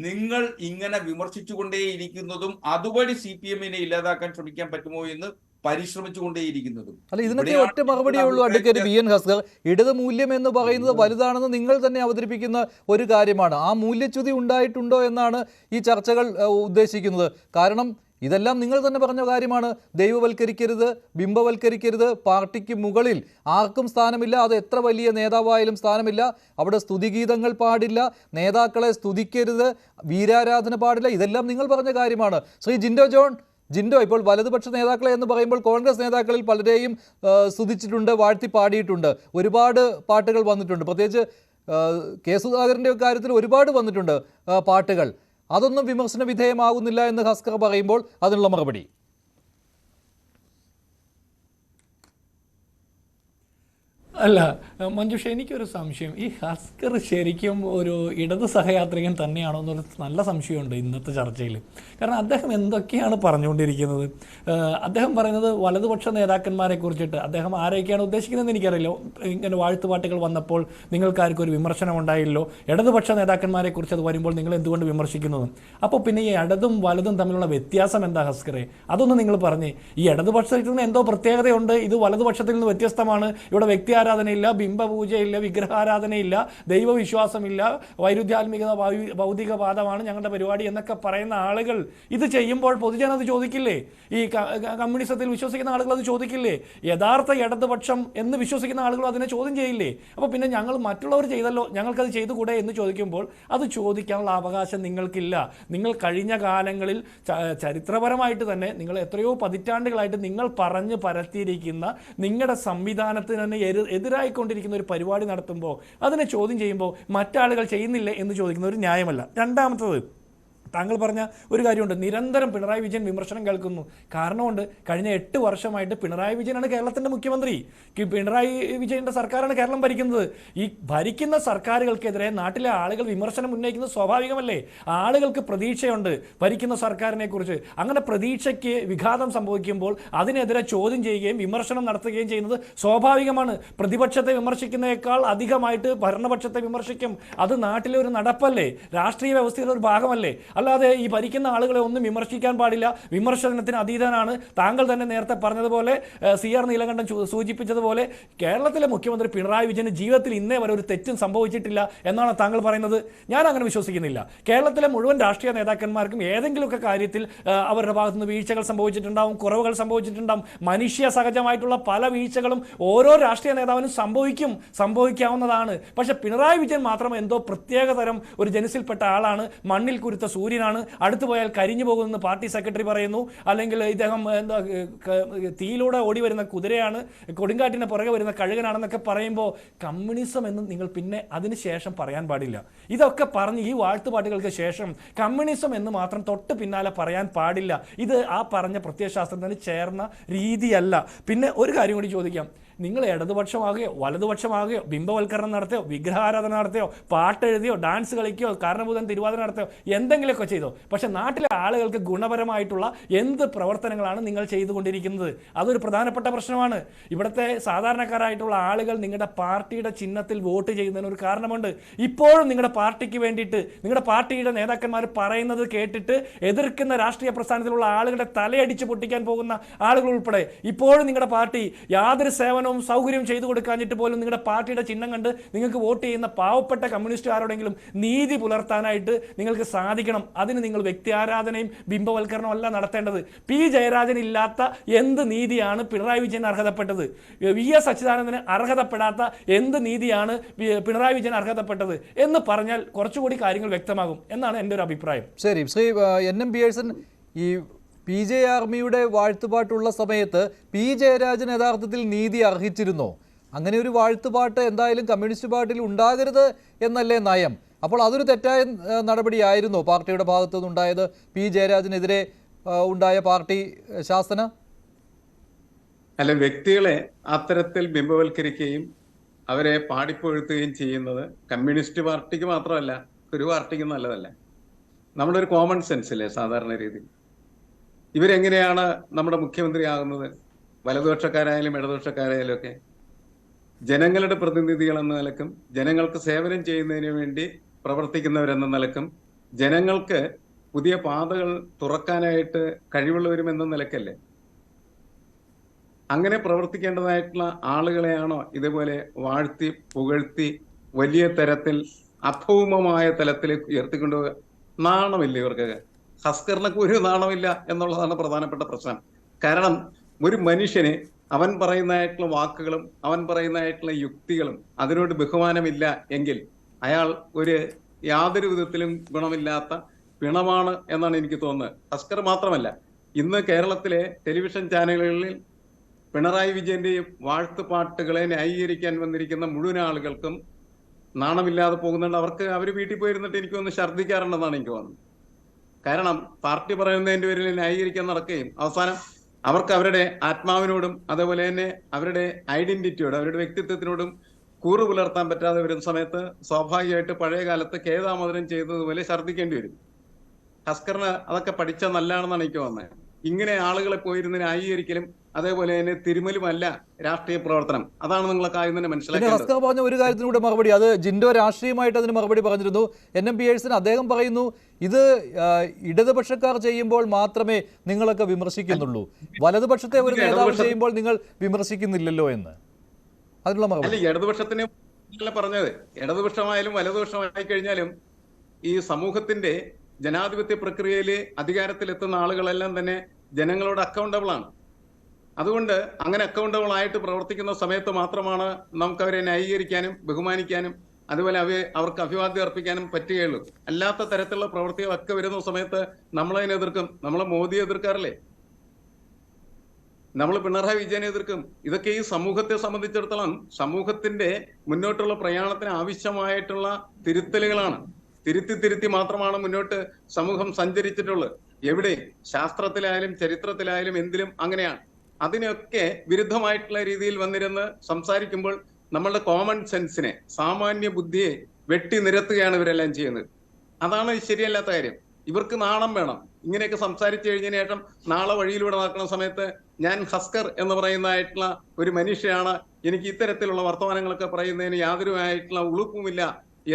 നിങ്ങൾ ഇങ്ങനെ വിമർശിച്ചുകൊണ്ടേയിരിക്കുന്നതും അതുവഴി CPMനെ ഇല്ലാതാക്കാൻ ശ്രമിക്കാൻ പറ്റുമോ എന്ന് പരിശ്രമിച്ചുകൊണ്ടേയിരിക്കുന്നതും. അല്ല, ഇതിനൊക്കെ ഒറ്റ മറുപടിയേ ഉള്ളൂ അഡ്വക്കേറ്റ് BN ഹസ്കർ. ഇടത് മൂല്യം എന്ന് പറയുന്നത് വലുതാണെന്ന് നിങ്ങൾ തന്നെ അവതരിപ്പിക്കുന്ന ഒരു കാര്യമാണ്. ആ മൂല്യച്യുതി ഉണ്ടായിട്ടുണ്ടോ എന്നാണ് ഈ ചർച്ചകൾ ഉദ്ദേശിക്കുന്നത്. കാരണം ഇതെല്ലാം നിങ്ങൾ തന്നെ പറഞ്ഞ കാര്യമാണ്. ദൈവവൽക്കരിക്കരുത്, ബിംബവൽക്കരിക്കരുത്, പാർട്ടിക്ക് മുകളിൽ ആർക്കും സ്ഥാനമില്ല, അത് എത്ര വലിയ നേതാവായാലും സ്ഥാനമില്ല, അവിടെ സ്തുതിഗീതങ്ങൾ പാടില്ല, നേതാക്കളെ സ്തുതിക്കരുത്, വീരാരാധന പാടില്ല, ഇതെല്ലാം നിങ്ങൾ പറഞ്ഞ കാര്യമാണ്. ശ്രീ ജിൻഡോ, ഇപ്പോൾ വലതുപക്ഷ നേതാക്കളെ എന്ന് പറയുമ്പോൾ കോൺഗ്രസ് നേതാക്കളിൽ പലരെയും സ്തുതിച്ചിട്ടുണ്ട്, വാഴ്ത്തി പാടിയിട്ടുണ്ട്, ഒരുപാട് പാട്ടുകൾ വന്നിട്ടുണ്ട്. പ്രത്യേകിച്ച് K. സുധാകരൻ്റെ കാര്യത്തിൽ ഒരുപാട് വന്നിട്ടുണ്ട് പാട്ടുകൾ. അതൊന്നും വിമർശന വിധേയമാകുന്നില്ല എന്ന് ഹസ്കർ പറയുമ്പോൾ അതിനുള്ള മറുപടി? അല്ല മഞ്ജുഷ, എനിക്കൊരു സംശയം. ഈ ഹസ്കർ ശരിക്കും ഒരു ഇടത് സഹയാത്രികൻ തന്നെയാണോ എന്നൊരു നല്ല സംശയമുണ്ട് ഇന്നത്തെ ചർച്ചയിൽ. കാരണം അദ്ദേഹം എന്തൊക്കെയാണ് പറഞ്ഞുകൊണ്ടിരിക്കുന്നത്. അദ്ദേഹം പറയുന്നത് വലതുപക്ഷ നേതാക്കന്മാരെ കുറിച്ചിട്ട് അദ്ദേഹം ആരെയൊക്കെയാണ് ഉദ്ദേശിക്കുന്നതെന്ന് എനിക്കറിയില്ല. ഇങ്ങനെ വാഴ്ത്തുപാട്ടുകൾ വന്നപ്പോൾ നിങ്ങൾക്കാർക്കും ഒരു വിമർശനം ഉണ്ടായില്ലോ, ഇടതുപക്ഷ നേതാക്കന്മാരെ കുറിച്ച് അത് വരുമ്പോൾ നിങ്ങൾ എന്തുകൊണ്ട് വിമർശിക്കുന്നത്? അപ്പോൾ പിന്നെ ഈ ഇടതും വലതും തമ്മിലുള്ള വ്യത്യാസം എന്താ ഹസ്കറെ? അതൊന്ന് നിങ്ങൾ പറഞ്ഞേ. ഈ ഇടതുപക്ഷത്തിൽ നിന്ന് എന്തോ പ്രത്യേകതയുണ്ട്, ഇത് വലതുപക്ഷത്തിൽ നിന്ന് വ്യത്യസ്തമാണ്, ഇവിടെ വ്യക്തി വിഗ്രഹാരാധനയില്ല, ബിംബപൂജയില്ല, വിഗ്രഹാരാധനയില്ല, ദൈവവിശ്വാസമില്ല, വൈരുദ്ധ്യാത്മികത, ഭൗതികവാദമാണ് ഞങ്ങളുടെ പരിപാടി എന്നൊക്കെ പറയുന്ന ആളുകൾ ഇത് ചെയ്യുമ്പോൾ പൊതുജനം അത് ചോദിക്കില്ലേ? ഈ കമ്മ്യൂണിസത്തിൽ വിശ്വസിക്കുന്ന ആളുകൾ അത് ചോദിക്കില്ലേ? യഥാർത്ഥ ഇടതുപക്ഷം എന്ന് വിശ്വസിക്കുന്ന ആളുകൾ അതിനെ ചോദ്യം ചെയ്യില്ലേ? അപ്പോൾ പിന്നെ ഞങ്ങൾ മറ്റുള്ളവർ ചെയ്തല്ലോ, ഞങ്ങൾക്കത് ചെയ്തുകൂടെ എന്ന് ചോദിക്കുമ്പോൾ അത് ചോദിക്കാനുള്ള അവകാശം നിങ്ങൾക്കില്ല. നിങ്ങൾ കഴിഞ്ഞ കാലങ്ങളിൽ ചരിത്രപരമായിട്ട് തന്നെ നിങ്ങൾ എത്രയോ പതിറ്റാണ്ടുകളായിട്ട് നിങ്ങൾ പറഞ്ഞ് പരത്തിയിരിക്കുന്ന നിങ്ങളുടെ സംവിധാനത്തിന് തന്നെ എതിരായിക്കൊണ്ടിരിക്കുന്ന ഒരു പരിപാടി നടത്തുമ്പോൾ അതിനെ ചോദ്യം ചെയ്യുമ്പോൾ മറ്റാളുകൾ ചെയ്യുന്നില്ലേ എന്ന് ചോദിക്കുന്ന ഒരു ന്യായമല്ല. രണ്ടാമത്തത്, താങ്കൾ പറഞ്ഞ ഒരു കാര്യമുണ്ട്, നിരന്തരം പിണറായി വിജയൻ വിമർശനം കേൾക്കുന്നു. കാരണമുണ്ട്, കഴിഞ്ഞ 8 വർഷമായിട്ട് പിണറായി വിജയനാണ് കേരളത്തിൻ്റെ മുഖ്യമന്ത്രി. പിണറായി വിജയൻ്റെ സർക്കാരാണ് കേരളം ഭരിക്കുന്നത്. ഈ ഭരിക്കുന്ന സർക്കാരുകൾക്കെതിരെ നാട്ടിലെ ആളുകൾ വിമർശനം ഉന്നയിക്കുന്നത് സ്വാഭാവികമല്ലേ? ആളുകൾക്ക് പ്രതീക്ഷയുണ്ട് ഭരിക്കുന്ന സർക്കാരിനെ കുറിച്ച്. അങ്ങനെ പ്രതീക്ഷയ്ക്ക് വിഘാതം സംഭവിക്കുമ്പോൾ അതിനെതിരെ ചോദ്യം ചെയ്യുകയും വിമർശനം നടത്തുകയും ചെയ്യുന്നത് സ്വാഭാവികമാണ്. പ്രതിപക്ഷത്തെ വിമർശിക്കുന്നതിനേക്കാൾ അധികമായിട്ട് ഭരണപക്ഷത്തെ വിമർശിക്കും. അത് നാട്ടിലെ ഒരു നടപ്പല്ലേ, രാഷ്ട്രീയ വ്യവസ്ഥയുടെ ഒരു ഭാഗമല്ലേ? അല്ലാതെ ഈ ഭരിക്കുന്ന ആളുകളെ ഒന്നും വിമർശിക്കാൻ പാടില്ല, വിമർശനത്തിന് അതീതനാണ്. താങ്കൾ തന്നെ നേരത്തെ പറഞ്ഞതുപോലെ, CR നീലകണ്ഠൻ സൂചിപ്പിച്ചതുപോലെ, കേരളത്തിലെ മുഖ്യമന്ത്രി പിണറായി വിജയന് ജീവിതത്തിൽ ഇന്നേ വരെ ഒരു തെറ്റും സംഭവിച്ചിട്ടില്ല എന്നാണ് താങ്കൾ പറയുന്നത്. ഞാൻ അങ്ങനെ വിശ്വസിക്കുന്നില്ല. കേരളത്തിലെ മുഴുവൻ രാഷ്ട്രീയ നേതാക്കന്മാർക്കും ഏതെങ്കിലുമൊക്കെ കാര്യത്തിൽ അവരുടെ ഭാഗത്തുനിന്ന് വീഴ്ചകൾ സംഭവിച്ചിട്ടുണ്ടാവും, കുറവുകൾ സംഭവിച്ചിട്ടുണ്ടാവും. മനുഷ്യ സഹജമായിട്ടുള്ള പല വീഴ്ചകളും ഓരോ രാഷ്ട്രീയ നേതാവിനും സംഭവിക്കാവുന്നതാണ്. പക്ഷെ പിണറായി വിജയൻ മാത്രം എന്തോ പ്രത്യേകതരം ഒരു ജനസിൽപ്പെട്ട ആളാണ്, മണ്ണിൽ കുരുത്ത സൂര്യനാണ്, അടുത്തു പോയാൽ കരിഞ്ഞു പോകുമെന്ന് പാർട്ടി സെക്രട്ടറി പറയുന്നു. അല്ലെങ്കിൽ ഇദ്ദേഹം എന്താ തീയിലൂടെ ഓടി വരുന്ന കുതിരയാണ്, കൊടുങ്കാറ്റിന് പുറകെ വരുന്ന കഴുകനാണെന്നൊക്കെ പറയുമ്പോൾ കമ്മ്യൂണിസം എന്ന് നിങ്ങൾ പിന്നെ അതിന് ശേഷം പറയാൻ പാടില്ല. ഇതൊക്കെ പറഞ്ഞ് ഈ വാഴ്ത്തുപാട്ടുകൾക്ക് ശേഷം കമ്മ്യൂണിസം എന്ന് മാത്രം തൊട്ട് പിന്നാലെ പറയാൻ പാടില്ല. ഇത് ആ പറഞ്ഞ പ്രത്യയശാസ്ത്രത്തിന് ചേർന്ന രീതിയല്ല. പിന്നെ ഒരു കാര്യം കൂടി ചോദിക്കാം, നിങ്ങൾ ഇടതുപക്ഷമാകുകയോ വലതുപക്ഷമാകുകയോ ബിംബവൽക്കരണം നടത്തിയോ വിഗ്രഹാരാധന നടത്തിയോ പാട്ടെഴുതിയോ ഡാൻസ് കളിക്കുകയോ കാരണഭൂതൻ തിരുവാതിര നടത്തിയോ എന്തെങ്കിലുമൊക്കെ ചെയ്തോ, പക്ഷെ നാട്ടിലെ ആളുകൾക്ക് ഗുണപരമായിട്ടുള്ള എന്ത് പ്രവർത്തനങ്ങളാണ് നിങ്ങൾ ചെയ്തുകൊണ്ടിരിക്കുന്നത്? അതൊരു പ്രധാനപ്പെട്ട പ്രശ്നമാണ്. ഇവിടുത്തെ സാധാരണക്കാരായിട്ടുള്ള ആളുകൾ നിങ്ങളുടെ പാർട്ടിയുടെ ചിഹ്നത്തിൽ വോട്ട് ചെയ്യുന്നതിന് ഒരു കാരണമുണ്ട്. ഇപ്പോഴും നിങ്ങളുടെ പാർട്ടിക്ക് വേണ്ടിയിട്ട് നിങ്ങളുടെ പാർട്ടിയുടെ നേതാക്കന്മാർ പറയുന്നത് കേട്ടിട്ട് എതിർക്കുന്ന രാഷ്ട്രീയ പ്രസ്ഥാനത്തിലുള്ള ആളുകളുടെ തലയടിച്ച് പൊട്ടിക്കാൻ പോകുന്ന ആളുകൾ ഉൾപ്പെടെ ഇപ്പോഴും നിങ്ങളുടെ പാർട്ടി യാതൊരു സേവനവും സൗകര്യവും ചെയ്തു കൊടുക്കാഞ്ഞിട്ട് പോലും നിങ്ങളുടെ പാർട്ടിയുടെ ചിഹ്നം കണ്ട് നിങ്ങൾക്ക് വോട്ട് ചെയ്യുന്ന പാവപ്പെട്ട കമ്മ്യൂണിസ്റ്റുകാരോടെങ്കിലും നീതി പുലർത്താനായിട്ട് നിങ്ങൾക്ക് സാധിക്കണം. അതിന് നിങ്ങൾ വ്യക്തി ആരാധനയും ബിംബവൽക്കരണവും അല്ല നടത്തേണ്ടത്. പി ജയരാജൻ ഇല്ലാത്ത എന്ത് നീതിയാണ് പിണറായി വിജയൻ അർഹതപ്പെട്ടത്? VS അച്യുതാനന്ദന് അർഹതപ്പെടാത്ത എന്ത് നീതിയാണ് പിണറായി വിജയൻ അർഹതപ്പെട്ടത് എന്ന് പറഞ്ഞാൽ കുറച്ചുകൂടി കാര്യങ്ങൾ വ്യക്തമാകും എന്നാണ് എൻ്റെ ഒരു അഭിപ്രായം. ശരി, ശ്രീ NM പിയേഴ്സൺ, ഈ PJ ആർമിയുടെ വാഴ്ത്തുപാട്ടുള്ള സമയത്ത് പി ജയരാജൻ യഥാർത്ഥത്തിൽ നീതി അർഹിച്ചിരുന്നോ? അങ്ങനെ ഒരു വാഴ്ത്തുപാട്ട് എന്തായാലും കമ്മ്യൂണിസ്റ്റ് പാർട്ടിയിൽ ഉണ്ടാകരുത് എന്നല്ലേ നയം? അപ്പോൾ അതൊരു തെറ്റായ നടപടിയായിരുന്നോ പാർട്ടിയുടെ ഭാഗത്തുനിന്ന് ഉണ്ടായത്? പി ജയരാജനെതിരെ ഉണ്ടായ പാർട്ടി ശാസന അല്ല, വ്യക്തികളെ അത്തരത്തിൽ ബിംബവൽക്കരിക്കുകയും അവരെ പാടിപ്പൊഴുത്തുകയും ചെയ്യുന്നത് കമ്മ്യൂണിസ്റ്റ് പാർട്ടിക്ക് മാത്രമല്ല, ഒരു പാർട്ടിക്കും നല്ലതല്ല. നമ്മുടെ ഒരു കോമൺ സെൻസിലെ സാധാരണ രീതി ഇവരെങ്ങനെയാണ് നമ്മുടെ മുഖ്യമന്ത്രി ആകുന്നത്? വലതുപക്ഷക്കാരായാലും ഇടതുപക്ഷക്കാരായാലും ഒക്കെ ജനങ്ങളുടെ പ്രതിനിധികൾ എന്ന നിലക്കും ജനങ്ങൾക്ക് സേവനം ചെയ്യുന്നതിന് വേണ്ടി പ്രവർത്തിക്കുന്നവരെന്ന നിലക്കും ജനങ്ങൾക്ക് പുതിയ പാതകൾ തുറക്കാനായിട്ട് കഴിവുള്ളവരുമെന്ന നിലക്കല്ലേ? അങ്ങനെ പ്രവർത്തിക്കേണ്ടതായിട്ടുള്ള ആളുകളെയാണോ ഇതുപോലെ വാഴ്ത്തി പുകഴ്ത്തി വലിയ തരത്തിൽ അഭൗമമായ തലത്തിലേക്ക് ഉയർത്തിക്കൊണ്ടുപോകുക? നാണമില്ല ഇവർക്ക്. ഹസ്കറിനൊക്കെ ഒരു നാണമില്ല എന്നുള്ളതാണ് പ്രധാനപ്പെട്ട പ്രശ്നം. കാരണം ഒരു മനുഷ്യന് അവൻ പറയുന്നതായിട്ടുള്ള വാക്കുകളും അവൻ പറയുന്നതായിട്ടുള്ള യുക്തികളും അതിനോട് ബഹുമാനമില്ല എങ്കിൽ അയാൾ ഒരു യാതൊരു വിധത്തിലും ഗുണമില്ലാത്ത പിണമാണ് എന്നാണ് എനിക്ക് തോന്നുന്നത്. ഹസ്കർ മാത്രമല്ല, ഇന്ന് കേരളത്തിലെ ടെലിവിഷൻ ചാനലുകളിൽ പിണറായി വിജയന്റെയും വാഴ്ത്തുപാട്ടുകളെ ന്യായീകരിക്കാൻ വന്നിരിക്കുന്ന മുഴുവൻ ആളുകൾക്കും നാണമില്ലാതെ പോകുന്നുണ്ട്. അവർ വീട്ടിൽ പോയിരുന്നിട്ട് എനിക്കൊന്ന് ഛർദ്ദിക്കാറുണ്ടെന്നാണ് എനിക്ക് തോന്നുന്നത്. കാരണം പാർട്ടി പറയുന്നതിന്റെ പേരിൽ ന്യായീകരിക്കാൻ നടക്കുകയും അവസാനം അവർക്ക് അവരുടെ ആത്മാവിനോടും അതേപോലെ തന്നെ അവരുടെ ഐഡന്റിറ്റിയോടും അവരുടെ വ്യക്തിത്വത്തിനോടും കൂറു പുലർത്താൻ പറ്റാതെ വരുന്ന സമയത്ത് സ്വാഭാവികമായിട്ട് പഴയ കാലത്ത് കേദാമോദരം ചെയ്തതുപോലെ ഛർദ്ദിക്കേണ്ടി വരും. ഹസ്കറിന് അതൊക്കെ പഠിച്ച നല്ലതാണെന്നാണ് എനിക്ക് തോന്നുന്നത്. ഇങ്ങനെ ആളുകളെ പോയിരുന്ന് ന്യായീകരിക്കലും അതേപോലെ തന്നെ തിരുമലുമല്ല രാഷ്ട്രീയ പ്രവർത്തനം. അതാണ് നിങ്ങളൊക്കെ ആദ്യം തന്നെ മനസ്സിലാക്കുന്നത്. ഹസ്കർ പറഞ്ഞ ഒരു കാര്യത്തിനൂടെ മറുപടി, അത് ജിൻഡോ രാഷ്ട്രീയമായിട്ട് അതിന് മറുപടി പറഞ്ഞിരുന്നു. NM പിയേഴ്സൺ അദ്ദേഹം പറയുന്നു ഇത് ഇടതുപക്ഷക്കാർ ചെയ്യുമ്പോൾ മാത്രമേ നിങ്ങളൊക്കെ വിമർശിക്കുന്നുള്ളൂ, വലതുപക്ഷത്തെ ഒരു നേതാവ് ചെയ്യുമ്പോൾ നിങ്ങൾ വിമർശിക്കുന്നില്ലല്ലോ എന്ന്. അതിനുള്ള അല്ല, മറുപടി. ഇടതുപക്ഷത്തിന് അല്ല പറഞ്ഞത്. ഇടതുപക്ഷമായാലും വലതുപക്ഷമായി കഴിഞ്ഞാലും ഈ സമൂഹത്തിന്റെ ജനാധിപത്യ പ്രക്രിയയിൽ അധികാരത്തിലെത്തുന്ന ആളുകളെല്ലാം തന്നെ ജനങ്ങളോട് അക്കൗണ്ടബിൾ ആണ്. അതുകൊണ്ട് അങ്ങനെ അക്കൗണ്ടബിൾ ആയിട്ട് പ്രവർത്തിക്കുന്ന സമയത്ത് മാത്രമാണ് നമുക്ക് അവരെ ന്യായീകരിക്കാനും ബഹുമാനിക്കാനും അതുപോലെ അവർക്ക് അഭിവാദ്യം അർപ്പിക്കാനും പറ്റുകയുള്ളൂ. അല്ലാത്ത തരത്തിലുള്ള പ്രവൃത്തികളൊക്കെ വരുന്ന സമയത്ത് നമ്മളതിനെ എതിർക്കും. നമ്മൾ മോദിയെ എതിർക്കാറില്ലേ, നമ്മൾ പിണറായി വിജയനെ എതിർക്കും. ഇതൊക്കെ ഈ സമൂഹത്തെ സംബന്ധിച്ചിടത്തോളം സമൂഹത്തിന്റെ മുന്നോട്ടുള്ള പ്രയാണത്തിന് ആവശ്യമായിട്ടുള്ള തിരുത്തലുകളാണ്. തിരുത്തി മാത്രമാണ് മുന്നോട്ട് സമൂഹം സഞ്ചരിച്ചിട്ടുള്ളത്. എവിടെ ശാസ്ത്രത്തിലായാലും ചരിത്രത്തിലായാലും എന്തിലും അങ്ങനെയാണ്. അതിനൊക്കെ വിരുദ്ധമായിട്ടുള്ള രീതിയിൽ വന്നിരുന്ന് സംസാരിക്കുമ്പോൾ നമ്മളുടെ കോമൺ സെൻസിനെ, സാമാന്യ ബുദ്ധിയെ വെട്ടി നിരത്തുകയാണ് ഇവരെല്ലാം ചെയ്യുന്നത്. അതാണ് ശരിയല്ലാത്ത കാര്യം. ഇവർക്ക് നാണം വേണം. ഇങ്ങനെയൊക്കെ സംസാരിച്ചു കഴിഞ്ഞതിന് ശേഷം നാളെ വഴിയിലൂടെ നടക്കുന്ന സമയത്ത് ഞാൻ ഹസ്കർ എന്ന് പറയുന്നതായിട്ടുള്ള ഒരു മനുഷ്യനാണ്, എനിക്ക് ഇത്തരത്തിലുള്ള വർത്തമാനങ്ങളൊക്കെ പറയുന്നതിന് യാതൊരുമായിട്ടുള്ള ഉളുപ്പുമില്ല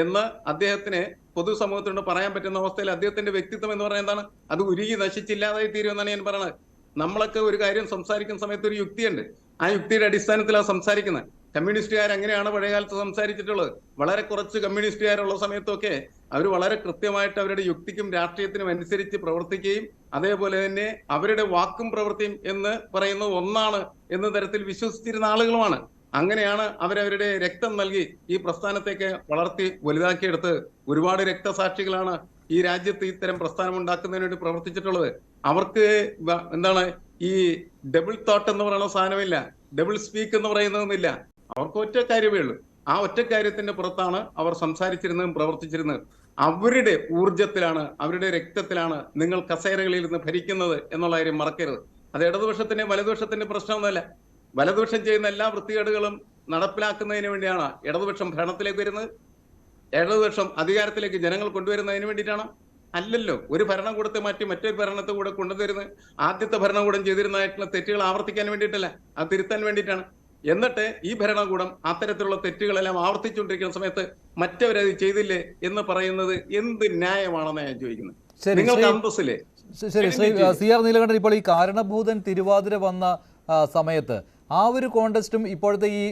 എന്ന് അദ്ദേഹത്തിന് പൊതുസമൂഹത്തിനോട് പറയാൻ പറ്റുന്ന അവസ്ഥയിൽ അദ്ദേഹത്തിന്റെ വ്യക്തിത്വം എന്ന് പറയുന്നത് എന്താണ്? അത് ഉരുകി നശിച്ചില്ലാതായി തീരുമെന്നാണ് ഞാൻ പറയുന്നത്. നമ്മളൊക്കെ ഒരു കാര്യം സംസാരിക്കുന്ന സമയത്ത് ഒരു യുക്തിയുണ്ട്. ആ യുക്തിയുടെ അടിസ്ഥാനത്തിലാണ് സംസാരിക്കുന്നത്. കമ്മ്യൂണിസ്റ്റുകാർ അങ്ങനെയാണ് പഴയകാലത്ത് സംസാരിച്ചിട്ടുള്ളത്. വളരെ കുറച്ച് കമ്മ്യൂണിസ്റ്റുകാരുള്ള സമയത്തൊക്കെ അവർ വളരെ കൃത്യമായിട്ട് അവരുടെ യുക്തിക്കും രാഷ്ട്രീയത്തിനും അനുസരിച്ച് പ്രവർത്തിക്കുകയും അതേപോലെ തന്നെ അവരുടെ വാക്കും പ്രവൃത്തിയും എന്ന് പറയുന്നത് ഒന്നാണ് എന്ന തരത്തിൽ വിശ്വസിച്ചിരുന്ന ആളുകളുമാണ്. അങ്ങനെയാണ് അവരവരുടെ രക്തം നൽകി ഈ പ്രസ്ഥാനത്തേക്ക് വളർത്തി വലുതാക്കിയെടുത്ത്. ഒരുപാട് രക്തസാക്ഷികളാണ് ഈ രാജ്യത്ത് ഇത്തരം പ്രസ്ഥാനം ഉണ്ടാക്കുന്നതിന് വേണ്ടി പ്രവർത്തിച്ചിട്ടുള്ളത്. അവർക്ക് എന്താണ് ഈ ഡബിൾ തോട്ട് എന്ന് പറയുന്ന സാധനമില്ല, ഡബിൾ സ്പീക്ക് എന്ന് പറയുന്നതൊന്നുമില്ല. അവർക്ക് ഒറ്റ കാര്യമേ ഉള്ളൂ. ആ ഒറ്റ കാര്യത്തിന്റെ പുറത്താണ് അവർ സംസാരിച്ചിരുന്നതും പ്രവർത്തിച്ചിരുന്നതും. അവരുടെ ഊർജത്തിലാണ്, അവരുടെ രക്തത്തിലാണ് നിങ്ങൾ കസേരകളിൽ ഇരുന്ന് ഭരിക്കുന്നത് എന്നുള്ള കാര്യം മറക്കരുത്. അത് ഇടതുപക്ഷത്തിന്റെ വലതുപക്ഷത്തിന്റെ പ്രശ്നമൊന്നുമല്ല. വലതുപക്ഷം ചെയ്യുന്ന എല്ലാ വൃത്തികേടുകളും നടപ്പിലാക്കുന്നതിന് വേണ്ടിയാണ് ഇടതുപക്ഷം ഭരണത്തിലേക്ക് വരുന്നത്. ഇടതുപക്ഷം അധികാരത്തിലേക്ക് ജനങ്ങൾ കൊണ്ടുവരുന്നതിന് വേണ്ടിയിട്ടാണ്? അല്ലല്ലോ. ഒരു ഭരണകൂടത്തെ മാറ്റി മറ്റൊരു ഭരണത്തെ കൂടെ കൊണ്ടുവരുന്നത് ആദ്യത്തെ ഭരണകൂടം ചെയ്തിരുന്നതായിട്ടുള്ള തെറ്റുകൾ ആവർത്തിക്കാൻ വേണ്ടിയിട്ടല്ല, അത് തിരുത്താൻ വേണ്ടിയിട്ടാണ്. എന്നിട്ട് ഈ ഭരണകൂടം അത്തരത്തിലുള്ള തെറ്റുകളെല്ലാം ആവർത്തിച്ചുകൊണ്ടിരിക്കുന്ന സമയത്ത് മറ്റവരത് ചെയ്തില്ലേ എന്ന് പറയുന്നത് എന്ത് ന്യായമാണെന്ന് ഞാൻ ചോദിക്കുന്നത്. നിങ്ങൾക്ക് അന്തസ്സില്ലേ? ശരി, ശ്രീ സി ആർ നീലകണ്ഠൻ, ഇപ്പോൾ ഈ കാരണഭൂതൻ തിരുവാതിര വന്ന സമയത്ത് ആ ഒരു കോണ്ടസ്റ്റും ഇപ്പോഴത്തെ ഈ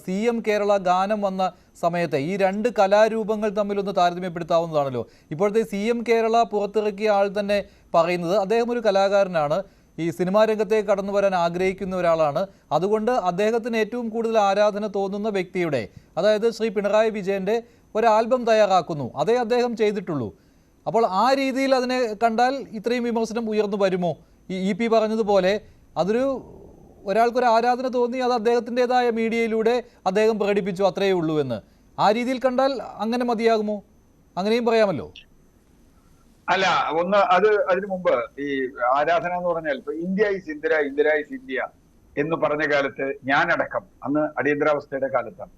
CM കേരള ഗാനം വന്ന സമയത്തെ ഈ രണ്ട് കലാരൂപങ്ങൾ തമ്മിലൊന്ന് താരതമ്യപ്പെടുത്താവുന്നതാണല്ലോ. ഇപ്പോഴത്തെ CM കേരള പുറത്തിറക്കിയ ആൾ തന്നെ പറയുന്നത് അദ്ദേഹം ഒരു കലാകാരനാണ്, ഈ സിനിമാ രംഗത്തേക്ക് കടന്നു വരാൻ ആഗ്രഹിക്കുന്ന ഒരാളാണ്. അതുകൊണ്ട് അദ്ദേഹത്തിന് ഏറ്റവും കൂടുതൽ ആരാധന തോന്നുന്ന വ്യക്തിയുടെ, അതായത് ശ്രീ പിണറായി വിജയൻ്റെ ഒരു ആൽബം തയ്യാറാക്കുന്നു, അതേ അദ്ദേഹം ചെയ്തിട്ടുള്ളൂ. അപ്പോൾ ആ രീതിയിൽ അതിനെ കണ്ടാൽ ഇത്രയും വിമർശനം ഉയർന്നു വരുമോ? ഈ EP പറഞ്ഞതുപോലെ അതൊരു ഒരാൾക്കൊരു ആരാധന തോന്നി, അത് അദ്ദേഹത്തിൻ്റെതായ മീഡിയയിലൂടെ അദ്ദേഹം പ്രകടിപ്പിച്ചു, അത്രയേ ഉള്ളൂ എന്ന്. ആ രീതിയിൽ കണ്ടാൽ അങ്ങനെ മതിയാകുമോ? അങ്ങനെയും പറയാമല്ലോ. അല്ല, അതിനു മുമ്പ് ഈ ആരാധന എന്ന് പറഞ്ഞാൽ ഇപ്പൊ India is Indira, Indira is India എന്ന് പറഞ്ഞ കാലത്ത് ഞാനടക്കം, അന്ന് അടിയന്തരാവസ്ഥയുടെ കാലത്താണ്,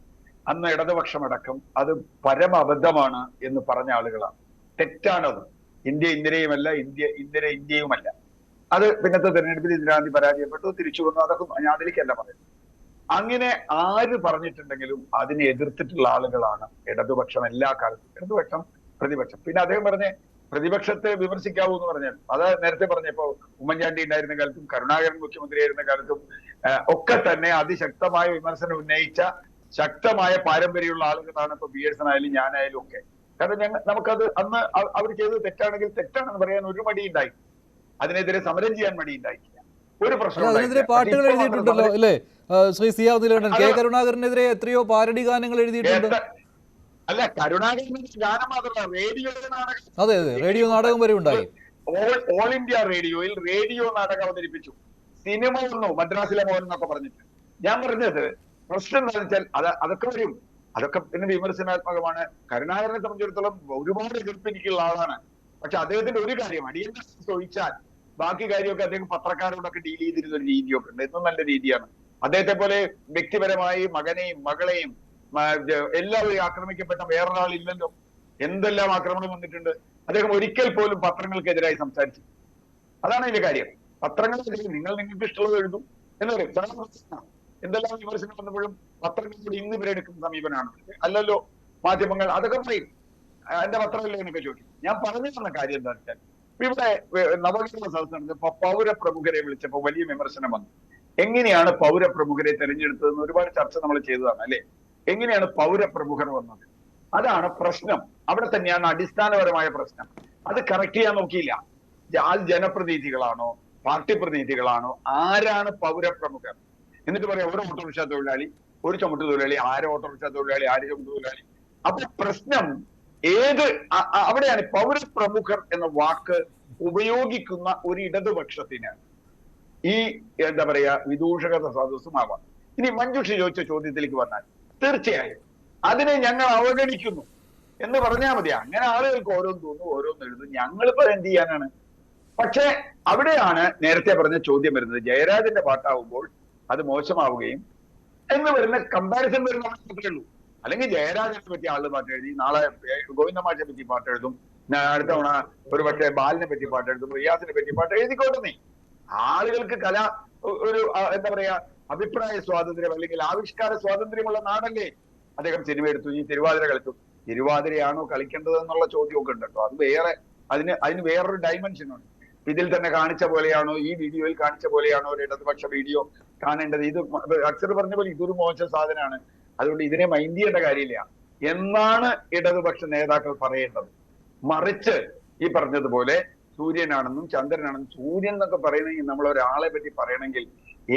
അന്ന് ഇടതുപക്ഷം അടക്കം അത് പരമ അബദ്ധമാണ് എന്ന് പറഞ്ഞ ആളുകളാണ്. തെറ്റാണത്. ഇന്ത്യ ഇന്ദിരയുമല്ല, ഇന്ദിര ഇന്ത്യയുമല്ല. അത് പിന്നത്തെ തെരഞ്ഞെടുപ്പിൽ ഇന്ദിരാഗാന്ധി പരാജയപ്പെട്ടു, തിരിച്ചു വന്നു. അതൊക്കെ ഞാൻ അതിലേക്കല്ല പറയുന്നത്. അങ്ങനെ ആര് പറഞ്ഞിട്ടുണ്ടെങ്കിലും അതിനെ എതിർത്തിട്ടുള്ള ആളുകളാണ് ഇടതുപക്ഷം എല്ലാ കാലത്തും. ഇടതുപക്ഷം, പ്രതിപക്ഷം. പിന്നെ അദ്ദേഹം പറഞ്ഞ പ്രതിപക്ഷത്തെ വിമർശിക്കാവൂ എന്ന് പറഞ്ഞാൽ, അത് നേരത്തെ പറഞ്ഞപ്പോ ഉമ്മൻചാണ്ടി ഉണ്ടായിരുന്ന കാലത്തും കരുണാകരൻ മുഖ്യമന്ത്രിയായിരുന്ന കാലത്തും ഒക്കെ തന്നെ അതിശക്തമായ വിമർശനം ഉന്നയിച്ച ശക്തമായ പാരമ്പര്യമുള്ള ആളുകളാണ് ഇപ്പൊ BS ആയാലും ഞാനായാലും ഒക്കെ. കാരണം നമുക്കത് അന്ന് അവർ ചെയ്തത് തെറ്റാണെങ്കിൽ തെറ്റാണെന്ന് പറയാൻ ഒരു മടിയുണ്ടായി, അതിനെതിരെ സമരം ചെയ്യാൻ മടിയുണ്ടായിട്ടില്ല, ഒരു പ്രശ്നം. അതിനെതിരെ പാട്ടുകൾ എഴുതിയിട്ടുണ്ടല്ലോ അല്ലേ Shri C R Neelakandan? K കരുണാകരനെതിരെ എത്രയോ പാരഡി ഗാനങ്ങൾ എഴുതിയിട്ടുണ്ട്. അല്ല, കരുണാകരൻ ഗാനം മാത്രമല്ല, റേഡിയോ നാടകം. അതെ, റേഡിയോ നാടകം വരെ ഉണ്ടായി. ഓൾ ഇന്ത്യ റേഡിയോയിൽ റേഡിയോ നാടകം അവതരിപ്പിച്ചു. സിനിമ വന്നു, മദ്രാസിലെ മോഹൻ എന്നൊക്കെ പറഞ്ഞിട്ട്. ഞാൻ പറഞ്ഞത് പ്രശ്നം എന്താണെന്ന് വെച്ചാൽ അതൊക്കെ വരും, അതൊക്കെ പിന്നെ വിമർശനാത്മകമാണ്. കരുണാകരനെ സംബന്ധിച്ചിടത്തോളം ഒരുപാട് എതിർപ്പെനിക്കുള്ള ആളാണ്. പക്ഷെ അദ്ദേഹത്തിന്റെ ഒരു കാര്യം, അടിയന്തര ഒഴിച്ചാൽ ബാക്കി കാര്യമൊക്കെ അദ്ദേഹം പത്രക്കാരോടൊക്കെ ഡീൽ ചെയ്തിരുന്ന ഒരു രീതിയൊക്കെ ഉണ്ട്. എന്നും നല്ല രീതിയാണ്. അദ്ദേഹത്തെ പോലെ വ്യക്തിപരമായി മകനെയും മകളെയും എല്ലാവരെയും ആക്രമിക്കപ്പെട്ട വേറൊരാളില്ലല്ലോ. എന്തെല്ലാം ആക്രമണം വന്നിട്ടുണ്ട്. അദ്ദേഹം ഒരിക്കൽ പോലും പത്രങ്ങൾക്കെതിരായി സംസാരിച്ചു. അതാണ് അതിന്റെ കാര്യം. പത്രങ്ങൾക്കെതിരെ നിങ്ങൾക്ക് ഇഷ്ടമുള്ളത് എഴുതും എന്ന് പറയും. എന്തെല്ലാം വിമർശനം വന്നപ്പോഴും പത്രങ്ങളോട് ഇന്ന് ഇവരെടുക്കുന്ന സമീപനമാണ്. അല്ലല്ലോ മാധ്യമങ്ങൾ അതൊക്കെ പറയും, എന്റെ പത്രമല്ലേ എന്നൊക്കെ ചോദിക്കും. ഞാൻ പറഞ്ഞു തന്ന കാര്യം എന്താ വെച്ചാൽ, ഇവിടെ നവകേരള സദസ്സ് നടന്നപ്പോ പൗരപ്രമുഖരെ വിളിച്ചപ്പോ വലിയ വിമർശനം വന്നു. എങ്ങനെയാണ് പൗരപ്രമുഖരെ തെരഞ്ഞെടുത്തതെന്ന് ഒരുപാട് ചർച്ച നമ്മൾ ചെയ്തതാണ് അല്ലെ. എങ്ങനെയാണ് പൗരപ്രമുഖർ വന്നത്? അതാണ് പ്രശ്നം. അവിടെ തന്നെയാണ് അടിസ്ഥാനപരമായ പ്രശ്നം. അത് കറക്റ്റ് ചെയ്യാൻ നോക്കിയില്ല. ജനപ്രതിനിധികളാണോ പാർട്ടി പ്രതിനിധികളാണോ ആരാണ് പൗരപ്രമുഖർ? എന്നിട്ട് പറയാം ഒരു ഓട്ടോറിക്ഷ തൊഴിലാളി, ഒരു ചുമട്ട് തൊഴിലാളി, ആര് ഓട്ടോറിക്ഷ തൊഴിലാളി, ആര് ചുമട്ട് തൊഴിലാളി. അപ്പൊ പ്രശ്നം അവിടെയാണ് പൗരപ്രമുഖർ എന്ന വാക്ക് ഉപയോഗിക്കുന്ന ഒരു ഇടതുപക്ഷത്തിന് ഈ എന്താ പറയാ വിദൂഷകത സദസ്സുമാവാം. ഇനി മഞ്ജുഷ ചോദിച്ച ചോദ്യത്തിലേക്ക് വന്നാൽ തീർച്ചയായും അതിനെ ഞങ്ങൾ അവഗണിക്കുന്നു എന്ന് പറഞ്ഞാൽ മതി. അങ്ങനെ ആളുകൾക്ക് ഓരോന്ന് തോന്നുന്നു, ഓരോന്ന് എഴുതും. ഞങ്ങളിപ്പോ എന്ത് ചെയ്യാനാണ്? പക്ഷെ അവിടെയാണ് നേരത്തെ പറഞ്ഞ ചോദ്യം വരുന്നത്. ജയരാജന്റെ പാട്ടാവുമ്പോൾ അത് മോശമാവുകയും എന്ന് വരുന്ന കമ്പാരിസൺ വരുന്ന മാത്രമേ ഉള്ളൂ. അല്ലെങ്കിൽ ജയരാജനെ പറ്റി ആളുകൾ പാട്ട് എഴുതി, നാളെ ഗോവിന്ദമാഷിനെ പറ്റി പാട്ട് എഴുതും, അടുത്ത തവണ ഒരു പക്ഷേ ബാലിനെ പറ്റി പാട്ട് എഴുതും, റിയാസിനെ പറ്റി പാട്ട് എഴുതിക്കോട്ടെ. നീ ആളുകൾക്ക് ഒരു എന്താ പറയാ അഭിപ്രായ സ്വാതന്ത്ര്യം അല്ലെങ്കിൽ ആവിഷ്കാര സ്വാതന്ത്ര്യമുള്ള നാടല്ലേ. അദ്ദേഹം സിനിമ എടുത്തു, ഈ തിരുവാതിര കളിച്ചു. തിരുവാതിരയാണോ കളിക്കേണ്ടത് എന്നുള്ള ചോദ്യമൊക്കെ ഉണ്ട് കേട്ടോ. അത് വേറെ, അതിന് വേറൊരു ഡയമെൻഷൻ ഉണ്ട്. ഇതിൽ തന്നെ കാണിച്ച പോലെയാണോ, ഈ വീഡിയോയിൽ കാണിച്ച പോലെയാണോ ഒരു ഇടതുപക്ഷ വീഡിയോ കാണേണ്ടത്? ഇത് അക്ഷർ പറഞ്ഞ പോലെ ഇതൊരു മോശം സാധനമാണ്, അതുകൊണ്ട് ഇതിനെ മൈൻഡ് ചെയ്യേണ്ട കാര്യമില്ല എന്നാണ് ഇടതുപക്ഷ നേതാക്കൾ പറയേണ്ടത്. മറിച്ച് ഈ പറഞ്ഞതുപോലെ സൂര്യനാണെന്നും ചന്ദ്രനാണെന്നും, സൂര്യൻ എന്നൊക്കെ പറയണമെങ്കിൽ നമ്മൾ ഒരാളെ പറ്റി പറയണമെങ്കിൽ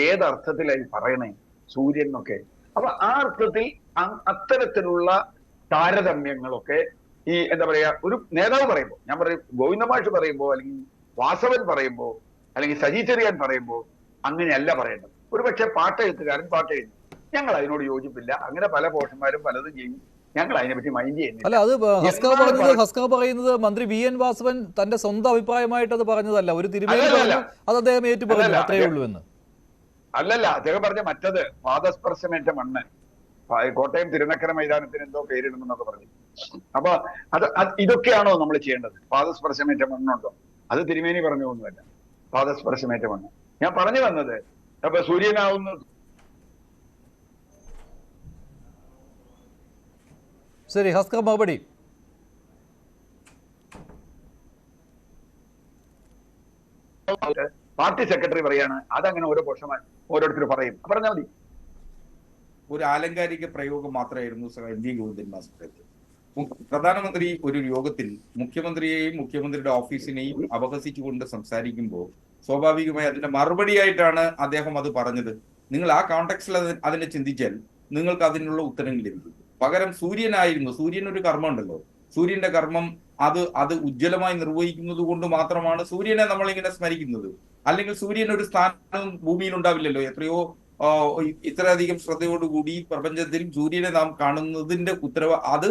ഏതർത്ഥത്തിലായി പറയണേ സൂര്യൻ എന്നൊക്കെ? അപ്പൊ ആ അർത്ഥത്തിൽ അത്തരത്തിലുള്ള താരതമ്യങ്ങളൊക്കെ ഈ എന്താ പറയാ ഒരു നേതാവ് പറയുമ്പോൾ, ഞാൻ പറയും ഗോവിന്ദമാഷ് പറയുമ്പോ, അല്ലെങ്കിൽ വാസവൻ പറയുമ്പോ, അല്ലെങ്കിൽ സജി ചെറിയാൻ പറയുമ്പോ അങ്ങനെയല്ല പറയേണ്ടത്. ഒരു പക്ഷെ പാട്ടെഴുത്തുകാരൻ പാട്ട് എഴുതി, ഞങ്ങൾ അതിനോട് യോജിപ്പില്ല, അങ്ങനെ പല പോഷന്മാരും പലതും ചെയ്യും, ഞങ്ങൾ അതിനെപ്പറ്റി മൈൻഡ് ചെയ്യുന്നില്ല. അല്ല, അത് ഹസ്ക പറയുന്നത് മന്ത്രി വി എൻ വാസവൻ തന്റെ സ്വന്തം അഭിപ്രായമായിട്ട് അത് പറഞ്ഞതല്ല. ഒരു തിരുമേനി അത് അദ്ദേഹം ഏറ്റുപറഞ്ഞു, അത്രയേ ഉള്ളൂ എന്ന്. അല്ലല്ല, അദ്ദേഹം പറഞ്ഞ മറ്റത് പാദസ്പർശമേറ്റ മണ്ണ്, കോട്ടയം തിരുനക്കര മൈതാനത്തിന് എന്തോ പേരിടുമെന്നൊക്കെ പറഞ്ഞു. അപ്പൊ ഇതൊക്കെയാണോ നമ്മൾ ചെയ്യേണ്ടത്? പാദസ്പർശമേറ്റ മണ്ണുണ്ടോ? അത് തിരുമേനി പറഞ്ഞു ഒന്നുമല്ല, പാദസ്പർശമേറ്റ മണ്ണ്. ഞാൻ പറഞ്ഞു വന്നത് അപ്പൊ സൂര്യനാവുന്ന ശരി. ഹസ്ക മറുപടി. പാർട്ടി സെക്രട്ടറി പറയാണ്, അതങ്ങനെ ഓരോ പോഷന്മാർ ഓരോരുത്തർ പറയും, പറഞ്ഞാൽ മതി. ഒരു ആലങ്കാരിക പ്രയോഗം മാത്രമായിരുന്നു എം വി ഗോവിന്ദൻ മാസ്റ്റർ. പ്രധാനമന്ത്രി ഒരു യോഗത്തിൽ മുഖ്യമന്ത്രിയെയും മുഖ്യമന്ത്രിയുടെ ഓഫീസിനെയും അപഹസിച്ചുകൊണ്ട് സംസാരിക്കുമ്പോൾ സ്വാഭാവികമായി അതിന്റെ മറുപടിയായിട്ടാണ് അദ്ദേഹം അത് പറഞ്ഞത്. നിങ്ങൾ ആ കോണ്ടെക്സ്റ്റിൽ അതിനെ ചിന്തിച്ചാൽ നിങ്ങൾക്ക് അതിനുള്ള ഉത്തരങ്ങൾ ലഭിക്കും. പകരം സൂര്യനായിരുന്നു, സൂര്യൻ ഒരു കർമ്മം ഉണ്ടല്ലോ, സൂര്യന്റെ കർമ്മം അത് ഉജ്ജ്വലമായി നിർവഹിക്കുന്നത് കൊണ്ട് മാത്രമാണ് സൂര്യനെ നമ്മളിങ്ങനെ സ്മരിക്കുന്നത്. അല്ലെങ്കിൽ സൂര്യൻ ഒരു സ്ഥാനവും ഭൂമിയിൽ ഉണ്ടാവില്ലല്ലോ. എത്രയോ ഇത്രയധികം ശ്രദ്ധയോടുകൂടി പ്രപഞ്ചത്തിൽ സൂര്യനെ നാം കാണുന്നതിന്റെ അത്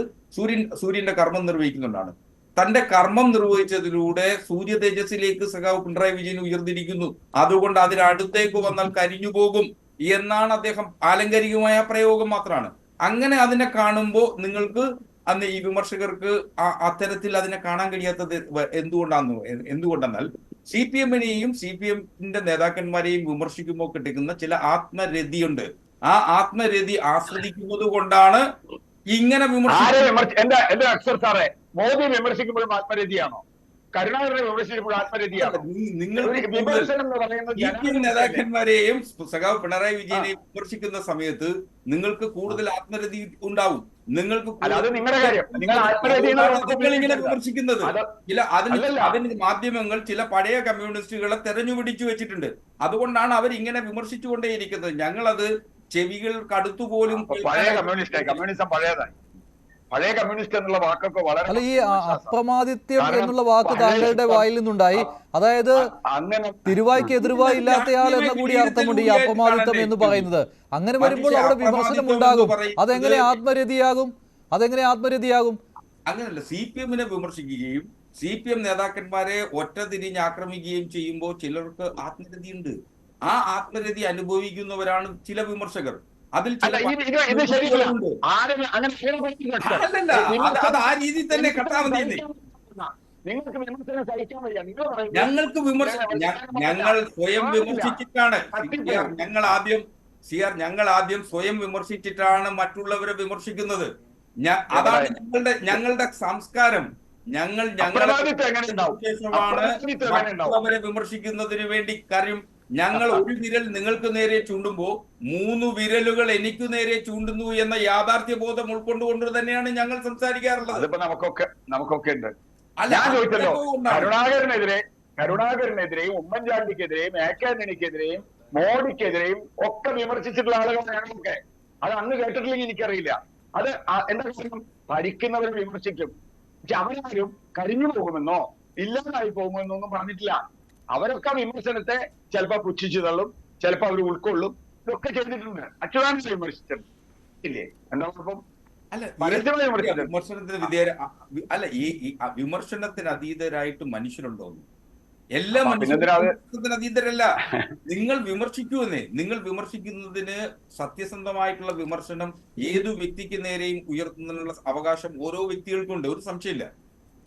സൂര്യന്റെ കർമ്മം നിർവഹിക്കുന്നുണ്ടാണ്. തന്റെ കർമ്മം നിർവഹിച്ചതിലൂടെ സൂര്യ തേജസ്സിലേക്ക് സഖാവ് പിണറായി വിജയൻ ഉയർന്നിരിക്കുന്നു, അതുകൊണ്ട് അതിനടുത്തേക്ക് വന്നാൽ കരിഞ്ഞു പോകും എന്നാണ് അദ്ദേഹം ആലങ്കാരികമായ പ്രയോഗം മാത്രമാണ്. അങ്ങനെ അതിനെ കാണുമ്പോൾ നിങ്ങൾക്ക് അന്ന് ഈ വിമർശകർക്ക് അത്തരത്തിൽ അതിനെ കാണാൻ കഴിയാത്തത് എന്തുകൊണ്ടെന്നാൽ CPM-നെയും CPM-ന്റെ നേതാക്കന്മാരെയും വിമർശിക്കുമ്പോൾ കിട്ടുന്ന ചില ആത്മരതിയുണ്ട്. ആ ആത്മരതി ആസ്വദിക്കുന്നത് കൊണ്ടാണ് ഇങ്ങനെ എന്റെ അക്ഷർ സാറേ, മോദി വിമർശിക്കുമ്പോഴും ആത്മരതിയാണോ? കരുണാകരനെ വിമർശിക്കുമ്പോൾ ആത്മരതിയാണോ? നേതാക്കന്മാരെയും സഖാവ് പിണറായി വിജയനെയും വിമർശിക്കുന്ന സമയത്ത് നിങ്ങൾക്ക് കൂടുതൽ ആത്മരതി ഉണ്ടാവും. നിങ്ങൾക്ക് ഇങ്ങനെ വിമർശിക്കുന്നത് അതിന് മാധ്യമങ്ങൾ ചില പഴയ കമ്മ്യൂണിസ്റ്റുകളെ തെരഞ്ഞുപിടിച്ചു വെച്ചിട്ടുണ്ട്. അതുകൊണ്ടാണ് അവർ ഇങ്ങനെ വിമർശിച്ചുകൊണ്ടേയിരിക്കുന്നത്. ഞങ്ങളത് ചെവികൾക്ക് അടുത്തുപോലും കമ്മ്യൂണിസം പഴയതായി. പഴയ കമ്മ്യൂണിസ്റ്റ് എന്നുള്ള വാക്കൊക്കെ വളരെ അല്ല, ഈ അപ്രമാദിത്യം എന്നുള്ള വാക്ക് താങ്കളുടെ വായിൽ നിന്നുണ്ടായി. അതായത് തിരുവായ്ക്ക് എതിർവായി ഇല്ലാത്തയാൾ എന്ന കൂടി അർത്ഥമുണ്ട് ഈ അപ്രമാദിത്വം എന്ന് പറയുന്നത്. അങ്ങനെ വരുമ്പോൾ അവിടെ വിമർശനം ഉണ്ടാകും. അതെങ്ങനെ ആത്മരതിയാകും? അങ്ങനല്ല, CPM-നെ വിമർശിക്കുകയും CPM നേതാക്കന്മാരെ ഒറ്റ തിരിഞ്ഞ് ആക്രമിക്കുകയും ചെയ്യുമ്പോൾ ചിലർക്ക് ആത്മരതിയുണ്ട്. ആ ആത്മരതി അനുഭവിക്കുന്നവരാണ് ചില വിമർശകർ. അതിൽ ആ രീതി തന്നെ കണ്ടാൽ മതി. ഞങ്ങൾക്ക് ഞങ്ങൾ സ്വയം വിമർശിച്ചിട്ടാണ് ഞങ്ങൾ ആദ്യം സ്വയം വിമർശിച്ചിട്ടാണ് മറ്റുള്ളവരെ വിമർശിക്കുന്നത്. അതാണ് ഞങ്ങളുടെ സംസ്കാരം. ഞങ്ങളുടെ മറ്റുള്ളവരെ വിമർശിക്കുന്നതിന് വേണ്ടി കാര്യം ഞങ്ങൾ ഒരു വിരൽ നിങ്ങൾക്ക് നേരെ ചൂണ്ടുമ്പോൾ 3 വിരലുകൾ എനിക്ക് നേരെ ചൂണ്ടുന്നു എന്ന യാഥാർത്ഥ്യ ബോധം ഉൾക്കൊണ്ടുകൊണ്ട് തന്നെയാണ് ഞങ്ങൾ സംസാരിക്കാറുള്ളത്. അതിപ്പോ നമുക്കൊക്കെ ഉണ്ട്. അല്ല, ഞാൻ ചോദിച്ചല്ലോ, കരുണാകരനെതിരെയും ഉമ്മൻചാണ്ടിക്കെതിരെയും ആന്റണിക്കെതിരെയും മോഡിക്കെതിരെയും ഒക്കെ വിമർശിച്ചിട്ടുള്ള ആളുകളാണ് ഞങ്ങളൊക്കെ. അത് അന്ന് കേട്ടിട്ടില്ലെങ്കിൽ എനിക്കറിയില്ല. അത് എന്താ കാരണം, ഭരിക്കുന്നവരെ വിമർശിക്കും. പക്ഷെ അവരാരും കരിഞ്ഞു പോകുമെന്നോ ഇല്ലാതായി പോകുമെന്നോ ഒന്നും പറഞ്ഞിട്ടില്ല. അവരൊക്കെ വിമർശനത്തെ ചിലപ്പോ പുച്ഛിച്ചു തള്ളും, ചിലപ്പോ അവർ ഉൾക്കൊള്ളും. ഇതൊക്കെ ചെയ്തിട്ടുണ്ട്. അച്യുതാനന്ദനെ വിമർശിച്ചിട്ടുണ്ട് ഇല്ലേ? എന്താ കുഴപ്പം? വിമർശനത്തിന് വിമർശനത്തിന് അതീതരായിട്ട് മനുഷ്യരുണ്ടോ? എല്ലാ മനുഷ്യരും അതീതരല്ല. നിങ്ങൾ വിമർശിക്കുമെന്നേ. നിങ്ങൾ വിമർശിക്കുന്നതിന് സത്യസന്ധമായിട്ടുള്ള വിമർശനം ഏതു വ്യക്തിക്ക് നേരെയും ഉയർത്തുന്നതിനുള്ള അവകാശം ഓരോ വ്യക്തികൾക്കുണ്ട്, ഒരു സംശയമില്ല.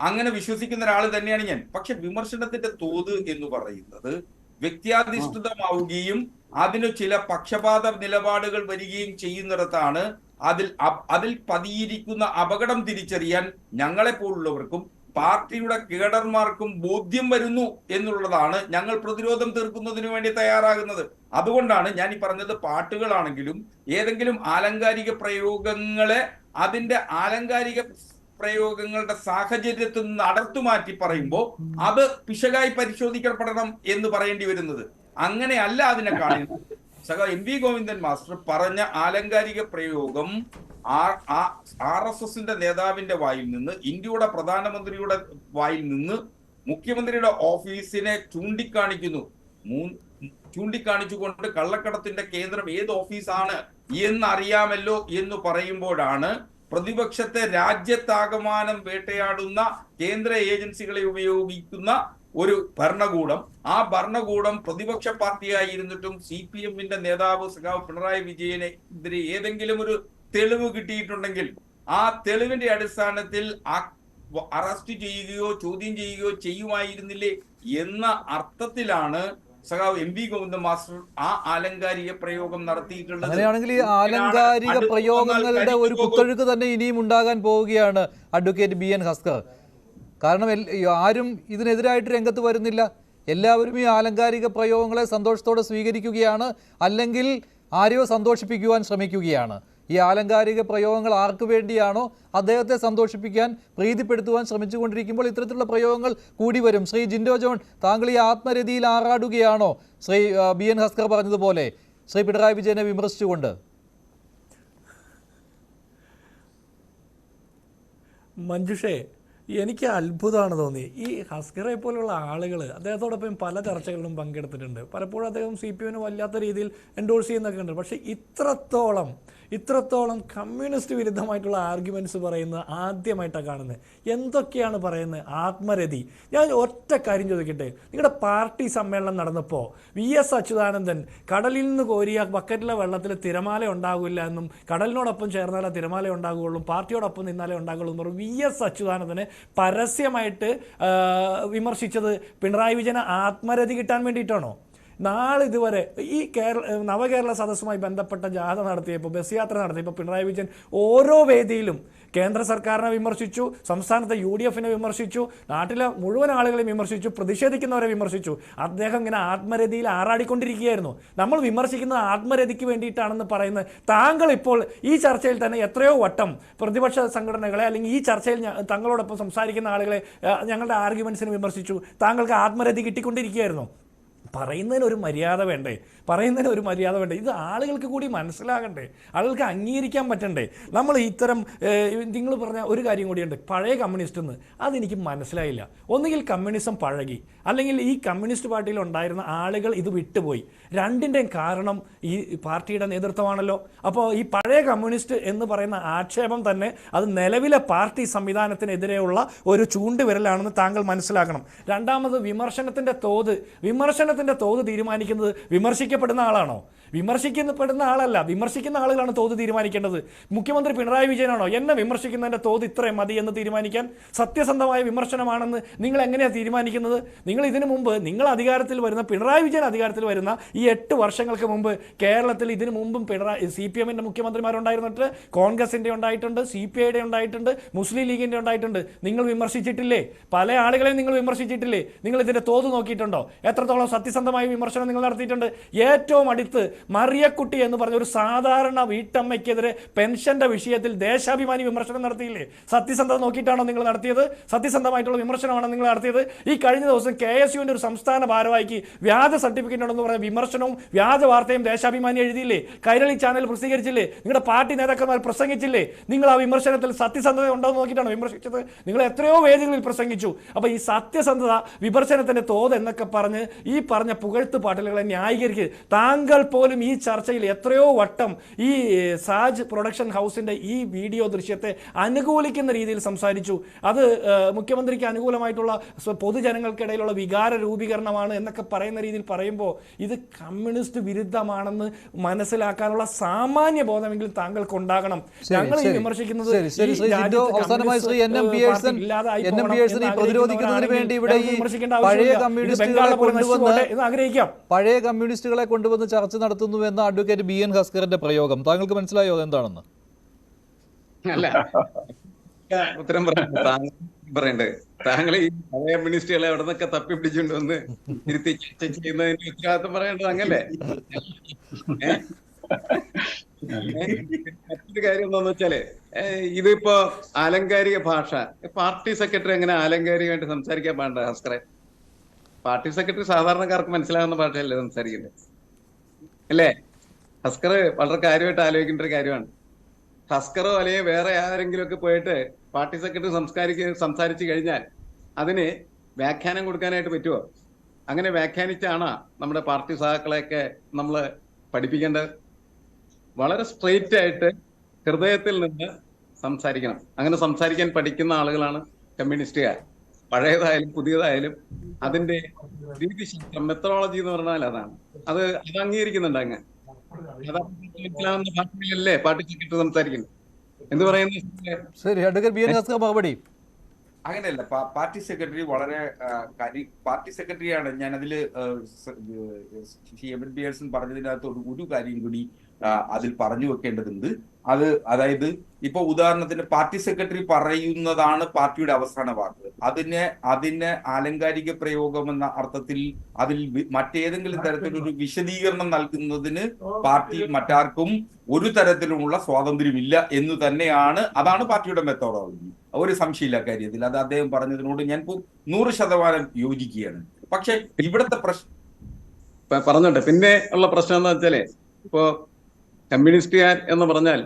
അങ്ങനെ വിശ്വസിക്കുന്ന ഒരാൾ തന്നെയാണ് ഞാൻ. പക്ഷെ വിമർശനത്തിന്റെ തോത് എന്ന് പറയുന്നത് വ്യക്തിയാധിഷ്ഠിതമാവുകയും അതിന് ചില പക്ഷപാത നിലപാടുകൾ വരികയും ചെയ്യുന്നിടത്താണ് അതിൽ പതിയിരിക്കുന്ന അപകടം തിരിച്ചറിയാൻ ഞങ്ങളെപ്പോലുള്ളവർക്കും പാർട്ടിയുടെ കേഡർമാർക്കും ബോധ്യം വരുന്നു എന്നുള്ളതാണ് ഞങ്ങൾ പ്രതിരോധം തീർക്കുന്നതിന് വേണ്ടി തയ്യാറാകുന്നത്. അതുകൊണ്ടാണ് ഞാൻ ഈ പറഞ്ഞത്, പാട്ടുകളാണെങ്കിലും ഏതെങ്കിലും ആലങ്കാരിക പ്രയോഗങ്ങളെ അതിന്റെ ആലങ്കാരിക പ്രയോഗങ്ങളുടെ സാഹചര്യത്തിൽ നിന്ന് അടർത്തുമാറ്റി പറയുമ്പോൾ അത് പിശകായി പരിശോധിക്കപ്പെടണം എന്ന് പറയേണ്ടി വരുന്നത്. അങ്ങനെയല്ല അതിനെ കാണുന്നത്. എം വി ഗോവിന്ദൻ മാസ്റ്റർ പറഞ്ഞ ആലങ്കാരിക പ്രയോഗം RSSന്റെ നേതാവിന്റെ വായിൽ നിന്ന്, ഇന്ത്യയുടെ പ്രധാനമന്ത്രിയുടെ വായിൽ നിന്ന് മുഖ്യമന്ത്രിയുടെ ഓഫീസിനെ ചൂണ്ടിക്കാണിച്ചുകൊണ്ട് കള്ളക്കടത്തിന്റെ കേന്ദ്രം ഏത് ഓഫീസാണ് എന്നറിയാമല്ലോ എന്ന് പറയുമ്പോഴാണ് പ്രതിപക്ഷത്തെ രാജ്യത്താകമാനം വേട്ടയാടുന്ന കേന്ദ്ര ഏജൻസികളെ ഉപയോഗിക്കുന്ന ഒരു ഭരണകൂടം, ആ ഭരണകൂടം പ്രതിപക്ഷ പാർട്ടിയായിരുന്നിട്ടും CPM-ന്റെ നേതാവ് സഖാവ് പിണറായി വിജയനെതിരെ ഏതെങ്കിലും ഒരു തെളിവ് കിട്ടിയിട്ടുണ്ടെങ്കിൽ ആ തെളിവിന്റെ അടിസ്ഥാനത്തിൽ അറസ്റ്റ് ചെയ്യുകയോ ചോദ്യം ചെയ്യുകയോ ചെയ്യുമായിരുന്നില്ലേ എന്ന അർത്ഥത്തിലാണ് സഖാവ് എം വി ഗോവിന്ദൻ മാസ്റ്റർ ആ ആലങ്കാരിക പ്രയോഗം നടത്തിയിട്ടുള്ളത്. അങ്ങനെയാണെങ്കിൽ ഈ ആലങ്കാരിക പ്രയോഗങ്ങളുടെ ഒരു കുത്തൊഴുക്ക് തന്നെ ഇനിയും ഉണ്ടാകാൻ പോവുകയാണ് അഡ്വക്കേറ്റ് BN ഹസ്കർ. കാരണം ആരും ഇതിനെതിരായിട്ട് രംഗത്ത് വരുന്നില്ല. എല്ലാവരും ഈ ആലങ്കാരിക പ്രയോഗങ്ങളെ സന്തോഷത്തോടെ സ്വീകരിക്കുകയാണ്, അല്ലെങ്കിൽ ആരെയോ സന്തോഷിപ്പിക്കുവാൻ ശ്രമിക്കുകയാണ്. ഈ ആലങ്കാരിക പ്രയോഗങ്ങൾ ആർക്ക് വേണ്ടിയാണോ അദ്ദേഹത്തെ സന്തോഷിപ്പിക്കാൻ, പ്രീതിപ്പെടുത്തുവാൻ ശ്രമിച്ചുകൊണ്ടിരിക്കുമ്പോൾ ഇത്തരത്തിലുള്ള പ്രയോഗങ്ങൾ കൂടി വരും. ശ്രീ ജിൻഡോ ജോൺ, താങ്കൾ ഈ ആത്മരതിയിൽ ആറാടുകയാണോ ശ്രീ BN ഹസ്കർ പറഞ്ഞതുപോലെ ശ്രീ പിണറായി വിജയനെ വിമർശിച്ചുകൊണ്ട്? മഞ്ജുഷേ, എനിക്ക് അത്ഭുതമാണ് തോന്നി. ഈ ഹസ്കറെ പോലുള്ള ആളുകൾ അദ്ദേഹത്തോടൊപ്പം പല ചർച്ചകളിലും പങ്കെടുത്തിട്ടുണ്ട്. പലപ്പോഴും അദ്ദേഹം CPM-ന് വല്ലാത്ത രീതിയിൽ എൻഡോഴ്സ് ചെയ്യുന്നൊക്കെ ഉണ്ട്. പക്ഷേ ഇത്രത്തോളം കമ്മ്യൂണിസ്റ്റ് വിരുദ്ധമായിട്ടുള്ള ആർഗ്യുമെൻറ്റ്സ് പറയുന്നത് ആദ്യമായിട്ടാണ് കാണുന്നത്. എന്തൊക്കെയാണ് പറയുന്നത്? ആത്മരതി. ഞാൻ ഒറ്റ കാര്യം ചോദിക്കട്ടെ, നിങ്ങളുടെ പാർട്ടി സമ്മേളനം നടന്നപ്പോൾ VS അച്യുതാനന്ദൻ കടലിൽ നിന്ന് കോരിയ ബക്കറ്റിലെ വെള്ളത്തിൽ തിരമാല ഉണ്ടാകില്ല എന്നും കടലിനോടൊപ്പം ചേർന്നാലേ തിരമാല ഉണ്ടാകുകയുള്ളൂ, പാർട്ടിയോടൊപ്പം നിന്നാലേ ഉണ്ടാകുള്ളൂ എന്ന് പറഞ്ഞു VS അച്യുതാനന്ദനെ പരസ്യമായിട്ട് വിമർശിച്ചത് പിണറായി വിജയന് ആത്മരതി കിട്ടാൻ വേണ്ടിയിട്ടാണോ? നാളിതുവരെ ഈ നവകേരള സദസ്സുമായി ബന്ധപ്പെട്ട ജാഥ നടത്തിയപ്പോൾ, ബസ് യാത്ര നടത്തിയപ്പോൾ പിണറായി വിജയൻ ഓരോ വേദിയിലും കേന്ദ്ര സർക്കാരിനെ വിമർശിച്ചു, സംസ്ഥാനത്തെ UDF-നെ വിമർശിച്ചു, നാട്ടിലെ മുഴുവൻ ആളുകളെയും വിമർശിച്ചു, പ്രതിഷേധിക്കുന്നവരെ വിമർശിച്ചു. അദ്ദേഹം ഇങ്ങനെ ആത്മരതിയിൽ ആറാടിക്കൊണ്ടിരിക്കുകയായിരുന്നു. നമ്മൾ വിമർശിക്കുന്നത് ആത്മരതിക്ക് വേണ്ടിയിട്ടാണെന്ന് പറയുന്നത് താങ്കൾ ഇപ്പോൾ ഈ ചർച്ചയിൽ തന്നെ എത്രയോ വട്ടം പ്രതിപക്ഷ സംഘടനകളെ അല്ലെങ്കിൽ ഈ ചർച്ചയിൽ തങ്ങളോടൊപ്പം സംസാരിക്കുന്ന ആളുകളെ ഞങ്ങളുടെ ആർഗ്യുമെൻറ്റ്സിന് വിമർശിച്ചു. താങ്കൾക്ക് ആത്മരതി കിട്ടിക്കൊണ്ടിരിക്കുകയായിരുന്നു. പറയുന്നതിനൊരു മര്യാദ വേണ്ടേ? ഇത് ആളുകൾക്ക് കൂടി മനസ്സിലാകണ്ടേ? ആളുകൾക്ക് അംഗീകരിക്കാൻ പറ്റണ്ടേ? നമ്മൾ ഇത്തരം നിങ്ങൾ പറഞ്ഞ ഒരു കാര്യം കൂടിയുണ്ട്, പഴയ കമ്മ്യൂണിസ്റ്റ് എന്ന്. അതെനിക്ക് മനസ്സിലായില്ല. ഒന്നുകിൽ കമ്മ്യൂണിസം പഴകി, അല്ലെങ്കിൽ ഈ കമ്മ്യൂണിസ്റ്റ് പാർട്ടിയിൽ ഉണ്ടായിരുന്ന ആളുകൾ ഇത് വിട്ടുപോയി. രണ്ടിൻ്റെയും കാരണം ഈ പാർട്ടിയുടെ നേതൃത്വമാണല്ലോ. അപ്പോൾ ഈ പഴയ കമ്മ്യൂണിസ്റ്റ് എന്ന് പറയുന്ന ആക്ഷേപം തന്നെ അത് നിലവിലെ പാർട്ടി സംവിധാനത്തിനെതിരെയുള്ള ഒരു ചൂണ്ടുവിരലാണെന്ന് താങ്കൾ മനസ്സിലാക്കണം. രണ്ടാമത്, വിമർശനത്തിൻ്റെ തോത് തീരുമാനിക്കുന്നത് വിമർശിക്കപ്പെടുന്ന ആളാണോ? വിമർശിക്കപ്പെടുന്ന ആളല്ല, വിമർശിക്കുന്ന ആളുകളാണ് തോത് തീരുമാനിക്കേണ്ടത്. മുഖ്യമന്ത്രി പിണറായി വിജയനാണോ എന്നെ വിമർശിക്കുന്നതിൻ്റെ തോത് ഇത്രയും മതി എന്ന് തീരുമാനിക്കാൻ? സത്യസന്ധമായ വിമർശനമാണെന്ന് നിങ്ങൾ എങ്ങനെയാണ് തീരുമാനിക്കുന്നത്? നിങ്ങൾ ഇതിനു മുമ്പ് നിങ്ങൾ അധികാരത്തിൽ വരുന്ന പിണറായി വിജയൻ അധികാരത്തിൽ വരുന്ന ഈ 8 വർഷങ്ങൾക്ക് മുമ്പ് കേരളത്തിൽ ഇതിനു മുമ്പും CPM-ന്റെ മുഖ്യമന്ത്രിമാരുണ്ടായിരുന്നിട്ട് കോൺഗ്രസിൻ്റെ ഉണ്ടായിട്ടുണ്ട്, CPI-യുടെ ഉണ്ടായിട്ടുണ്ട്, മുസ്ലിം ലീഗിൻ്റെ ഉണ്ടായിട്ടുണ്ട്. നിങ്ങൾ വിമർശിച്ചിട്ടില്ലേ? പല ആളുകളെയും നിങ്ങൾ വിമർശിച്ചിട്ടില്ലേ? നിങ്ങൾ ഇതിൻ്റെ തോത് നോക്കിയിട്ടുണ്ടോ? എത്രത്തോളം സത്യസന്ധമായ വിമർശനം നിങ്ങൾ നടത്തിയിട്ടുണ്ട്? ഏറ്റവും അടുത്ത് മറിയക്കുട്ടി എന്ന് പറഞ്ഞ ഒരു സാധാരണ വീട്ടമ്മയ്ക്കെതിരെ പെൻഷന്റെ വിഷയത്തിൽ ദേശാഭിമാനി വിമർശനം നടത്തിയില്ലേ? സത്യസന്ധത നോക്കിയിട്ടാണോ നിങ്ങൾ നടത്തിയത്? സത്യസന്ധമായിട്ടുള്ള വിമർശനമാണോ നിങ്ങൾ നടത്തിയത്? ഈ കഴിഞ്ഞ ദിവസം KSU-ന്റെ ഒരു സംസ്ഥാന ഭാരവാഹിക്ക് വ്യാജ സർട്ടിഫിക്കറ്റ് ഉണ്ടെന്ന് പറഞ്ഞ വിമർശനവും വ്യാജ വാർത്തയും ദേശാഭിമാനി എഴുതിയില്ലേ? കൈരളി ചാനൽ പ്രസിദ്ധീകരിച്ചില്ലേ? നിങ്ങളുടെ പാർട്ടി നേതാക്കന്മാർ പ്രസംഗിച്ചില്ലേ? നിങ്ങൾ ആ വിമർശനത്തിൽ സത്യസന്ധത ഉണ്ടോ എന്ന് നോക്കിയിട്ടാണോ വിമർശിച്ചത്? നിങ്ങൾ എത്രയോ വേദികളിൽ പ്രസംഗിച്ചു. അപ്പോൾ ഈ സത്യസന്ധത, വിമർശനത്തിന്റെ തോത് എന്നൊക്കെ പറഞ്ഞ് ഈ പറഞ്ഞ പുകഴ്ത്ത് പാട്ടലുകളെ ന്യായീകരിക്കുക. താങ്കൾ പോലും ഈ ചർച്ചയിൽ എത്രയോ വട്ടം ഈ സാജ് പ്രൊഡക്ഷൻ ഹൗസിന്റെ ഈ വീഡിയോ ദൃശ്യത്തെ അനുകൂലിക്കുന്ന രീതിയിൽ സംസാരിച്ചു. അത് മുഖ്യമന്ത്രിക്ക് അനുകൂലമായിട്ടുള്ള പൊതുജനങ്ങൾക്കിടയിലുള്ള വികാര രൂപീകരണമാണ് എന്നൊക്കെ പറയുന്ന രീതിയിൽ പറയുമ്പോൾ ഇത് കമ്മ്യൂണിസ്റ്റ് വിരുദ്ധമാണെന്ന് മനസ്സിലാക്കാനുള്ള സാമാന്യ ബോധമെങ്കിലും താങ്കൾക്ക് ഉണ്ടാകണം. ഞങ്ങൾ ഈ വിമർശിക്കുന്നത് പഴയ കമ്മ്യൂണിസ്റ്റുകളെ കൊണ്ടുവന്ന് ചർച്ച നടത്തുന്നു എന്ന അഡ്വക്കേറ്റ് BN ഹസ്കറിന്റെ പ്രയോഗം താങ്കൾക്ക് മനസ്സിലായോ എന്താണെന്ന്? അല്ല, ഉത്തരം പറയണ്ടേ? താങ്കൾ ഈ പഴയ കമ്മ്യൂണിസ്റ്റുകളെ അവിടെ നിന്നൊക്കെ തപ്പിപ്പിടിച്ചുകൊണ്ടുവന്ന് ഇരുത്തി ചർച്ച ചെയ്യുന്നതിന്റെ ഉത്തരവാദിത്വം പറയേണ്ടത് അങ്ങല്ലേ? മറ്റൊരു കാര്യം എന്താന്ന് വെച്ചാല്, ഇതിപ്പോ ആലങ്കാരിക ഭാഷ, പാർട്ടി സെക്രട്ടറി എങ്ങനെ ആലങ്കാരികമായിട്ട് സംസാരിക്കാൻ പാടില്ല ഹസ്കറെ? പാർട്ടി സെക്രട്ടറി സാധാരണക്കാർക്ക് മനസ്സിലാകുന്ന ഭാഷയല്ലേ സംസാരിക്കുന്നത്, അല്ലേ? ഹസ്കർ വളരെ കാര്യമായിട്ട് ആലോചിക്കേണ്ട ഒരു കാര്യമാണ്. ഹസ്കറോ അല്ലെങ്കിൽ വേറെ ആരെങ്കിലും ഒക്കെ പോയിട്ട് പാർട്ടി സെക്രട്ടറി സംസാരിച്ചു കഴിഞ്ഞാൽ അതിന് വ്യാഖ്യാനം കൊടുക്കാനായിട്ട് പറ്റുമോ? അങ്ങനെ വ്യാഖ്യാനിച്ചാണ് നമ്മുടെ പാർട്ടി സഹാക്കളെയൊക്കെ നമ്മൾ പഠിപ്പിക്കേണ്ടത്. വളരെ സ്ട്രെയിറ്റ് ആയിട്ട് ഹൃദയത്തിൽ നിന്ന് സംസാരിക്കണം. അങ്ങനെ സംസാരിക്കാൻ പഠിക്കുന്ന ആളുകളാണ് കമ്മ്യൂണിസ്റ്റുകാർ. പഴയതായാലും പുതിയതായാലും അതിന്റെ രീതിശാസ്ത്രം, മെത്തഡോളജി എന്ന് പറഞ്ഞാൽ അതാണ്. അത് അംഗീകരിക്കുന്നുണ്ട്. അങ്ങ് മനസ്സിലാവുന്ന ഭാഷയിലല്ലേ പാർട്ടി സെക്രട്ടറി സംസാരിക്കുന്നത് എന്ന് പറയുന്നത്. മറുപടി അങ്ങനെയല്ല. പാർട്ടി സെക്രട്ടറി വളരെ പാർട്ടി സെക്രട്ടറിയാണ്. ഞാൻ അതില് എബിൻ പിയേഴ്സൺ പറഞ്ഞതിനകത്ത് ഒരു കാര്യം കൂടി അതിൽ പറഞ്ഞു വെക്കേണ്ടതുണ്ട്. അതായത് ഇപ്പൊ ഉദാഹരണത്തിന് പാർട്ടി സെക്രട്ടറി പറയുന്നതാണ് പാർട്ടിയുടെ അവസാന വാക്ക്. അതിന് ആലങ്കാരിക പ്രയോഗം എന്ന അർത്ഥത്തിൽ അതിൽ മറ്റേതെങ്കിലും തരത്തിലൊരു വിശദീകരണം നൽകുന്നതിന് പാർട്ടി മറ്റാർക്കും ഒരു തരത്തിലുമുള്ള സ്വാതന്ത്ര്യമില്ല എന്ന് തന്നെയാണ്. അതാണ് പാർട്ടിയുടെ മെത്തോഡോളജി. ഒരു സംശയമില്ല കാര്യത്തിൽ. അത് അദ്ദേഹം പറഞ്ഞതിനോട് ഞാൻ 100% യോജിക്കുകയാണ്. പക്ഷെ ഇവിടുത്തെ പ്രശ്നം പറഞ്ഞോട്ടെ. പിന്നെ ഉള്ള പ്രശ്നം എന്താ വെച്ചാല്, ഇപ്പോ കമ്മ്യൂണിസ്റ്റുകാർ എന്ന് പറഞ്ഞാൽ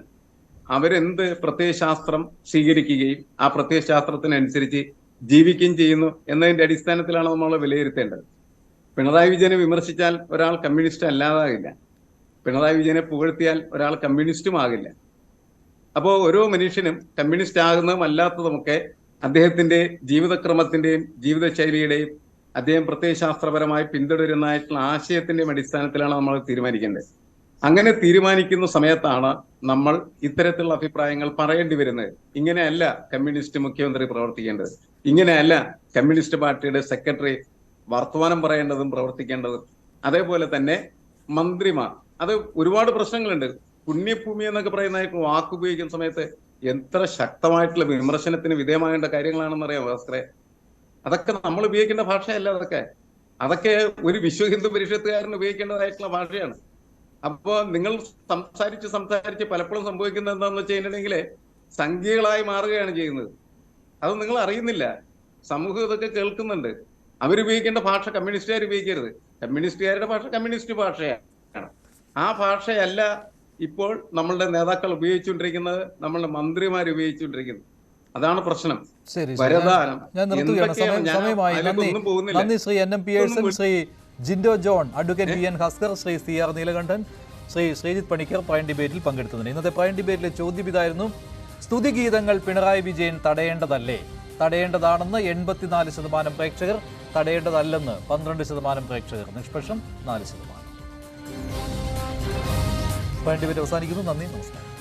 അവരെന്ത് പ്രത്യയശാസ്ത്രം സ്വീകരിക്കുകയും ആ പ്രത്യയശാസ്ത്രത്തിനനുസരിച്ച് ജീവിക്കുകയും ചെയ്യുന്നു എന്നതിന്റെ അടിസ്ഥാനത്തിലാണ് നമ്മൾ വിലയിരുത്തേണ്ടത്. പിണറായി വിജയനെ വിമർശിച്ചാൽ ഒരാൾ കമ്മ്യൂണിസ്റ്റ് അല്ലാതാകില്ല. പിണറായി വിജയനെ പുകഴ്ത്തിയാൽ ഒരാൾ കമ്മ്യൂണിസ്റ്റും ആകില്ല. അപ്പോൾ ഓരോ മനുഷ്യനും കമ്മ്യൂണിസ്റ്റ് ആകുന്നതും അല്ലാത്തതുമൊക്കെ അദ്ദേഹത്തിന്റെ ജീവിതക്രമത്തിന്റെയും ജീവിതശൈലിയുടെയും അദ്ദേഹം പ്രത്യയശാസ്ത്രപരമായി പിന്തുടരുന്നതായിട്ടുള്ള ആശയത്തിന്റെയും അടിസ്ഥാനത്തിലാണ് നമ്മൾ തീരുമാനിക്കേണ്ടത്. അങ്ങനെ തീരുമാനിക്കുന്ന സമയത്താണ് നമ്മൾ ഇത്തരത്തിലുള്ള അഭിപ്രായങ്ങൾ പറയേണ്ടി വരുന്നത്. ഇങ്ങനെയല്ല കമ്മ്യൂണിസ്റ്റ് മുഖ്യമന്ത്രി പ്രവർത്തിക്കേണ്ടത്, ഇങ്ങനെയല്ല കമ്മ്യൂണിസ്റ്റ് പാർട്ടിയുടെ സെക്രട്ടറി വർത്തമാനം പറയേണ്ടതും പ്രവർത്തിക്കേണ്ടതും. അതേപോലെ തന്നെ മന്ത്രിമാർ, അത് ഒരുപാട് പ്രശ്നങ്ങളുണ്ട്. പുണ്യഭൂമി എന്നൊക്കെ പറയുന്ന വാക്കുപയോഗിക്കുന്ന സമയത്ത് എത്ര ശക്തമായിട്ടുള്ള വിമർശനത്തിന് വിധേയമാകേണ്ട കാര്യങ്ങളാണെന്ന് അറിയാം ഭാസ്കറെ. അതൊക്കെ നമ്മൾ ഉപയോഗിക്കേണ്ട ഭാഷയല്ല. അതൊക്കെ ഒരു വിശ്വ ഹിന്ദു പരിഷത്തുകാരന് ഉപയോഗിക്കേണ്ടതായിട്ടുള്ള ഭാഷയാണ്. അപ്പോ നിങ്ങൾ സംസാരിച്ച് പലപ്പോഴും സംഭവിക്കുന്നത് എന്താണെന്ന് വെച്ച് കഴിഞ്ഞിട്ടുണ്ടെങ്കിൽ സംഖ്യകളായി മാറുകയാണ് ചെയ്യുന്നത്. അത് നിങ്ങൾ അറിയുന്നില്ല. സമൂഹം ഇതൊക്കെ കേൾക്കുന്നുണ്ട്. അവരുപയോഗിക്കേണ്ട ഭാഷ കമ്മ്യൂണിസ്റ്റുകാർ ഉപയോഗിക്കരുത്. കമ്മ്യൂണിസ്റ്റുകാരുടെ ഭാഷ കമ്മ്യൂണിസ്റ്റ് ഭാഷയാണ്. ആ ഭാഷയല്ല ഇപ്പോൾ നമ്മളുടെ നേതാക്കൾ ഉപയോഗിച്ചുകൊണ്ടിരിക്കുന്നത്, നമ്മളുടെ മന്ത്രിമാർ ഉപയോഗിച്ചുകൊണ്ടിരിക്കുന്നത്. അതാണ് പ്രശ്നം. വരദാനം നന്ദി Shri NM Pearson, Shri Jindo John, advocate BN Haskar, Shri CR Neelakandan, Shri Sreejith Panicker prime ഡിബേറ്റിൽ പങ്കെടുത്തതിന്. ഇന്നത്തെ പ്രൈം ഡിബേറ്റിലെ ചോദ്യം ഇതായിരുന്നു: സ്തുതിഗീതങ്ങൾ പിണറായി വിജയൻ തടയേണ്ടതല്ലേ? തടയേണ്ടതാണെന്ന് 84% പ്രേക്ഷകർ, തടയേണ്ടതല്ലെന്ന് 12% പ്രേക്ഷകർ, നിഷ്പക്ഷം 4%. പോയിന്റ് ഡിബേറ്റ് അവസാനിക്കുന്നു. നന്ദി, നമസ്കാരം.